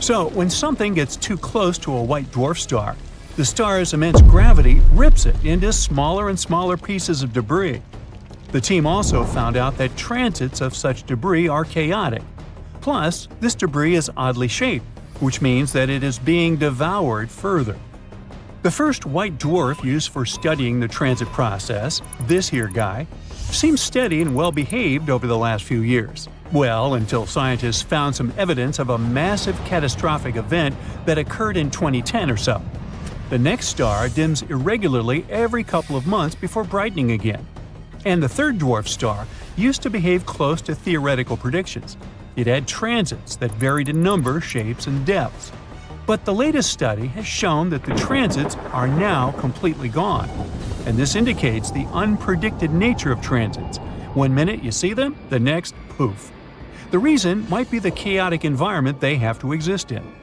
So, when something gets too close to a white dwarf star, the star's immense gravity rips it into smaller and smaller pieces of debris. The team also found out that transits of such debris are chaotic. Plus, this debris is oddly shaped, which means that it is being devoured further. The first white dwarf used for studying the transit process, this here guy, seems steady and well-behaved over the last few years. Well, until scientists found some evidence of a massive catastrophic event that occurred in 2010 or so. The next star dims irregularly every couple of months before brightening again. And the third dwarf star used to behave close to theoretical predictions. It had transits that varied in number, shapes, and depths. But the latest study has shown that the transits are now completely gone. And this indicates the unpredicted nature of transits. One minute you see them, the next, poof. The reason might be the chaotic environment they have to exist in.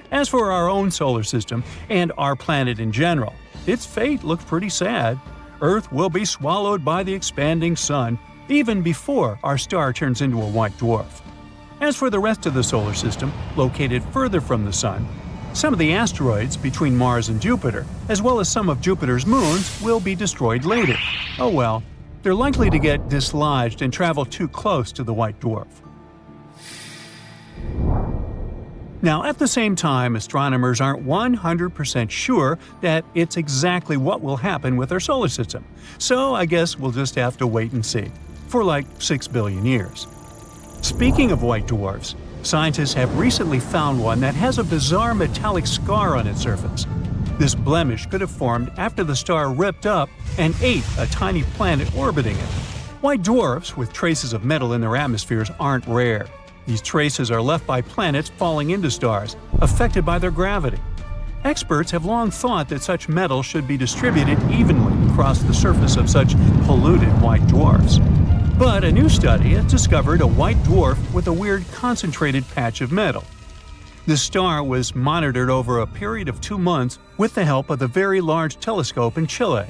As for our own solar system and our planet in general, its fate looks pretty sad. Earth will be swallowed by the expanding sun even before our star turns into a white dwarf. As for the rest of the solar system, located further from the sun, some of the asteroids between Mars and Jupiter, as well as some of Jupiter's moons, will be destroyed later. Oh well, they're likely to get dislodged and travel too close to the white dwarf. Now, at the same time, astronomers aren't 100% sure that it's exactly what will happen with our solar system. So I guess we'll just have to wait and see, for like 6 billion years. Speaking of white dwarfs, scientists have recently found one that has a bizarre metallic scar on its surface. This blemish could have formed after the star ripped up and ate a tiny planet orbiting it. White dwarfs with traces of metal in their atmospheres aren't rare. These traces are left by planets falling into stars, affected by their gravity. Experts have long thought that such metal should be distributed evenly across the surface of such polluted white dwarfs. But a new study has discovered a white dwarf with a weird concentrated patch of metal. This star was monitored over a period of 2 months with the help of the Very Large Telescope in Chile.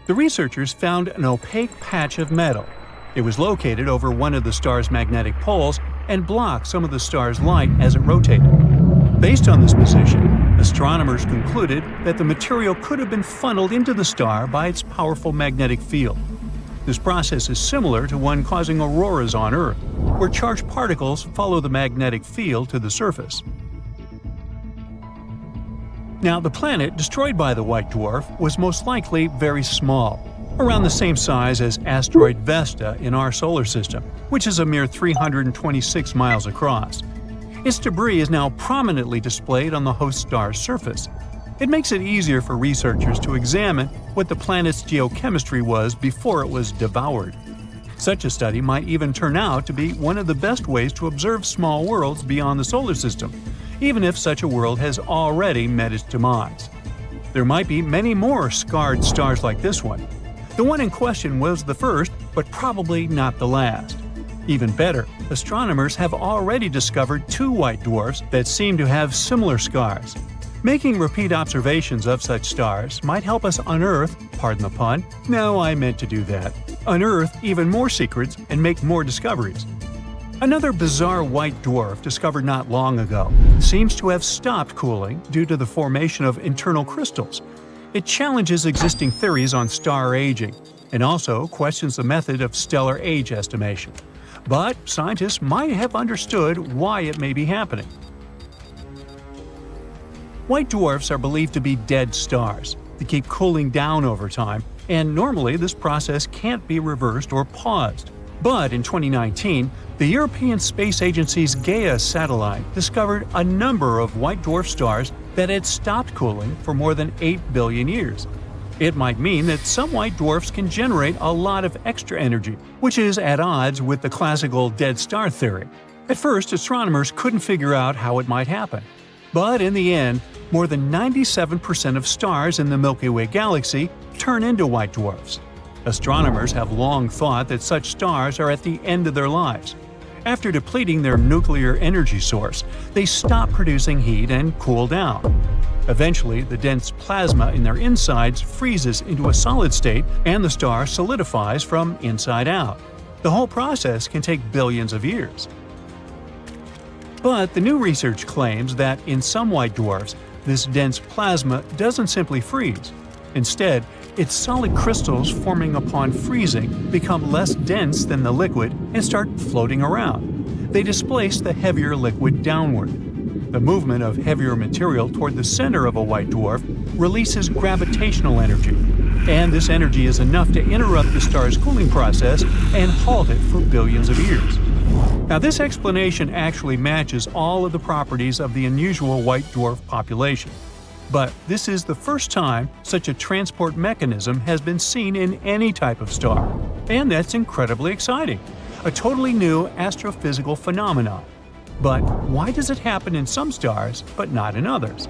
The researchers found an opaque patch of metal. It was located over one of the star's magnetic poles and blocked some of the star's light as it rotated. Based on this position, astronomers concluded that the material could have been funneled into the star by its powerful magnetic field. This process is similar to one causing auroras on Earth, where charged particles follow the magnetic field to the surface. Now, the planet destroyed by the white dwarf was most likely very small, around the same size as asteroid Vesta in our solar system, which is a mere 326 miles across. Its debris is now prominently displayed on the host star's surface. It makes it easier for researchers to examine what the planet's geochemistry was before it was devoured. Such a study might even turn out to be one of the best ways to observe small worlds beyond the solar system, even if such a world has already met its demise. There might be many more scarred stars like this one. The one in question was the first, but probably not the last. Even better, astronomers have already discovered 2 white dwarfs that seem to have similar scars. Making repeat observations of such stars might help us unearth, pardon the pun, no, I meant to do that, unearth even more secrets and make more discoveries. Another bizarre white dwarf discovered not long ago seems to have stopped cooling due to the formation of internal crystals. It challenges existing theories on star aging and also questions the method of stellar age estimation. But scientists might have understood why it may be happening. White dwarfs are believed to be dead stars. They keep cooling down over time, and normally this process can't be reversed or paused. But in 2019, the European Space Agency's Gaia satellite discovered a number of white dwarf stars that had stopped cooling for more than 8 billion years. It might mean that some white dwarfs can generate a lot of extra energy, which is at odds with the classical dead star theory. At first, astronomers couldn't figure out how it might happen. But in the end, more than 97% of stars in the Milky Way galaxy turn into white dwarfs. Astronomers have long thought that such stars are at the end of their lives. After depleting their nuclear energy source, they stop producing heat and cool down. Eventually, the dense plasma in their insides freezes into a solid state and the star solidifies from inside out. The whole process can take billions of years. But the new research claims that in some white dwarfs, this dense plasma doesn't simply freeze. Instead, its solid crystals forming upon freezing become less dense than the liquid and start floating around. They displace the heavier liquid downward. The movement of heavier material toward the center of a white dwarf releases gravitational energy, and this energy is enough to interrupt the star's cooling process and halt it for billions of years. Now, this explanation actually matches all of the properties of the unusual white dwarf population. But this is the first time such a transport mechanism has been seen in any type of star. And that's incredibly exciting. A totally new astrophysical phenomenon. But why does it happen in some stars but not in others?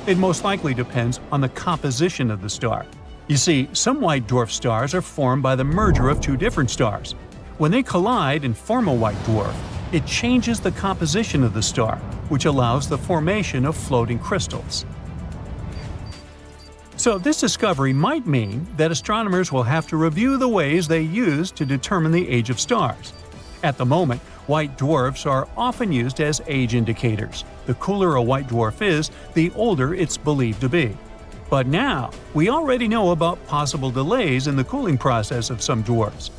It most likely depends on the composition of the star. You see, some white dwarf stars are formed by the merger of two different stars. When they collide and form a white dwarf, it changes the composition of the star, which allows the formation of floating crystals. So this discovery might mean that astronomers will have to review the ways they use to determine the age of stars. At the moment, white dwarfs are often used as age indicators. The cooler a white dwarf is, the older it's believed to be. But now, we already know about possible delays in the cooling process of some dwarfs.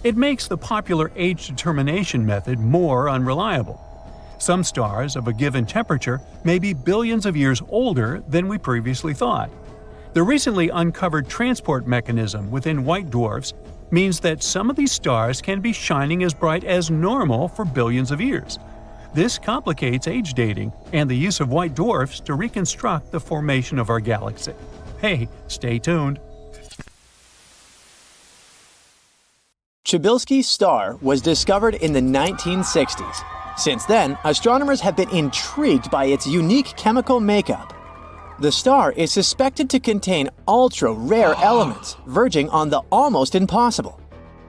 It makes the popular age determination method more unreliable. Some stars of a given temperature may be billions of years older than we previously thought. The recently uncovered transport mechanism within white dwarfs means that some of these stars can be shining as bright as normal for billions of years. This complicates age dating and the use of white dwarfs to reconstruct the formation of our galaxy. Hey, stay tuned. Chebyshev star was discovered in the 1960s. Since then, astronomers have been intrigued by its unique chemical makeup. The star is suspected to contain ultra-rare elements, verging on the almost impossible.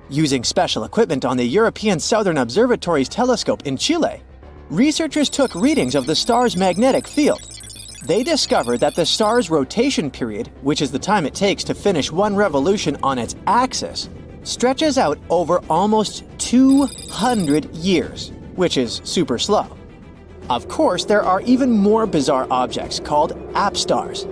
Using special equipment on the European Southern Observatory's telescope in Chile, researchers took readings of the star's magnetic field. They discovered that the star's rotation period, which is the time it takes to finish one revolution on its axis, stretches out over almost 200 years, which is super slow. Of course, there are even more bizarre objects called apstars.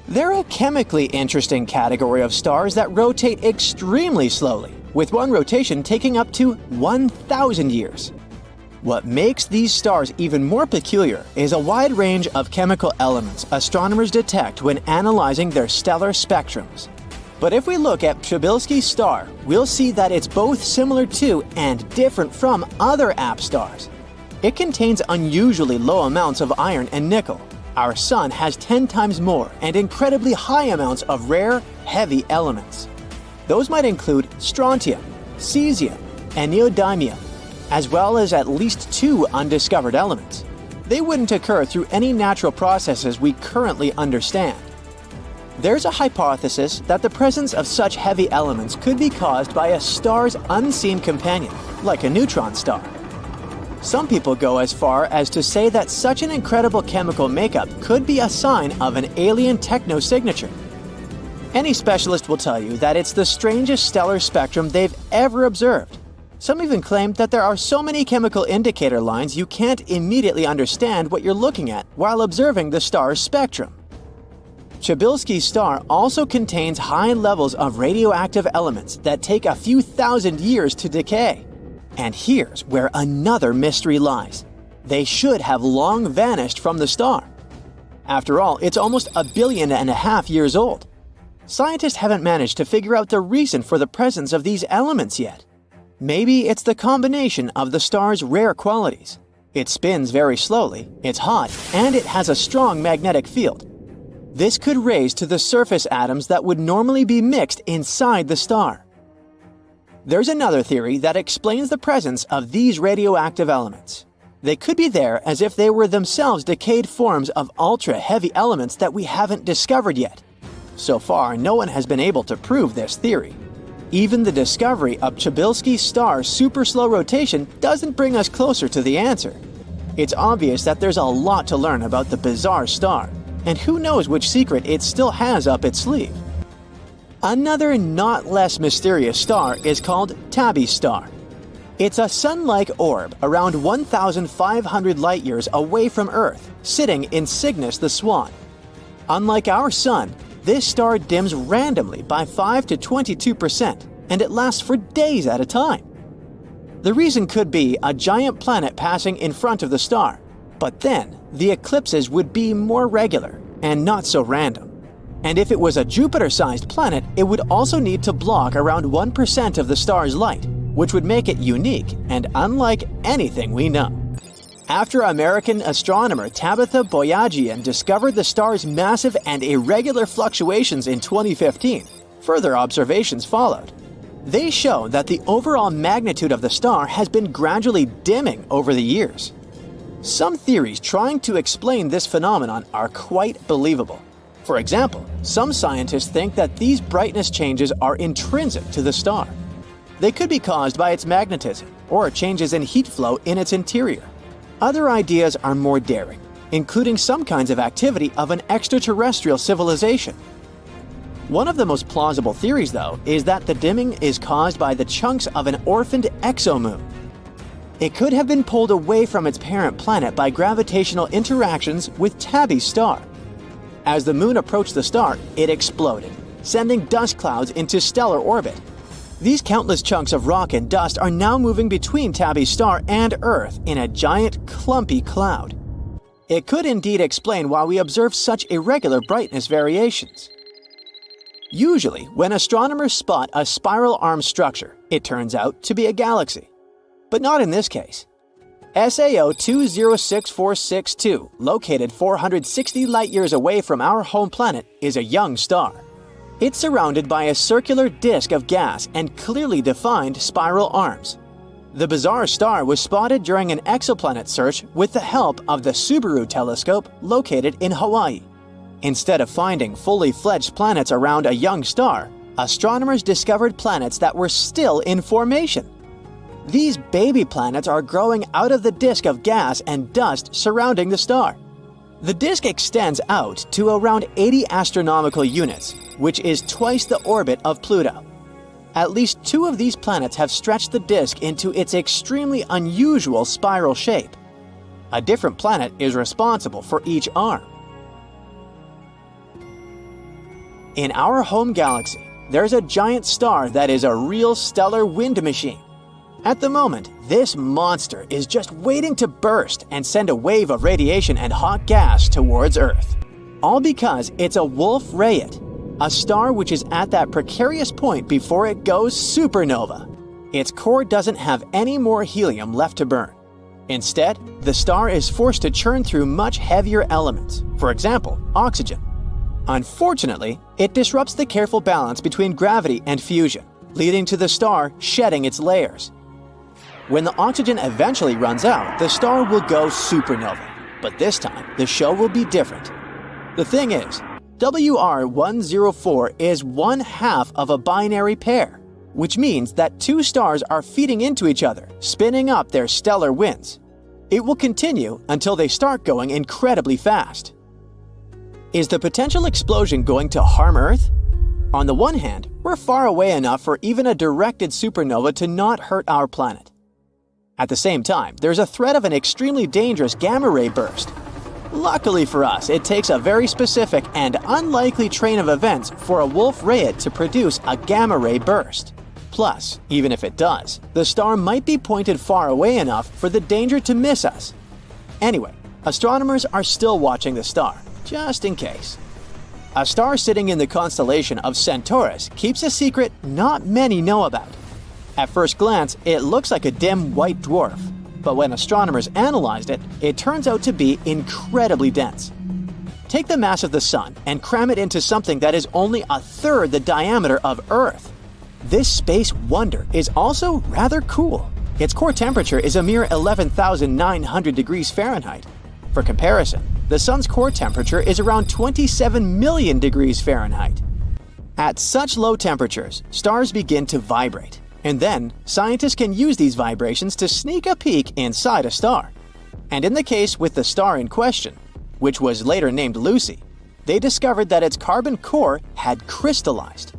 They're a chemically interesting category of stars that rotate extremely slowly, with one rotation taking up to 1,000 years. What makes these stars even more peculiar is a wide range of chemical elements astronomers detect when analyzing their stellar spectrums. But if we look at Chebyshev star, we'll see that it's both similar to and different from other apstars. It contains unusually low amounts of iron and nickel. Our Sun has 10 times more and incredibly high amounts of rare, heavy elements. Those might include strontium, cesium, and neodymium, as well as at least 2 undiscovered elements. They wouldn't occur through any natural processes we currently understand. There's a hypothesis that the presence of such heavy elements could be caused by a star's unseen companion, like a neutron star. Some people go as far as to say that such an incredible chemical makeup could be a sign of an alien technosignature. Any specialist will tell you that it's the strangest stellar spectrum they've ever observed. Some even claim that there are so many chemical indicator lines you can't immediately understand what you're looking at while observing the star's spectrum. Chebyshev star also contains high levels of radioactive elements that take a few thousand years to decay. And here's where another mystery lies. They should have long vanished from the star. After all, it's almost 1.5 billion years old. Scientists haven't managed to figure out the reason for the presence of these elements yet. Maybe it's the combination of the star's rare qualities. It spins very slowly, it's hot, and it has a strong magnetic field. This could raise to the surface atoms that would normally be mixed inside the star. There's another theory that explains the presence of these radioactive elements. They could be there as if they were themselves decayed forms of ultra-heavy elements that we haven't discovered yet. So far, no one has been able to prove this theory. Even the discovery of Chelyabinski's star's super slow rotation doesn't bring us closer to the answer. It's obvious that there's a lot to learn about the bizarre star, and who knows which secret it still has up its sleeve. Another not less mysterious star is called Tabby's star. It's a sun-like orb around 1,500 light-years away from Earth, sitting in Cygnus the Swan. Unlike our Sun, this star dims randomly by 5 to 22%, and it lasts for days at a time. The reason could be a giant planet passing in front of the star, but then the eclipses would be more regular and not so random. And if it was a Jupiter-sized planet, it would also need to block around 1% of the star's light, which would make it unique and unlike anything we know. After American astronomer Tabitha Boyajian discovered the star's massive and irregular fluctuations in 2015, further observations followed. They show that the overall magnitude of the star has been gradually dimming over the years. Some theories trying to explain this phenomenon are quite believable. For example, some scientists think that these brightness changes are intrinsic to the star. They could be caused by its magnetism or changes in heat flow in its interior. Other ideas are more daring, including some kinds of activity of an extraterrestrial civilization. One of the most plausible theories, though, is that the dimming is caused by the chunks of an orphaned exomoon. It could have been pulled away from its parent planet by gravitational interactions with Tabby's star. As the moon approached the star, it exploded, sending dust clouds into stellar orbit. These countless chunks of rock and dust are now moving between Tabby's star and Earth in a giant, clumpy cloud. It could indeed explain why we observe such irregular brightness variations. Usually, when astronomers spot a spiral arm structure, it turns out to be a galaxy. But not in this case. SAO 206462, located 460 light-years away from our home planet, is a young star. It's surrounded by a circular disk of gas and clearly defined spiral arms. The bizarre star was spotted during an exoplanet search with the help of the Subaru telescope located in Hawaii. Instead of finding fully fledged planets around a young star, astronomers discovered planets that were still in formation. These baby planets are growing out of the disk of gas and dust surrounding the star. The disk extends out to around 80 astronomical units, which is twice the orbit of Pluto. At least 2 of these planets have stretched the disk into its extremely unusual spiral shape. A different planet is responsible for each arm. In our home galaxy, there's a giant star that is a real stellar wind machine. At the moment, this monster is just waiting to burst and send a wave of radiation and hot gas towards Earth. All because it's a Wolf-Rayet, a star which is at that precarious point before it goes supernova. Its core doesn't have any more helium left to burn. Instead, the star is forced to churn through much heavier elements, for example, oxygen. Unfortunately, it disrupts the careful balance between gravity and fusion, leading to the star shedding its layers. When the oxygen eventually runs out, the star will go supernova, but this time the show will be different. The thing is, WR104 is 1/2 of a binary pair, which means that 2 stars are feeding into each other, spinning up their stellar winds. It will continue until they start going incredibly fast. Is the potential explosion going to harm Earth? On the one hand, we're far away enough for even a directed supernova to not hurt our planet. At the same time, there's a threat of an extremely dangerous gamma-ray burst. Luckily for us, it takes a very specific and unlikely train of events for a Wolf-Rayet to produce a gamma-ray burst. Plus, even if it does, the star might be pointed far away enough for the danger to miss us. Anyway, astronomers are still watching the star, just in case. A star sitting in the constellation of Centaurus keeps a secret not many know about. At first glance, it looks like a dim white dwarf, but when astronomers analyzed it, it turns out to be incredibly dense. Take the mass of the Sun and cram it into something that is only a third the diameter of Earth. This space wonder is also rather cool. Its core temperature is a mere 11,900 degrees Fahrenheit. For comparison, the Sun's core temperature is around 27 million degrees Fahrenheit. At such low temperatures, stars begin to vibrate, and then scientists can use these vibrations to sneak a peek inside a star. And in the case with the star in question, which was later named Lucy, they discovered that its carbon core had crystallized.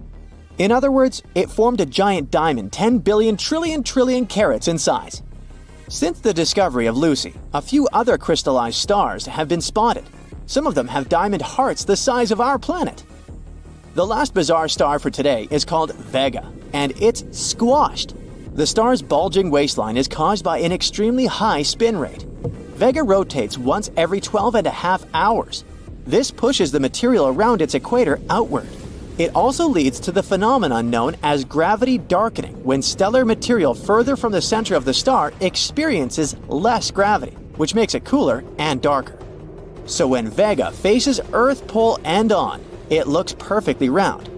In other words, it formed a giant diamond 10 billion trillion carats in size. Since the discovery of Lucy, a few other crystallized stars have been spotted. Some of them have diamond hearts the size of our planet. The last bizarre star for today is called Vega, and it's squashed. The star's bulging waistline is caused by an extremely high spin rate. Vega rotates once every 12.5 hours. This pushes the material around its equator outward. It also leads to the phenomenon known as gravity darkening, when stellar material further from the center of the star experiences less gravity, which makes it cooler and darker. So when Vega faces Earth pole end on, it looks perfectly round.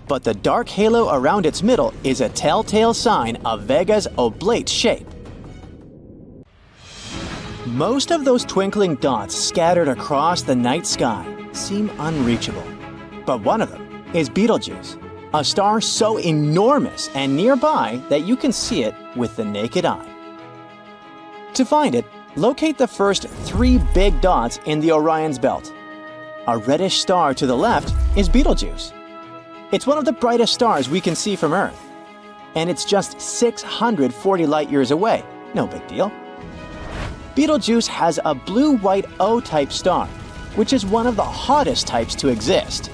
But the dark halo around its middle is a telltale sign of Vega's oblate shape. Most of those twinkling dots scattered across the night sky seem unreachable. But one of them is Betelgeuse, a star so enormous and nearby that you can see it with the naked eye. To find it, locate the first 3 big dots in the Orion's belt. A reddish star to the left is Betelgeuse. It's one of the brightest stars we can see from Earth, and it's just 640 light-years away. No big deal. Betelgeuse has a blue-white O-type star, which is one of the hottest types to exist.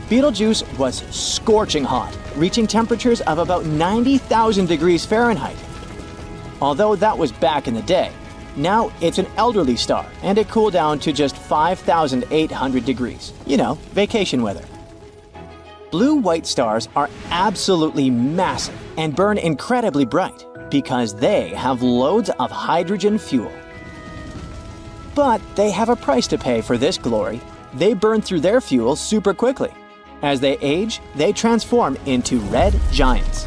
Betelgeuse was scorching hot, reaching temperatures of about 90,000 degrees Fahrenheit. Although that was back in the day, now it's an elderly star and it cooled down to just 5,800 degrees. You know, vacation weather. Blue-white stars are absolutely massive and burn incredibly bright because they have loads of hydrogen fuel. But they have a price to pay for this glory. They burn through their fuel super quickly. As they age, they transform into red giants.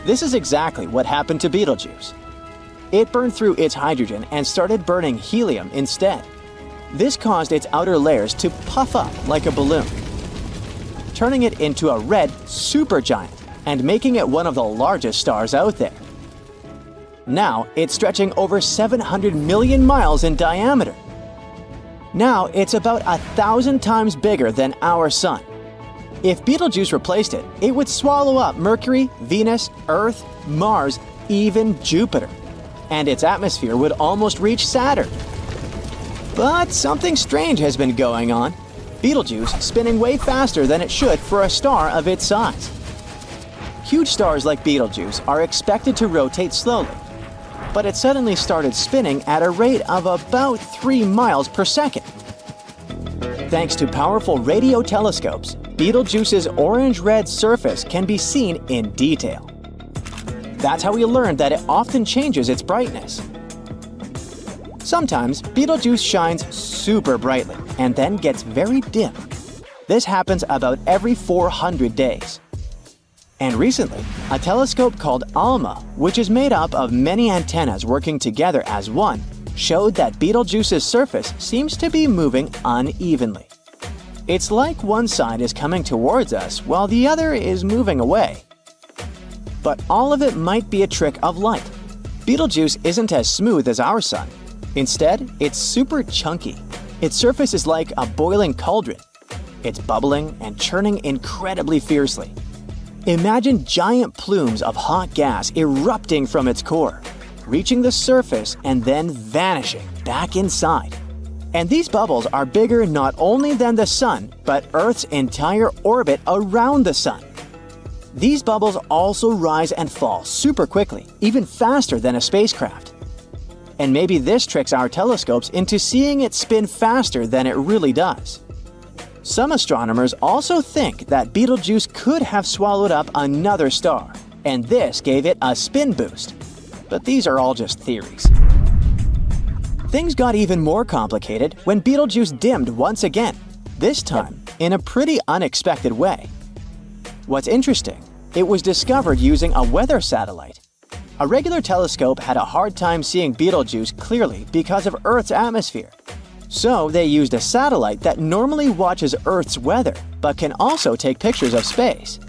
This is exactly what happened to Betelgeuse. It burned through its hydrogen and started burning helium instead. This caused its outer layers to puff up like a balloon, turning it into a red supergiant and making it one of the largest stars out there. Now it's stretching over 700 million miles in diameter. Now it's about 1,000 times bigger than our Sun. If Betelgeuse replaced it, it would swallow up Mercury, Venus, Earth, Mars, even Jupiter. And its atmosphere would almost reach Saturn. But something strange has been going on. Betelgeuse spinning way faster than it should for a star of its size. Huge stars like Betelgeuse are expected to rotate slowly, but it suddenly started spinning at a rate of about 3 miles per second. Thanks to powerful radio telescopes, Betelgeuse's orange-red surface can be seen in detail. That's how we learned that it often changes its brightness. Sometimes Betelgeuse shines super brightly and then gets very dim. This happens about every 400 days. And recently, a telescope called ALMA, which is made up of many antennas working together as one, showed that Betelgeuse's surface seems to be moving unevenly. It's like one side is coming towards us while the other is moving away. But all of it might be a trick of light. Betelgeuse isn't as smooth as our Sun. Instead, it's super chunky. Its surface is like a boiling cauldron. It's bubbling and churning incredibly fiercely. Imagine giant plumes of hot gas erupting from its core, reaching the surface and then vanishing back inside. And these bubbles are bigger not only than the Sun, but Earth's entire orbit around the Sun. These bubbles also rise and fall super quickly, even faster than a spacecraft. and maybe this tricks our telescopes into seeing it spin faster than it really does. Some astronomers also think that Betelgeuse could have swallowed up another star, and this gave it a spin boost. But these are all just theories. Things got even more complicated when Betelgeuse dimmed once again, this time in a pretty unexpected way. What's interesting, it was discovered using a weather satellite. A regular telescope had a hard time seeing Betelgeuse clearly because of Earth's atmosphere. So they used a satellite that normally watches Earth's weather, but can also take pictures of space.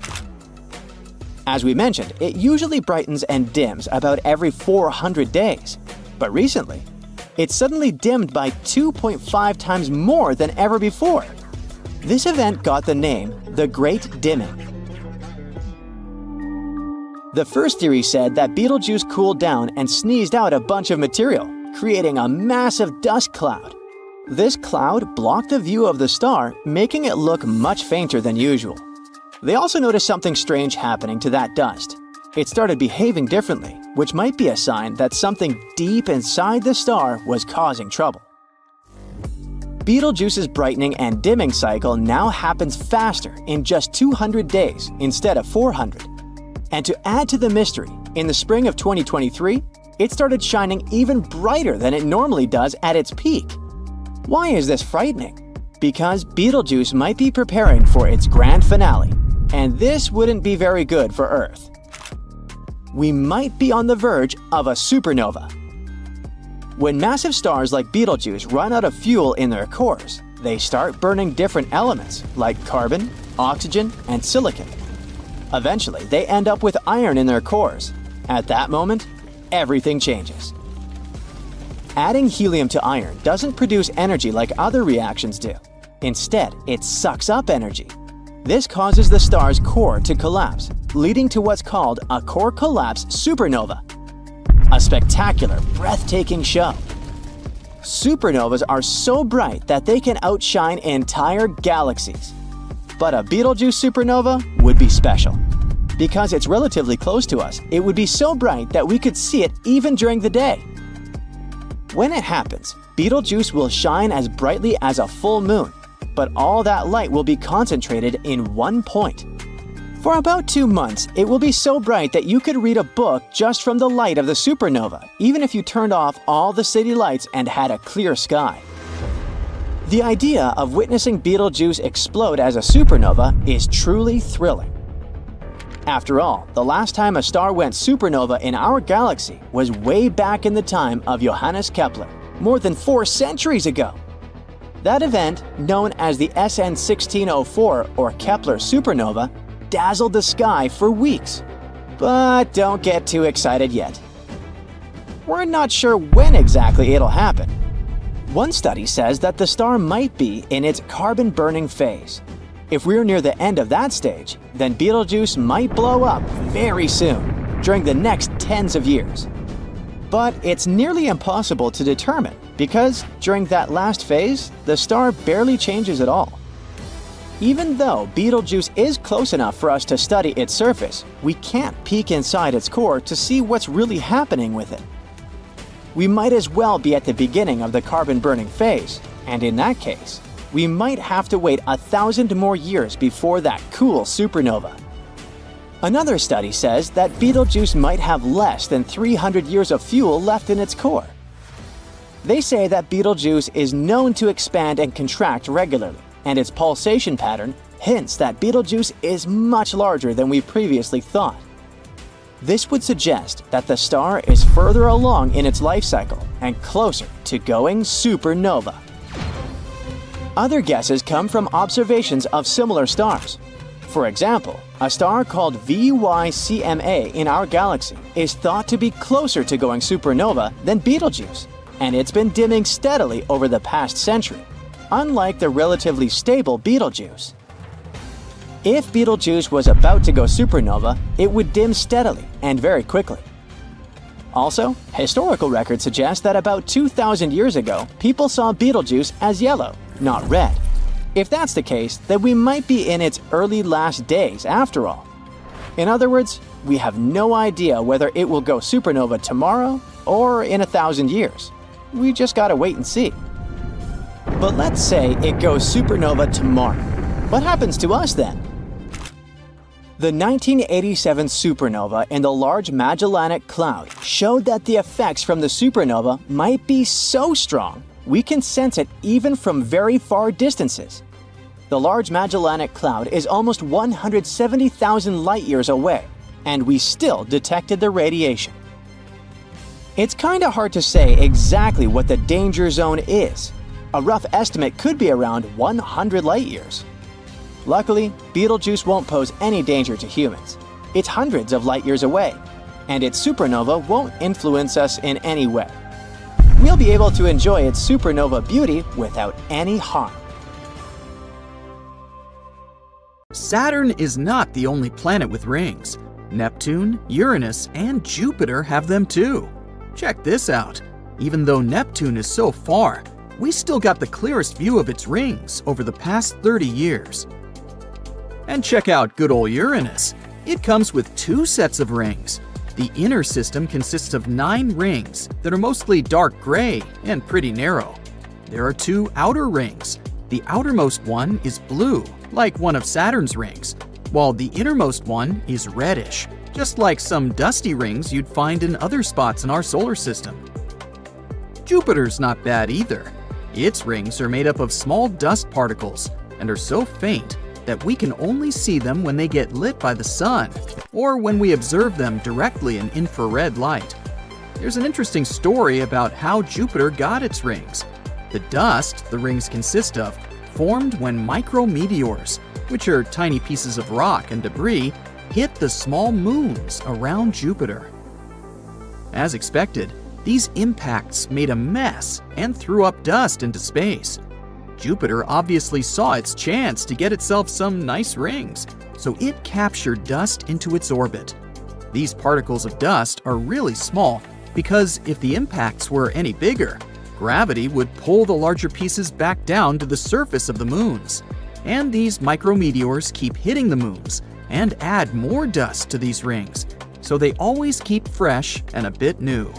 As we mentioned, it usually brightens and dims about every 400 days. But recently, it suddenly dimmed by 2.5 times more than ever before. This event got the name the Great Dimming. The first theory said that Betelgeuse cooled down and sneezed out a bunch of material, creating a massive dust cloud. This cloud blocked the view of the star, making it look much fainter than usual. They also noticed something strange happening to that dust. It started behaving differently, which might be a sign that something deep inside the star was causing trouble. Betelgeuse's brightening and dimming cycle now happens faster in just 200 days instead of 400. And to add to the mystery, in the spring of 2023, it started shining even brighter than it normally does at its peak. Why is this frightening? Because Betelgeuse might be preparing for its grand finale, and this wouldn't be very good for Earth. We might be on the verge of a supernova. When massive stars like Betelgeuse run out of fuel in their cores, they start burning different elements like carbon, oxygen, and silicon. Eventually, they end up with iron in their cores. At that moment, everything changes. Adding helium to iron doesn't produce energy like other reactions do. Instead, it sucks up energy. This causes the star's core to collapse, leading to what's called a core collapse supernova. A spectacular, breathtaking show. Supernovas are so bright that they can outshine entire galaxies. But a Betelgeuse supernova would be special. Because it's relatively close to us, it would be so bright that we could see it even during the day. When it happens, Betelgeuse will shine as brightly as a full moon, but all that light will be concentrated in one point. For about 2 months, it will be so bright that you could read a book just from the light of the supernova, even if you turned off all the city lights and had a clear sky. The idea of witnessing Betelgeuse explode as a supernova is truly thrilling. After all, the last time a star went supernova in our galaxy was way back in the time of Johannes Kepler, more than 4 centuries ago. That event, known as the SN 1604 or Kepler supernova, dazzled the sky for weeks. But don't get too excited yet. We're not sure when exactly it'll happen. One study says that the star might be in its carbon-burning phase. If we're near the end of that stage, then Betelgeuse might blow up very soon, during the next tens of years. But it's nearly impossible to determine because during that last phase, the star barely changes at all. Even though Betelgeuse is close enough for us to study its surface, we can't peek inside its core to see what's really happening with it. We might as well be at the beginning of the carbon-burning phase, and in that case, we might have to wait 1,000 more years before that cool supernova. Another study says that Betelgeuse might have less than 300 years of fuel left in its core. They say that Betelgeuse is known to expand and contract regularly, and its pulsation pattern hints that Betelgeuse is much larger than we previously thought. This would suggest that the star is further along in its life cycle and closer to going supernova. Other guesses come from observations of similar stars. For example, a star called VYCMA in our galaxy is thought to be closer to going supernova than Betelgeuse, and it's been dimming steadily over the past century, unlike the relatively stable Betelgeuse. If Betelgeuse was about to go supernova, it would dim steadily and very quickly. Also, historical records suggest that about 2,000 years ago, people saw Betelgeuse as yellow, not red. If that's the case, then we might be in its early last days after all. In other words, we have no idea whether it will go supernova tomorrow or in 1,000 years. We just gotta wait and see. But let's say it goes supernova tomorrow. What happens to us then? The 1987 supernova in the Large Magellanic Cloud showed that the effects from the supernova might be so strong we can sense it even from very far distances. The Large Magellanic Cloud is almost 170,000 light-years away, and we still detected the radiation. It's kinda hard to say exactly what the danger zone is. A rough estimate could be around 100 light-years. Luckily, Betelgeuse won't pose any danger to humans. It's hundreds of light-years away, and its supernova won't influence us in any way. We'll be able to enjoy its supernova beauty without any harm. Saturn is not the only planet with rings. Neptune, Uranus, and Jupiter have them too. Check this out. Even though Neptune is so far, we still got the clearest view of its rings over the past 30 years. And check out good old Uranus. It comes with 2 sets of rings. The inner system consists of 9 rings that are mostly dark gray and pretty narrow. There are 2 outer rings. The outermost one is blue, like one of Saturn's rings, while the innermost one is reddish, just like some dusty rings you'd find in other spots in our solar system. Jupiter's not bad either. Its rings are made up of small dust particles and are so faint that we can only see them when they get lit by the sun or when we observe them directly in infrared light. There's an interesting story about how Jupiter got its rings. The dust the rings consist of formed when micrometeors, which are tiny pieces of rock and debris, hit the small moons around Jupiter. As expected, these impacts made a mess and threw up dust into space. Jupiter obviously saw its chance to get itself some nice rings, so it captured dust into its orbit. These particles of dust are really small because if the impacts were any bigger, gravity would pull the larger pieces back down to the surface of the moons. And these micrometeors keep hitting the moons and add more dust to these rings, so they always keep fresh and a bit new.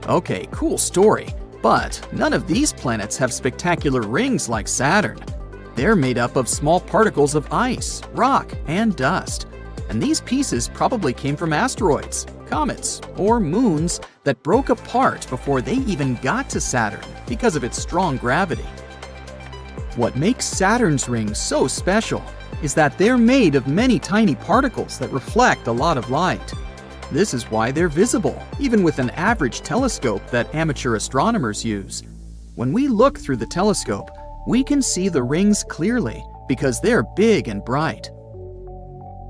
Okay, cool story. But none of these planets have spectacular rings like Saturn. They're made up of small particles of ice, rock, and dust. And these pieces probably came from asteroids, comets, or moons that broke apart before they even got to Saturn because of its strong gravity. What makes Saturn's rings so special is that they're made of many tiny particles that reflect a lot of light. This is why they're visible, even with an average telescope that amateur astronomers use. When we look through the telescope, we can see the rings clearly because they're big and bright.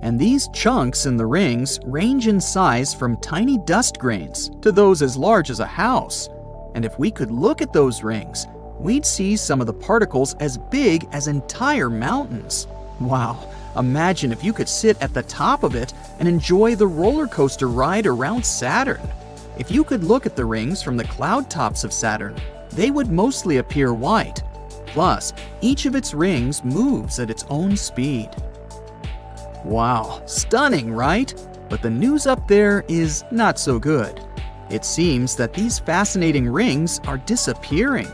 And these chunks in the rings range in size from tiny dust grains to those as large as a house. And if we could look at those rings, we'd see some of the particles as big as entire mountains. Wow! Imagine if you could sit at the top of it and enjoy the roller coaster ride around Saturn. If you could look at the rings from the cloud tops of Saturn, they would mostly appear white. Plus, each of its rings moves at its own speed. Wow, stunning, right? But the news up there is not so good. It seems that these fascinating rings are disappearing.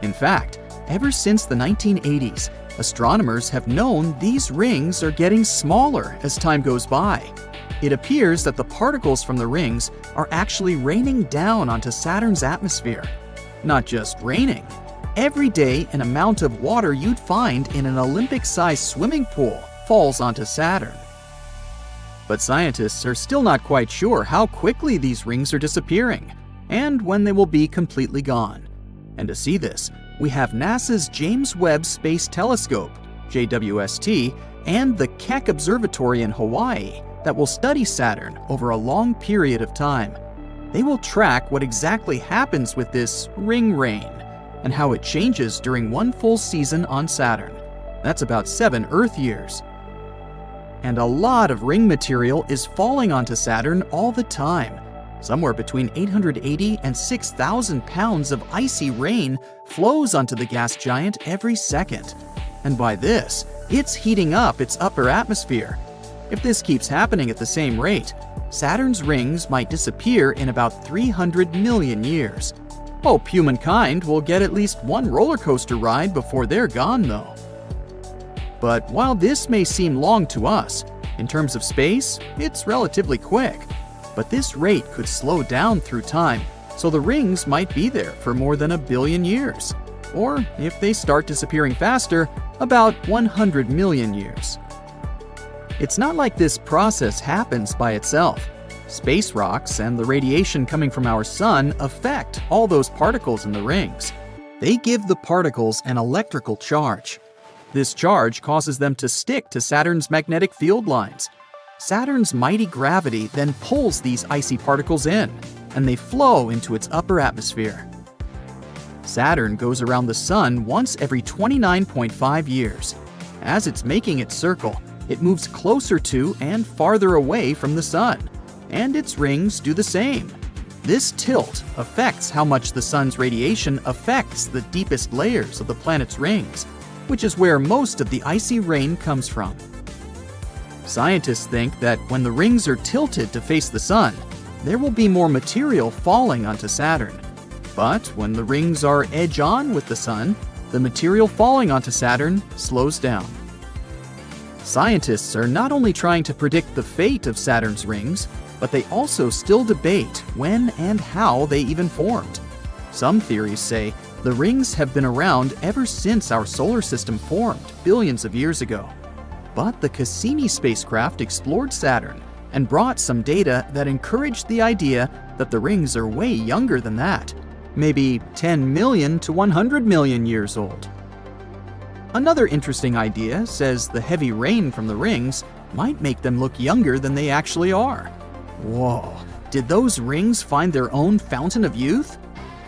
In fact, ever since the 1980s, astronomers have known these rings are getting smaller as time goes by. It appears that the particles from the rings are actually raining down onto Saturn's atmosphere. Not just raining. Every day, an amount of water you'd find in an Olympic-sized swimming pool falls onto Saturn. But scientists are still not quite sure how quickly these rings are disappearing and when they will be completely gone. And to see this, we have NASA's James Webb Space Telescope, JWST, and the Keck Observatory in Hawaii that will study Saturn over a long period of time. They will track what exactly happens with this ring rain and how it changes during one full season on Saturn. That's about 7 Earth years. And a lot of ring material is falling onto Saturn all the time. Somewhere between 880 and 6,000 pounds of icy rain flows onto the gas giant every second. And by this, it's heating up its upper atmosphere. If this keeps happening at the same rate, Saturn's rings might disappear in about 300 million years. Hope humankind will get at least one roller coaster ride before they're gone, though. But while this may seem long to us, in terms of space, it's relatively quick. But this rate could slow down through time, so the rings might be there for more than 1 billion years. Or, if they start disappearing faster, about 100 million years. It's not like this process happens by itself. Space rocks and the radiation coming from our sun affect all those particles in the rings. They give the particles an electrical charge. This charge causes them to stick to Saturn's magnetic field lines. Saturn's mighty gravity then pulls these icy particles in, and they flow into its upper atmosphere. Saturn goes around the sun once every 29.5 years. As it's making its circle, it moves closer to and farther away from the sun, and its rings do the same. This tilt affects how much the sun's radiation affects the deepest layers of the planet's rings, which is where most of the icy rain comes from. Scientists think that when the rings are tilted to face the sun, there will be more material falling onto Saturn. But when the rings are edge-on with the sun, the material falling onto Saturn slows down. Scientists are not only trying to predict the fate of Saturn's rings, but they also still debate when and how they even formed. Some theories say the rings have been around ever since our solar system formed billions of years ago. But the Cassini spacecraft explored Saturn and brought some data that encouraged the idea that the rings are way younger than that, maybe 10 million to 100 million years old. Another interesting idea says the heavy rain from the rings might make them look younger than they actually are. Whoa, did those rings find their own fountain of youth?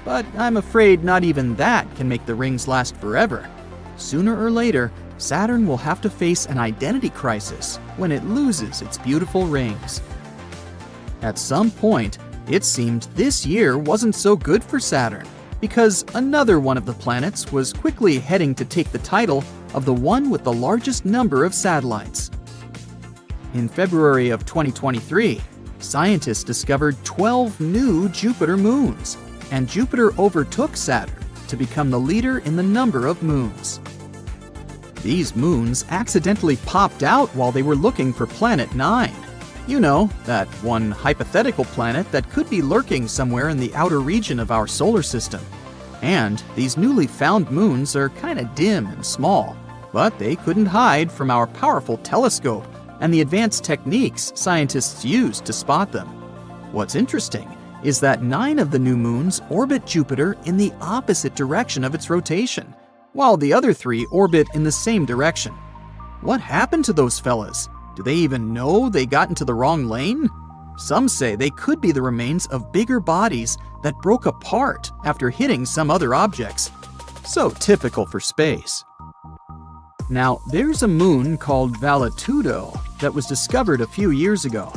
But I'm afraid not even that can make the rings last forever. Sooner or later, Saturn will have to face an identity crisis when it loses its beautiful rings. At some point, it seemed this year wasn't so good for Saturn, because another one of the planets was quickly heading to take the title of the one with the largest number of satellites. In February of 2023, scientists discovered 12 new Jupiter moons, and Jupiter overtook Saturn to become the leader in the number of moons. These moons accidentally popped out while they were looking for Planet 9. You know, that one hypothetical planet that could be lurking somewhere in the outer region of our solar system. And these newly found moons are kinda dim and small, but they couldn't hide from our powerful telescope and the advanced techniques scientists used to spot them. What's interesting is that 9 of the new moons orbit Jupiter in the opposite direction of its rotation, while the other 3 orbit in the same direction. What happened to those fellas? Do they even know they got into the wrong lane? Some say they could be the remains of bigger bodies that broke apart after hitting some other objects. So typical for space. Now, there's a moon called Valetudo that was discovered a few years ago.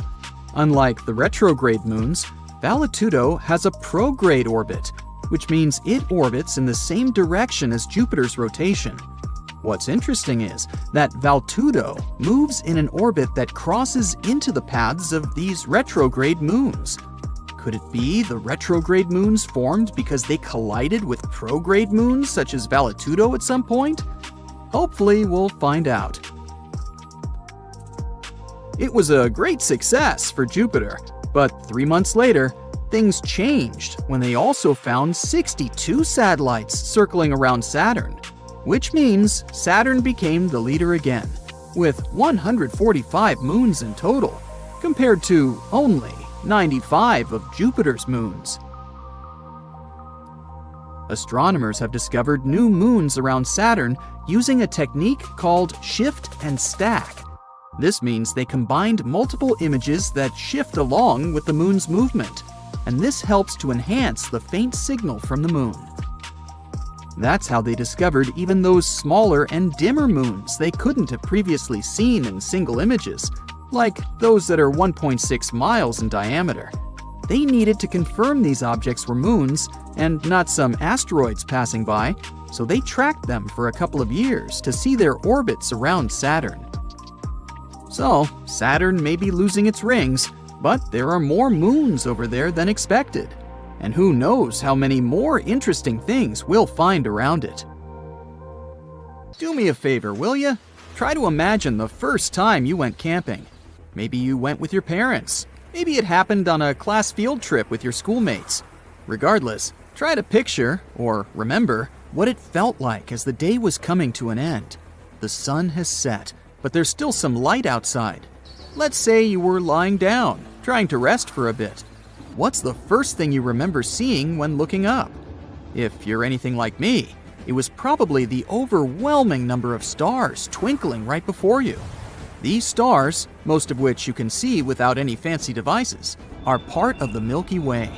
Unlike the retrograde moons, Valetudo has a prograde orbit, which means it orbits in the same direction as Jupiter's rotation. What's interesting is that Valetudo moves in an orbit that crosses into the paths of these retrograde moons. Could it be the retrograde moons formed because they collided with prograde moons such as Valetudo at some point? Hopefully, we'll find out. It was a great success for Jupiter, but 3 months later, things changed when they also found 62 satellites circling around Saturn, which means Saturn became the leader again, with 145 moons in total, compared to only 95 of Jupiter's moons. Astronomers have discovered new moons around Saturn using a technique called shift and stack. This means they combined multiple images that shift along with the moon's movement, and this helps to enhance the faint signal from the moon. That's how they discovered even those smaller and dimmer moons they couldn't have previously seen in single images, like those that are 1.6 miles in diameter. They needed to confirm these objects were moons and not some asteroids passing by, so they tracked them for a couple of years to see their orbits around Saturn. So, Saturn may be losing its rings, But there are more moons over there than expected, and who knows how many more interesting things we'll find around it. Do me a favor, will you? Try to imagine the first time you went camping. Maybe you went with your parents. Maybe it happened on a class field trip with your schoolmates. Regardless, try to picture, or remember, what it felt like as the day was coming to an end. The sun has set, but there's still some light outside. Let's say you were lying down, trying to rest for a bit. What's the first thing you remember seeing when looking up? If you're anything like me, it was probably the overwhelming number of stars twinkling right before you. These stars, most of which you can see without any fancy devices, are part of the Milky Way.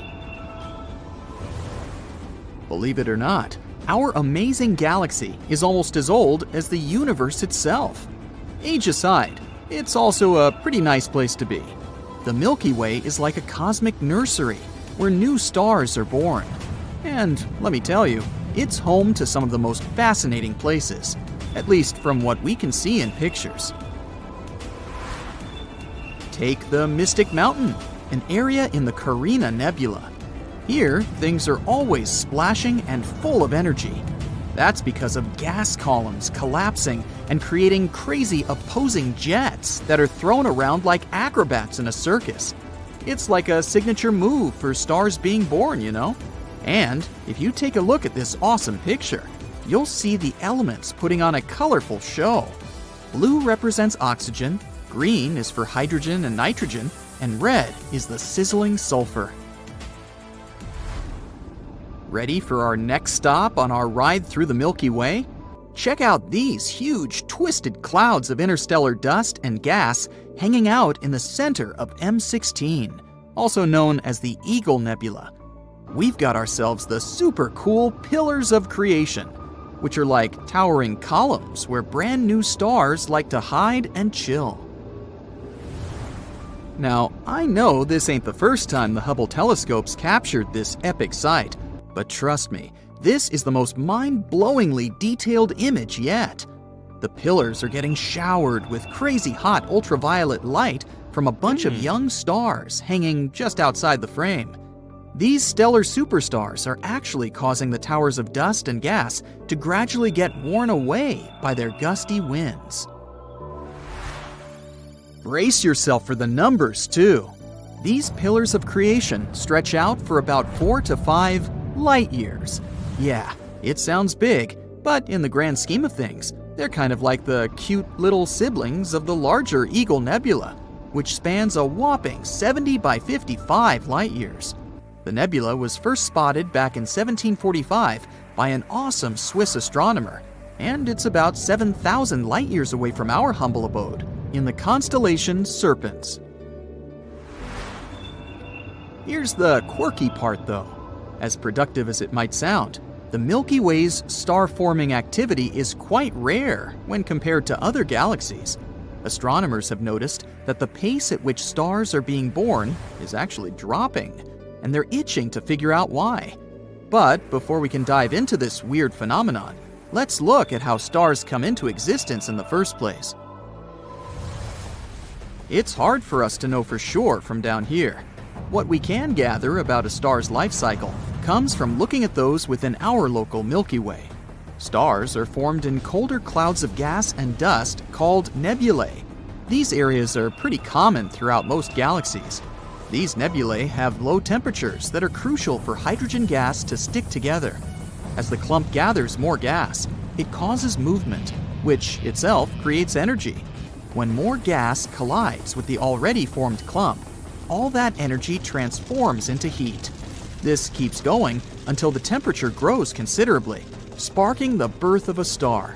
Believe it or not, our amazing galaxy is almost as old as the universe itself. Age aside, it's also a pretty nice place to be. The Milky Way is like a cosmic nursery where new stars are born. And let me tell you, it's home to some of the most fascinating places, at least from what we can see in pictures. Take the Mystic Mountain, an area in the Carina Nebula. Here, things are always splashing and full of energy. That's because of gas columns collapsing and creating crazy opposing jets that are thrown around like acrobats in a circus. It's like a signature move for stars being born, you know? And if you take a look at this awesome picture, you'll see the elements putting on a colorful show. Blue represents oxygen, green is for hydrogen and nitrogen, and red is the sizzling sulfur. Ready for our next stop on our ride through the Milky Way? Check out these huge, twisted clouds of interstellar dust and gas hanging out in the center of M16, also known as the Eagle Nebula. We've got ourselves the super cool Pillars of Creation, which are like towering columns where brand new stars like to hide and chill. Now, I know this ain't the first time the Hubble telescopes captured this epic sight, but trust me, this is the most mind-blowingly detailed image yet. The pillars are getting showered with crazy hot ultraviolet light from a bunch of young stars hanging just outside the frame. These stellar superstars are actually causing the towers of dust and gas to gradually get worn away by their gusty winds. Brace yourself for the numbers, too. These pillars of creation stretch out for about 4 to 5 light years. Yeah, it sounds big, but in the grand scheme of things, they're kind of like the cute little siblings of the larger Eagle Nebula, which spans a whopping 70 by 55 light years. The nebula was first spotted back in 1745 by an awesome Swiss astronomer, and it's about 7,000 light years away from our humble abode, in the constellation Serpens. Here's the quirky part though. As productive as it might sound, the Milky Way's star-forming activity is quite rare when compared to other galaxies. Astronomers have noticed that the pace at which stars are being born is actually dropping, and they're itching to figure out why. But before we can dive into this weird phenomenon, let's look at how stars come into existence in the first place. It's hard for us to know for sure from down here. What we can gather about a star's life cycle comes from looking at those within our local Milky Way. Stars are formed in colder clouds of gas and dust called nebulae. These areas are pretty common throughout most galaxies. These nebulae have low temperatures that are crucial for hydrogen gas to stick together. As the clump gathers more gas, it causes movement, which itself creates energy. When more gas collides with the already formed clump, all that energy transforms into heat. This keeps going until the temperature grows considerably, sparking the birth of a star.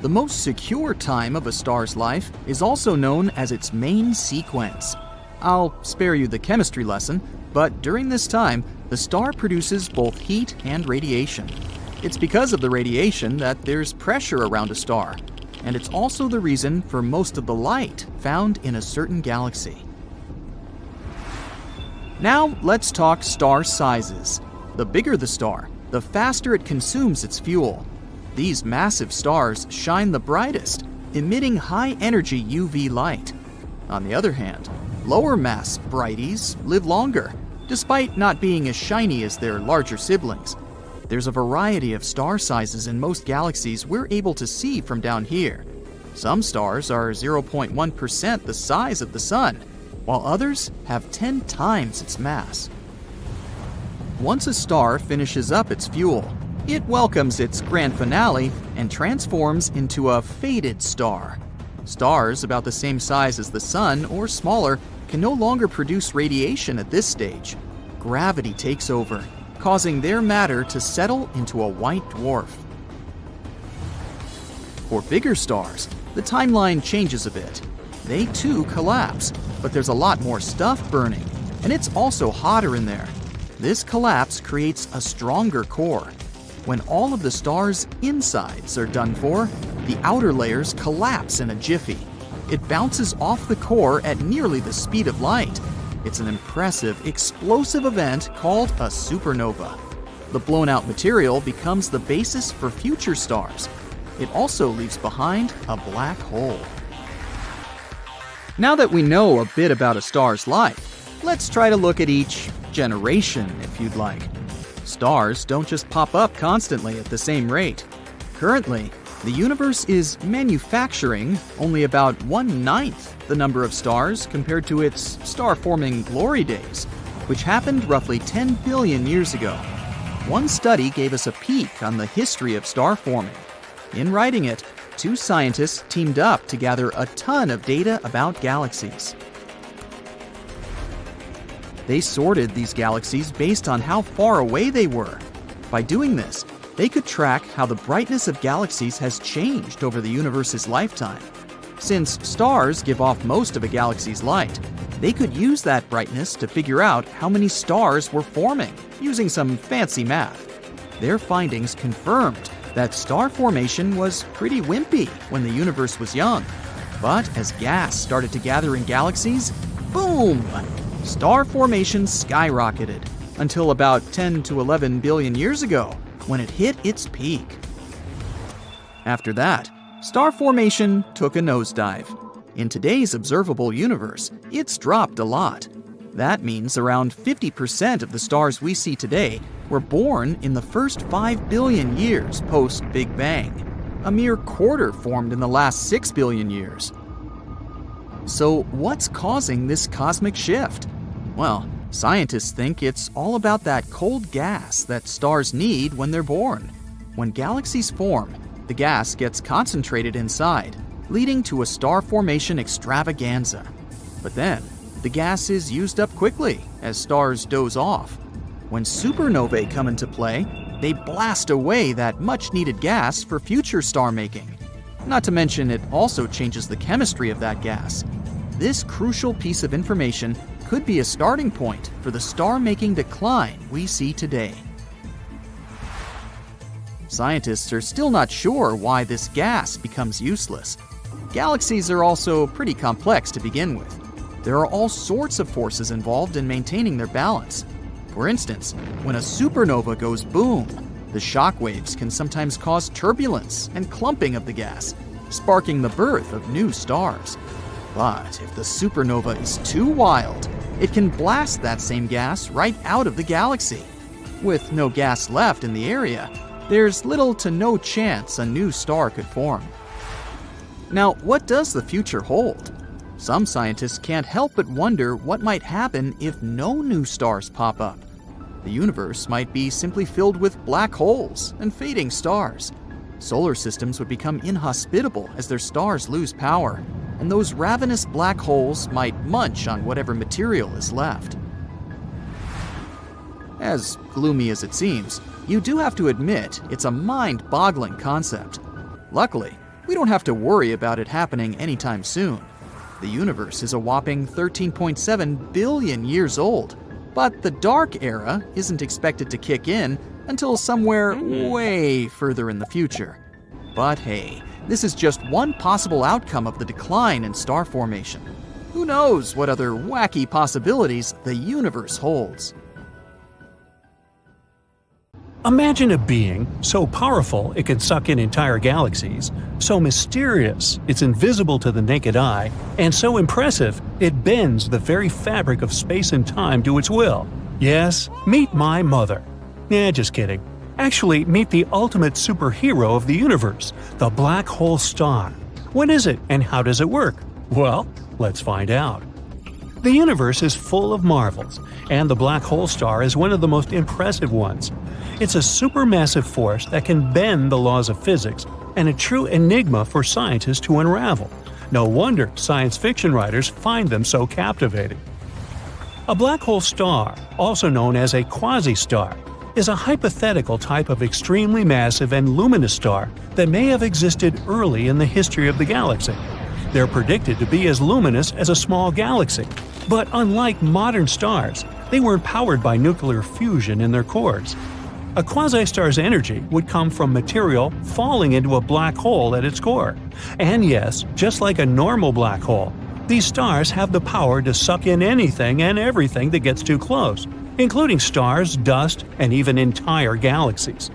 The most secure time of a star's life is also known as its main sequence. I'll spare you the chemistry lesson, but during this time, the star produces both heat and radiation. It's because of the radiation that there's pressure around a star, and it's also the reason for most of the light found in a certain galaxy. Now let's talk star sizes. The bigger the star, the faster it consumes its fuel. These massive stars shine the brightest, emitting high-energy UV light. On the other hand, Lower mass brighties live longer, despite not being as shiny as their larger siblings. There's a variety of star sizes in most galaxies we're able to see from down here. Some stars are 0.1% the size of the Sun, while others have 10 times its mass. Once a star finishes up its fuel, it welcomes its grand finale and transforms into a faded star. Stars about the same size as the Sun or smaller can no longer produce radiation at this stage. Gravity takes over, causing their matter to settle into a white dwarf. For bigger stars, the timeline changes a bit. They too collapse, but there's a lot more stuff burning, and it's also hotter in there. This collapse creates a stronger core. When all of the star's insides are done for, the outer layers collapse in a jiffy. It bounces off the core at nearly the speed of light. It's an impressive, explosive event called a supernova. The blown-out material becomes the basis for future stars. It also leaves behind a black hole. Now that we know a bit about a star's life, let's try to look at each generation, if you'd like. Stars don't just pop up constantly at the same rate. Currently, the universe is manufacturing only about 1/9 the number of stars compared to its star-forming glory days, which happened roughly 10 billion years ago. One study gave us a peek on the history of star forming. In writing it, 2 scientists teamed up to gather a ton of data about galaxies. They sorted these galaxies based on how far away they were. By doing this, they could track how the brightness of galaxies has changed over the universe's lifetime. Since stars give off most of a galaxy's light, they could use that brightness to figure out how many stars were forming using some fancy math. Their findings confirmed that star formation was pretty wimpy when the universe was young. But as gas started to gather in galaxies, boom! Star formation skyrocketed until about 10 to 11 billion years ago, when it hit its peak. After that, star formation took a nosedive. In today's observable universe, it's dropped a lot. That means around 50% of the stars we see today were born in the first 5 billion years post-Big Bang. A mere quarter formed in the last 6 billion years. So what's causing this cosmic shift? Well, scientists think it's all about that cold gas that stars need when they're born. When galaxies form, the gas gets concentrated inside, leading to a star formation extravaganza. But then, the gas is used up quickly as stars doze off. When supernovae come into play, they blast away that much-needed gas for future star making. Not to mention it also changes the chemistry of that gas. This crucial piece of information could be a starting point for the star-making decline we see today. Scientists are still not sure why this gas becomes useless. Galaxies are also pretty complex to begin with. There are all sorts of forces involved in maintaining their balance. For instance, when a supernova goes boom, the shock waves can sometimes cause turbulence and clumping of the gas, sparking the birth of new stars. But if the supernova is too wild, it can blast that same gas right out of the galaxy. With no gas left in the area, there's little to no chance a new star could form. Now, what does the future hold? Some scientists can't help but wonder what might happen if no new stars pop up. The universe might be simply filled with black holes and fading stars. Solar systems would become inhospitable as their stars lose power, and those ravenous black holes might munch on whatever material is left. As gloomy as it seems, you do have to admit it's a mind-boggling concept. Luckily, we don't have to worry about it happening anytime soon. The universe is a whopping 13.7 billion years old, but the dark era isn't expected to kick in until somewhere way further in the future. But hey, this is just one possible outcome of the decline in star formation. Who knows what other wacky possibilities the universe holds? Imagine a being so powerful it can suck in entire galaxies, so mysterious it's invisible to the naked eye, and so impressive it bends the very fabric of space and time to its will. Yes, meet my mother. Nah, just kidding. Actually, meet the ultimate superhero of the universe, the black hole star. What is it and how does it work? Well, let's find out. The universe is full of marvels, and the black hole star is one of the most impressive ones. It's a supermassive force that can bend the laws of physics and a true enigma for scientists to unravel. No wonder science fiction writers find them so captivating. A black hole star, also known as a quasi-star, is a hypothetical type of extremely massive and luminous star that may have existed early in the history of the galaxy. They're predicted to be as luminous as a small galaxy, but unlike modern stars, they weren't powered by nuclear fusion in their cores. A quasi-star's energy would come from material falling into a black hole at its core. And yes, just like a normal black hole, these stars have the power to suck in anything and everything that gets too close, including stars, dust, and even entire galaxies.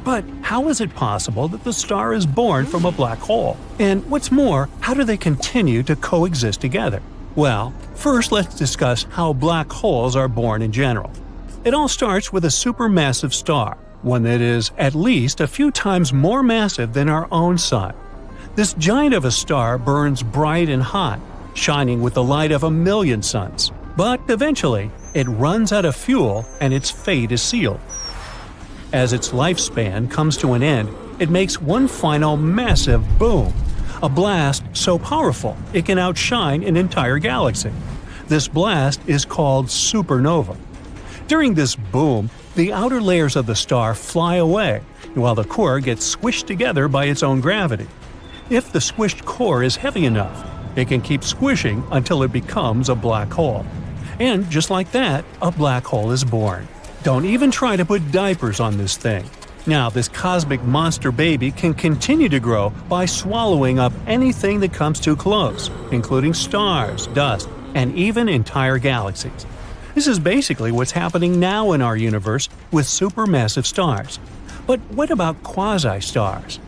But how is it possible that the star is born from a black hole? And what's more, how do they continue to coexist together? Well, first let's discuss how black holes are born in general. It all starts with a supermassive star, one that is at least a few times more massive than our own sun. This giant of a star burns bright and hot, shining with the light of 1,000,000 suns. But eventually, it runs out of fuel and its fate is sealed. As its lifespan comes to an end, it makes one final massive boom, a blast so powerful it can outshine an entire galaxy. This blast is called supernova. During this boom, the outer layers of the star fly away, while the core gets squished together by its own gravity. If the squished core is heavy enough, it can keep squishing until it becomes a black hole. And just like that, a black hole is born. Don't even try to put diapers on this thing. Now, this cosmic monster baby can continue to grow by swallowing up anything that comes too close, including stars, dust, and even entire galaxies. This is basically what's happening now in our universe with supermassive stars. But what about quasi-stars?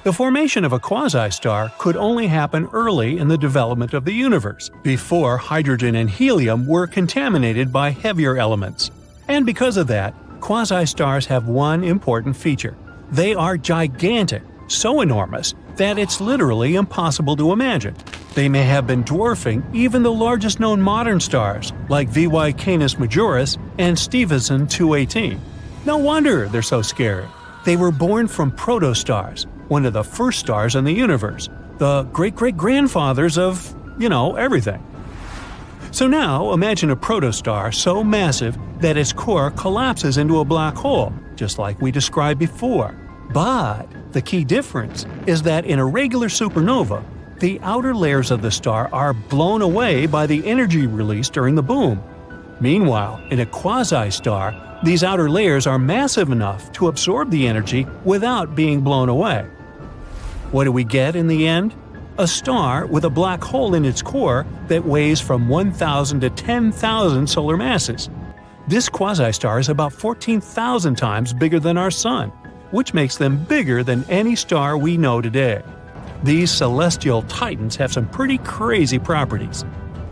The formation of a quasi-star could only happen early in the development of the universe, before hydrogen and helium were contaminated by heavier elements. And because of that, quasi-stars have one important feature. They are gigantic, so enormous that it's literally impossible to imagine. They may have been dwarfing even the largest known modern stars, like VY Canis Majoris and Stephenson 218. No wonder they're so scary. They were born from protostars, one of the first stars in the universe, the great-great-grandfathers of, everything. So now imagine a protostar so massive that its core collapses into a black hole, just like we described before. But the key difference is that in a regular supernova, the outer layers of the star are blown away by the energy released during the boom. Meanwhile, in a quasi-star, these outer layers are massive enough to absorb the energy without being blown away. What do we get in the end? A star with a black hole in its core that weighs from 1,000 to 10,000 solar masses. This quasi-star is about 14,000 times bigger than our Sun, which makes them bigger than any star we know today. These celestial titans have some pretty crazy properties.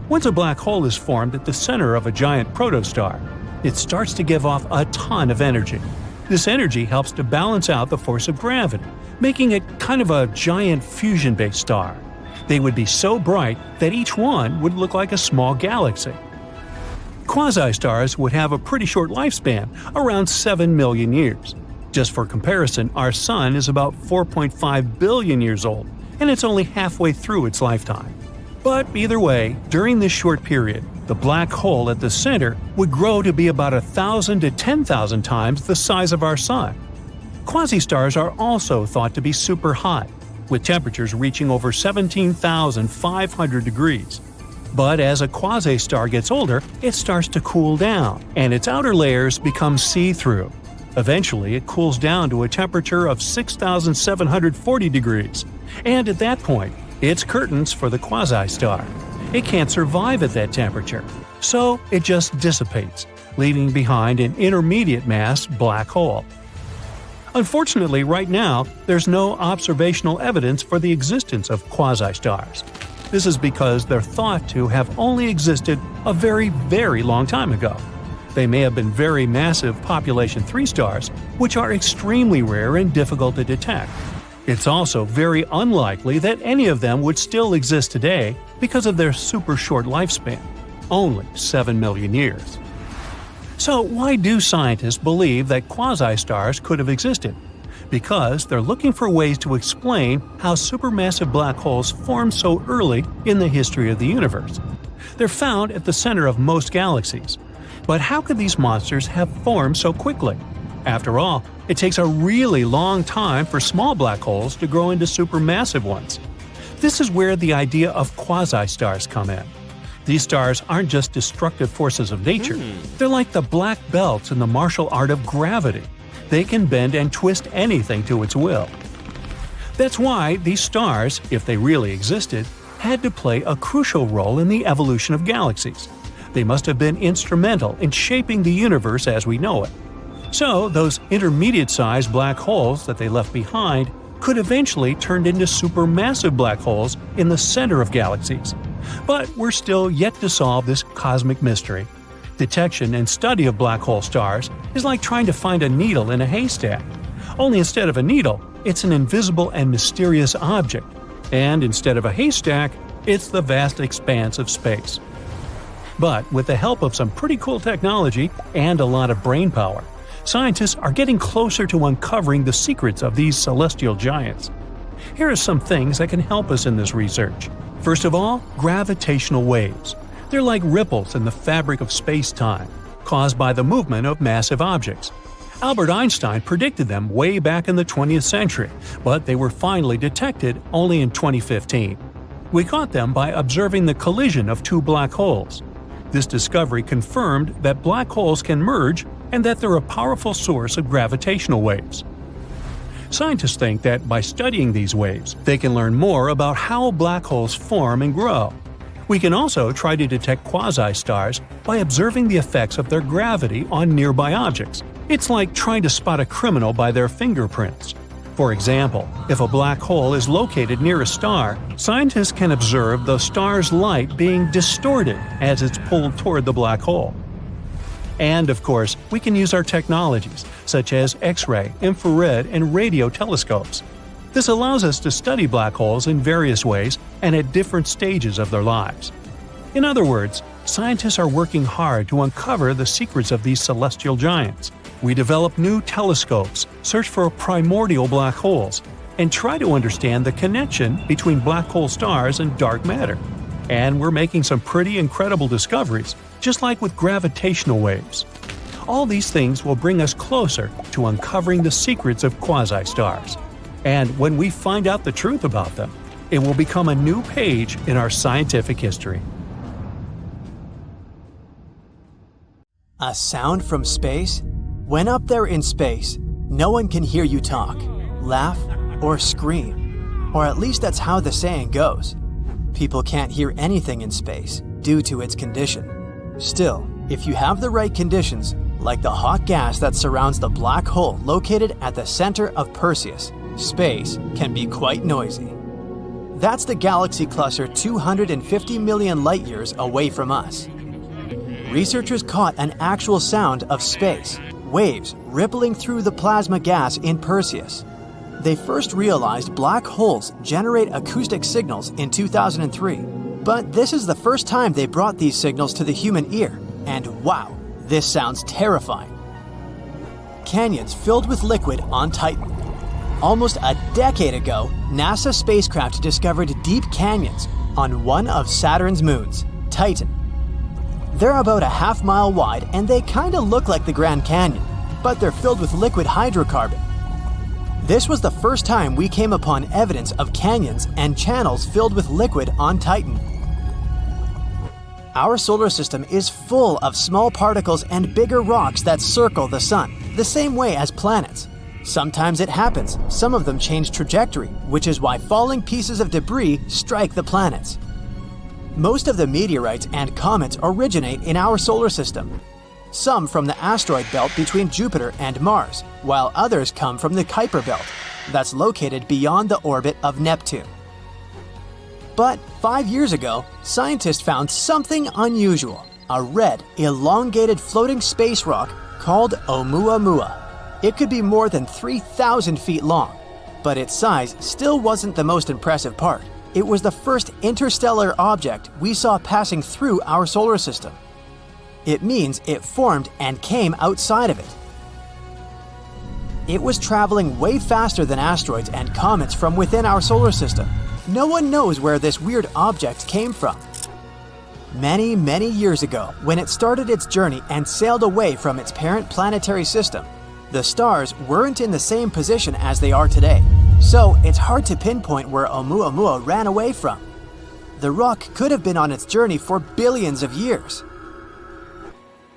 Once a black hole is formed at the center of a giant protostar, it starts to give off a ton of energy. This energy helps to balance out the force of gravity, making it kind of a giant fusion-based star. They would be so bright that each one would look like a small galaxy. Quasi-stars would have a pretty short lifespan, around 7 million years. Just for comparison, our Sun is about 4.5 billion years old, and it's only halfway through its lifetime. But either way, during this short period, the black hole at the center would grow to be about 1,000 to 10,000 times the size of our Sun. Quasi-stars are also thought to be super hot, with temperatures reaching over 17,500 degrees. But as a quasi-star gets older, it starts to cool down, and its outer layers become see-through. Eventually, it cools down to a temperature of 6,740 degrees, and at that point, it's curtains for the quasi-star. It can't survive at that temperature, so it just dissipates, leaving behind an intermediate mass black hole. Unfortunately, right now, there's no observational evidence for the existence of quasi-stars. This is because they're thought to have only existed a very, very long time ago. They may have been very massive population 3 stars, which are extremely rare and difficult to detect. It's also very unlikely that any of them would still exist today because of their super short lifespan, only 7 million years. So why do scientists believe that quasi-stars could have existed? Because they're looking for ways to explain how supermassive black holes formed so early in the history of the universe. They're found at the center of most galaxies. But how could these monsters have formed so quickly? After all, it takes a really long time for small black holes to grow into supermassive ones. This is where the idea of quasi-stars come in. These stars aren't just destructive forces of nature. They're like the black belts in the martial art of gravity. They can bend and twist anything to its will. That's why these stars, if they really existed, had to play a crucial role in the evolution of galaxies. They must have been instrumental in shaping the universe as we know it. So, those intermediate-sized black holes that they left behind could eventually turn into supermassive black holes in the center of galaxies. But we're still yet to solve this cosmic mystery. Detection and study of black hole stars is like trying to find a needle in a haystack. Only instead of a needle, it's an invisible and mysterious object. And instead of a haystack, it's the vast expanse of space. But with the help of some pretty cool technology and a lot of brainpower, scientists are getting closer to uncovering the secrets of these celestial giants. Here are some things that can help us in this research. First of all, gravitational waves. They're like ripples in the fabric of space-time, caused by the movement of massive objects. Albert Einstein predicted them way back in the 20th century, but they were finally detected only in 2015. We caught them by observing the collision of 2 black holes. This discovery confirmed that black holes can merge and that they're a powerful source of gravitational waves. Scientists think that by studying these waves, they can learn more about how black holes form and grow. We can also try to detect quasi-stars by observing the effects of their gravity on nearby objects. It's like trying to spot a criminal by their fingerprints. For example, if a black hole is located near a star, scientists can observe the star's light being distorted as it's pulled toward the black hole. And of course, we can use our technologies, such as X-ray, infrared, and radio telescopes. This allows us to study black holes in various ways and at different stages of their lives. In other words, scientists are working hard to uncover the secrets of these celestial giants. We develop new telescopes, search for primordial black holes, and try to understand the connection between black hole stars and dark matter. And we're making some pretty incredible discoveries, just like with gravitational waves. All these things will bring us closer to uncovering the secrets of quasi-stars. And when we find out the truth about them, it will become a new page in our scientific history. A sound from space? When up there in space, no one can hear you talk, laugh, or scream. Or at least that's how the saying goes. People can't hear anything in space due to its condition. Still, if you have the right conditions, like the hot gas that surrounds the black hole located at the center of Perseus, space can be quite noisy. That's the galaxy cluster 250 million light-years away from us. Researchers caught an actual sound of space, waves rippling through the plasma gas in Perseus. They first realized black holes generate acoustic signals in 2003, but this is the first time they brought these signals to the human ear, and wow, this sounds terrifying. Canyons filled with liquid on Titan. Almost a decade ago, NASA spacecraft discovered deep canyons on one of Saturn's moons, Titan. They're about a half-mile wide and they kinda look like the Grand Canyon, but they're filled with liquid hydrocarbon. This was the first time we came upon evidence of canyons and channels filled with liquid on Titan. Our solar system is full of small particles and bigger rocks that circle the sun, the same way as planets. Sometimes it happens, some of them change trajectory, which is why falling pieces of debris strike the planets. Most of the meteorites and comets originate in our solar system. some from the asteroid belt between Jupiter and Mars, while others come from the Kuiper belt, that's located beyond the orbit of Neptune. But 5 years ago, scientists found something unusual, a red, elongated floating space rock called Oumuamua. It could be more than 3,000 feet long, but its size still wasn't the most impressive part. It was the first interstellar object we saw passing through our solar system. It means it formed and came outside of it. It was traveling way faster than asteroids and comets from within our solar system. No one knows where this weird object came from. Many, many years ago, when it started its journey and sailed away from its parent planetary system, the stars weren't in the same position as they are today, so it's hard to pinpoint where Oumuamua ran away from. The rock could have been on its journey for billions of years.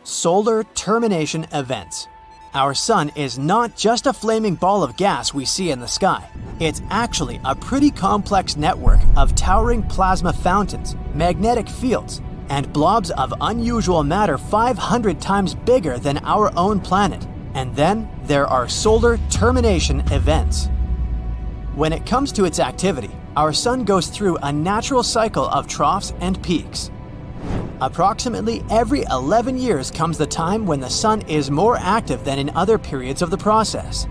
Solar termination events. Our sun is not just a flaming ball of gas we see in the sky. It's actually a pretty complex network of towering plasma fountains, magnetic fields, and blobs of unusual matter 500 times bigger than our own planet. And then there are solar termination events. When it comes to its activity, our sun goes through a natural cycle of troughs and peaks. Approximately every 11 years comes the time when the sun is more active than in other periods of the process.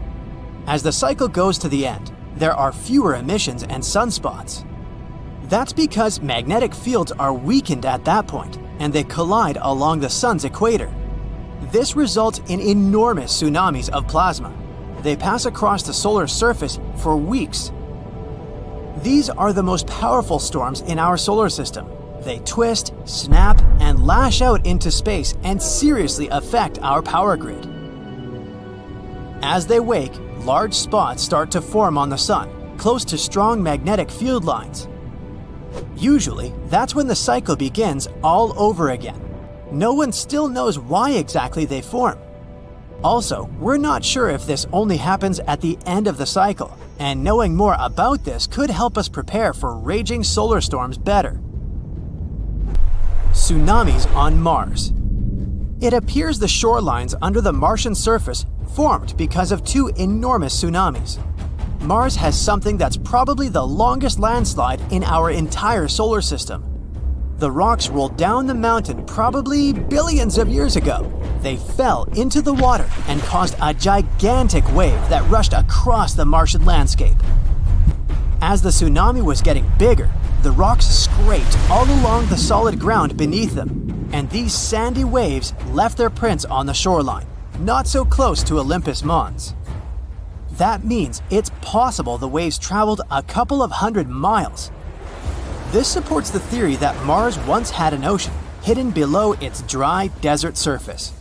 As the cycle goes to the end, there are fewer emissions and sunspots. That's because magnetic fields are weakened at that point, and they collide along the sun's equator. This results in enormous tsunamis of plasma. They pass across the solar surface for weeks. These are the most powerful storms in our solar system. They twist, snap, and lash out into space and seriously affect our power grid. As they wake, large spots start to form on the sun, close to strong magnetic field lines. Usually, that's when the cycle begins all over again. No one still knows why exactly they form. Also, we're not sure if this only happens at the end of the cycle, and knowing more about this could help us prepare for raging solar storms better. Tsunamis on Mars. It appears the shorelines under the Martian surface formed because of two enormous tsunamis. Mars has something that's probably the longest landslide in our entire solar system. The rocks rolled down the mountain probably billions of years ago. They fell into the water and caused a gigantic wave that rushed across the Martian landscape. As the tsunami was getting bigger, the rocks scraped all along the solid ground beneath them, and these sandy waves left their prints on the shoreline, not so close to Olympus Mons. That means it's possible the waves traveled a couple of hundred miles. This supports the theory that Mars once had an ocean hidden below its dry desert surface.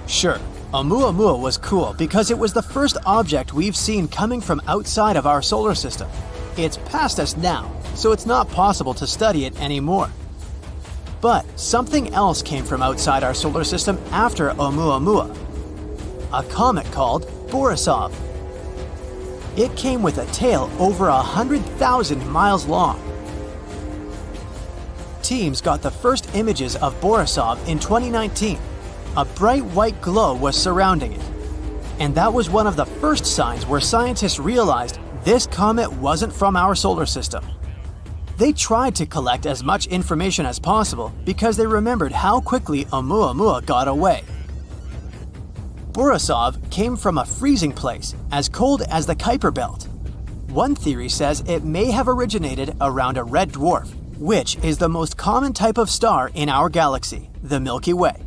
Sure, Oumuamua was cool because it was the first object we've seen coming from outside of our solar system. It's past us now, so it's not possible to study it anymore. But something else came from outside our solar system after Oumuamua. A comet called Borisov. It came with a tail over 100,000 miles long. Teams got the first images of Borisov in 2019. A bright white glow was surrounding it. And that was one of the first signs where scientists realized this comet wasn't from our solar system. They tried to collect as much information as possible because they remembered how quickly Oumuamua got away. Borisov came from a freezing place as cold as the Kuiper belt. One theory says it may have originated around a red dwarf, which is the most common type of star in our galaxy, the Milky Way.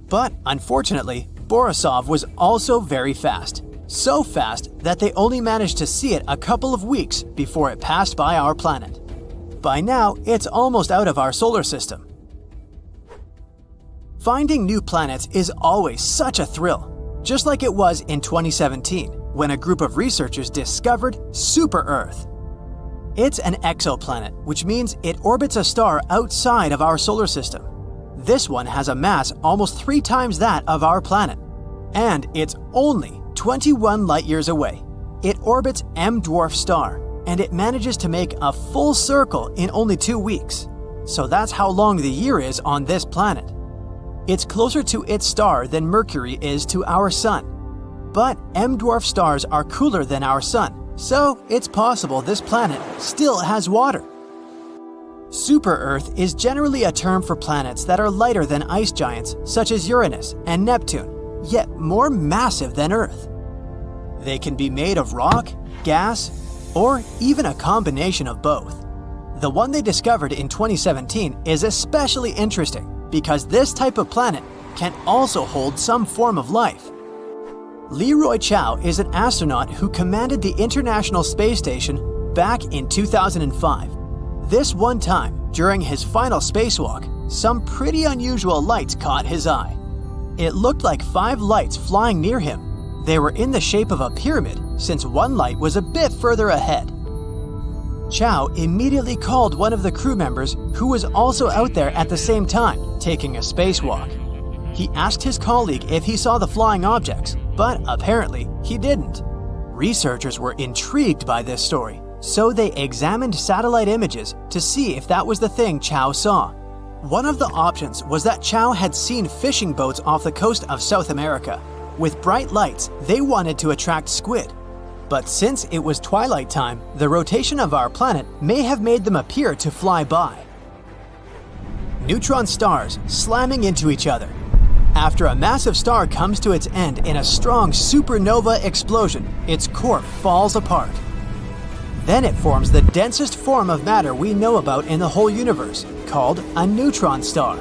But unfortunately, Borisov was also very fast. So fast that they only managed to see it a couple of weeks before it passed by our planet. By now, it's almost out of our solar system. Finding new planets is always such a thrill, just like it was in 2017, when a group of researchers discovered Super Earth. It's an exoplanet, which means it orbits a star outside of our solar system. This one has a mass almost 3 times that of our planet, and it's only 21 light-years away. It orbits M dwarf star, and it manages to make a full circle in only 2 weeks. So that's how long the year is on this planet. It's closer to its star than Mercury is to our Sun. But M-dwarf stars are cooler than our Sun, so it's possible this planet still has water. Super-Earth is generally a term for planets that are lighter than ice giants such as Uranus and Neptune, yet more massive than Earth. They can be made of rock, gas, or even a combination of both. The one they discovered in 2017 is especially interesting because this type of planet can also hold some form of life. Leroy Chiao is an astronaut who commanded the International Space Station back in 2005. This one time, during his final spacewalk, some pretty unusual lights caught his eye. It looked like 5 lights flying near him. They were in the shape of a pyramid, since one light was a bit further ahead. Chiao immediately called one of the crew members who was also out there at the same time, taking a spacewalk. He asked his colleague if he saw the flying objects, but apparently he didn't. Researchers were intrigued by this story, so they examined satellite images to see if that was the thing Chiao saw. One of the options was that Chiao had seen fishing boats off the coast of South America. With bright lights, they wanted to attract squid. But since it was twilight time, the rotation of our planet may have made them appear to fly by. Neutron stars slamming into each other. After a massive star comes to its end in a strong supernova explosion, its core falls apart. Then it forms the densest form of matter we know about in the whole universe, called a neutron star.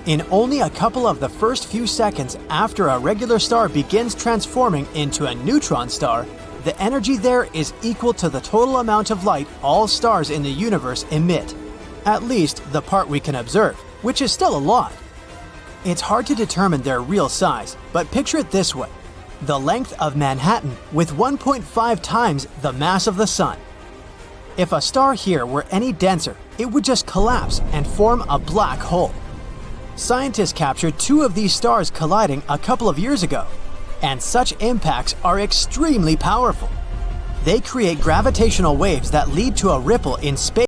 In only a couple of the first few seconds after a regular star begins transforming into a neutron star, the energy there is equal to the total amount of light all stars in the universe emit. At least the part we can observe, which is still a lot. It's hard to determine their real size, but picture it this way. The length of Manhattan with 1.5 times the mass of the Sun. If a star here were any denser, it would just collapse and form a black hole. Scientists captured 2 of these stars colliding a couple of years ago, and such impacts are extremely powerful. They create gravitational waves that lead to a ripple in space.